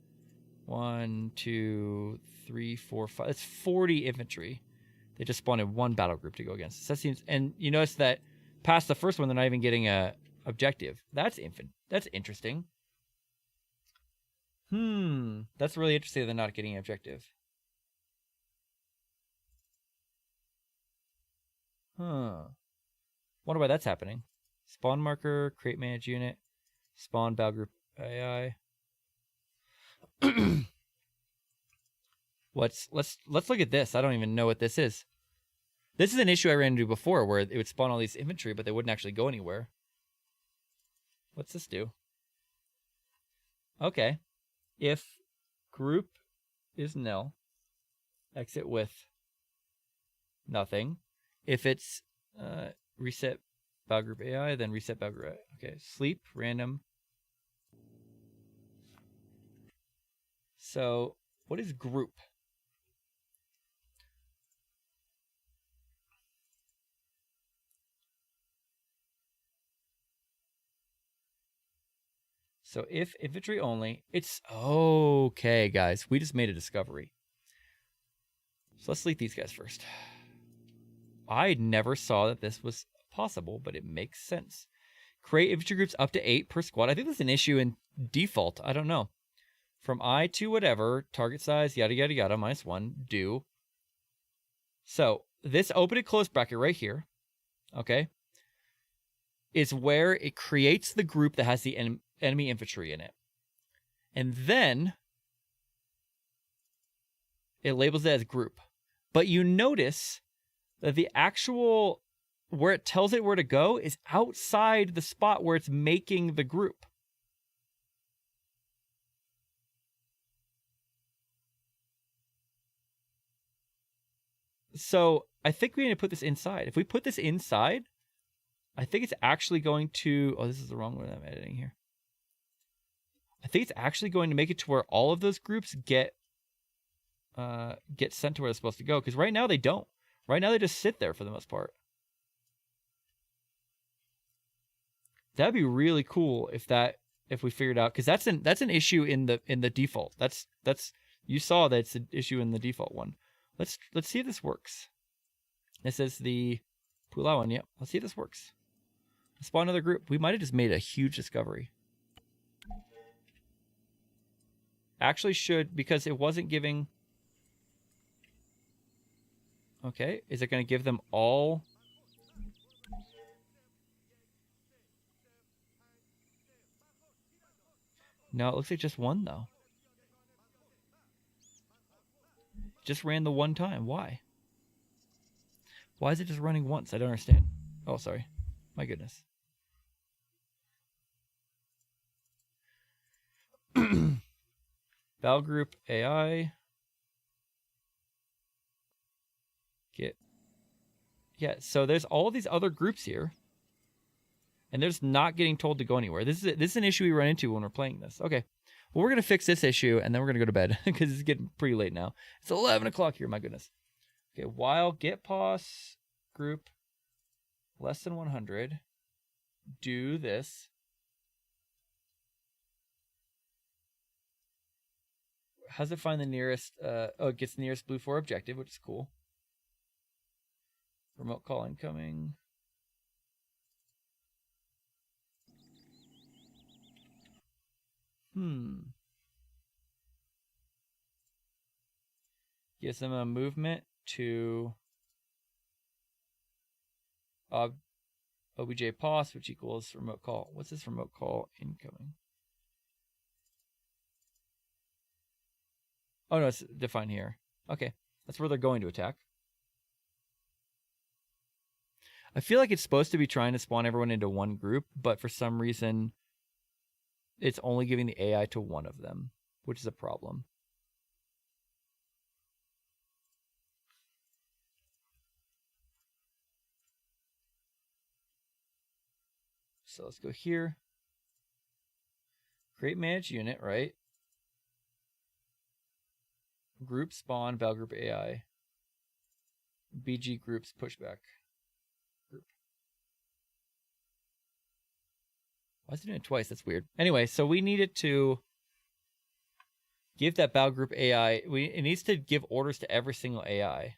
1, 2, 3, 4, 5. That's 40 infantry. They just spawned in 1 battle group to go against. So that seems, and you notice that past the first one, they're not even getting a objective. That's interesting. That's really interesting. They're not getting an objective. Wonder why that's happening. Spawn marker, create manage unit, spawn battle group AI. Let's look at this. I don't even know what this is. This is an issue I ran into before where it would spawn all these infantry, but they wouldn't actually go anywhere. What's this do? Okay. If group is nil, exit with nothing. If it's reset battle group AI, then reset battle group AI. Okay, sleep, random. So, what is group? So if infantry only, it's okay, guys. We just made a discovery. So let's delete these guys first. I never saw that this was possible, but it makes sense. Create infantry groups up to 8 per squad. I think that's an issue in default. I don't know. From I to whatever, target size, yada, yada, yada, -1, do. So this open and close bracket right here, okay, is where it creates the group that has the enemy infantry in it. And then it labels it as group. But you notice that the actual, where it tells it where to go is outside the spot where it's making the group. So I think we need to put this inside. If we put this inside, I think it's actually going to, oh, this is the wrong one I'm editing here. I think it's actually going to make it to where all of those groups get sent to where they're supposed to go. Because right now they don't. Right now they just sit there for the most part. That'd be really cool if we figured out, because that's an issue in the default. That's you saw that it's an issue in the default one. Let's see if this works. This is the Pulau one. Yep. Let's see if this works. Spawn another group. We might have just made a huge discovery. Actually should, because it wasn't giving. Okay. Is it going to give them all? No, it looks like just one though. Just ran the one time. Why? Why is it just running once? I don't understand. Oh, sorry. My goodness. Val group AI. Get. Yeah, so there's all these other groups here. And they're just not getting told to go anywhere. This is an issue we run into when we're playing this. Okay. Well, we're going to fix this issue, and then we're going to go to bed because it's getting pretty late now. It's 11 o'clock here. My goodness. Okay, while get pos group less than 100, do this. How does it find the nearest? It gets the nearest BLUFOR objective, which is cool. Remote call incoming. Gives them a movement to obj pos, which equals remote call. What's this remote call incoming? Oh no, it's defined here. Okay, that's where they're going to attack. I feel like it's supposed to be trying to spawn everyone into one group, but for some reason it's only giving the AI to one of them, which is a problem. So let's go here. Create manage unit, right? Group spawn, val group AI. BG groups pushback. Group. Why is it doing it twice? That's weird. Anyway, so we needed to give that val group AI. It needs to give orders to every single AI.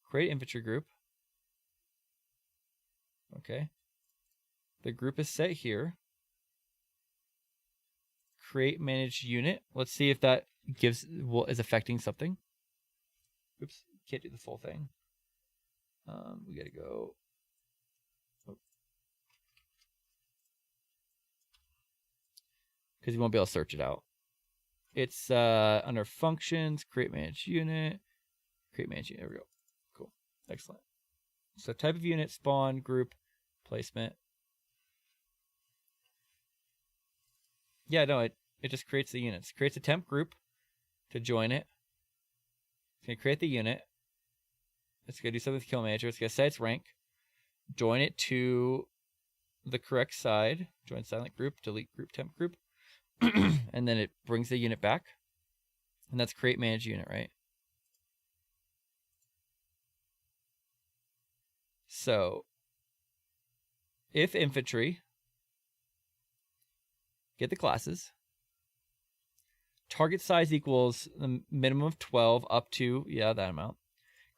Create infantry group. Okay. The group is set here. Create managed unit. Let's see if that is affecting something. Oops, can't do the full thing. We gotta go. Because you won't be able to search it out. It's under functions, create managed unit, create managed unit. There we go. Cool. Excellent. So type of unit, spawn, group, placement. Yeah, no, it just creates the units. Creates a temp group to join it. It's going to create the unit. It's going to do something with kill manager. It's going to set its rank. Join it to the correct side. Join silent group, delete group, temp group. And then it brings the unit back. And that's create manage unit, right? So if infantry, get the classes. Target size equals the minimum of 12 up to, that amount.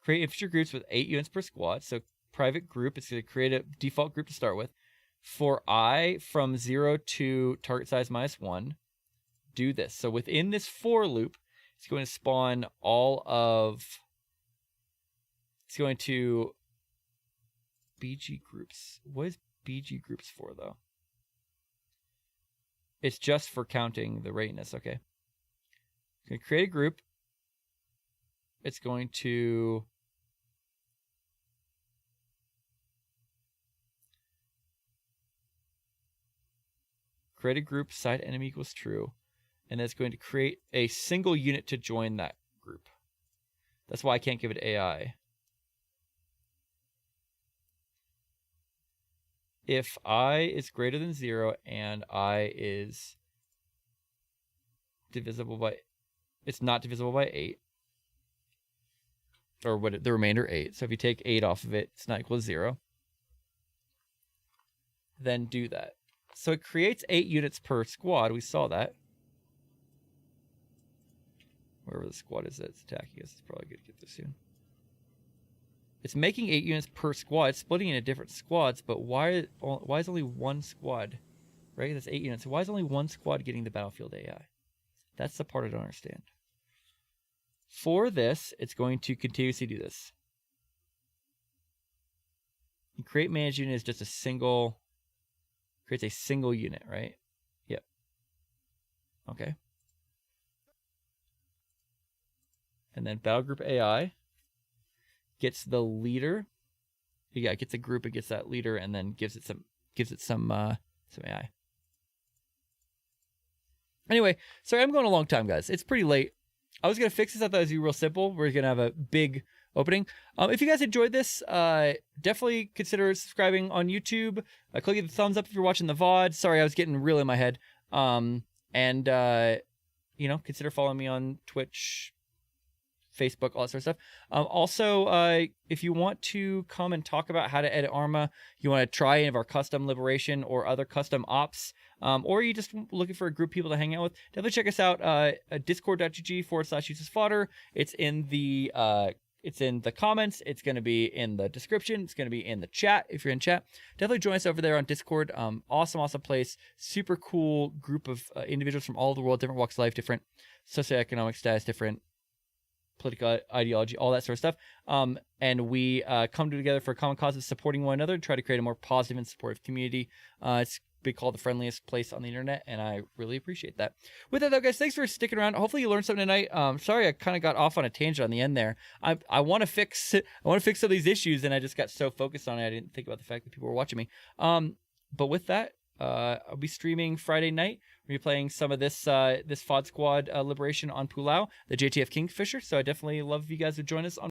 Create infantry groups with 8 units per squad. So private group, it's going to create a default group to start with. For I from 0 to target size -1, do this. So within this for loop, it's going to spawn all of It's going to BG groups. What is BG groups for, though? It's just for counting the rateness. Okay. It's going to create a group. It's going to create a group, side enemy equals true, and it's going to create a single unit to join that group. That's why I can't give it AI. If I is greater than 0 and I is divisible by, it's not divisible by 8, or what the remainder 8. So if you take 8 off of it, it's not equal to 0. Then do that. So it creates 8 units per squad. We saw that. Wherever the squad is that's attacking us, it's probably good to get this soon. It's making 8 units per squad. It's splitting into different squads, but why is only one squad? Right? That's 8 units. Why is only one squad getting the battlefield AI? That's the part I don't understand. For this, it's going to continuously do this. And create managed unit is just a single, creates a single unit, right? Yep. Okay. And then battle group AI gets the leader. Yeah, it gets a group, it gets that leader, and then gives it some AI. Anyway, sorry, I'm going a long time, guys. It's pretty late. I was gonna fix this. I thought it was real simple. We're gonna have a big opening. If you guys enjoyed this, definitely consider subscribing on YouTube. Click the thumbs up if you're watching the VOD. Sorry, I was getting real in my head. You know, consider following me on Twitch, Facebook, all that sort of stuff. Also, if you want to come and talk about how to edit Arma, you want to try any of our custom liberation or other custom ops, or you just looking for a group of people to hang out with, definitely check us out. Discord.gg/UselessFodder. It's in the comments. It's going to be in the description. It's going to be in the chat if you're in chat. Definitely join us over there on Discord. Awesome place. Super cool group of individuals from all over the world, different walks of life, different socioeconomic status, different political ideology, all that sort of stuff. And we come together for a common cause of supporting one another to try to create a more positive and supportive community. It's been called the friendliest place on the internet, and I really appreciate that. With that, though, guys, thanks for sticking around. Hopefully you learned something tonight. Sorry, I kind of got off on a tangent on the end there. I want to fix some of these issues, and I just got so focused on it, I didn't think about the fact that people were watching me. But with that, I'll be streaming Friday night. We'll be playing some of this FoddSquad Liberation on Pulau, the JTF-KINGFISHER. So I definitely love if you guys would join us on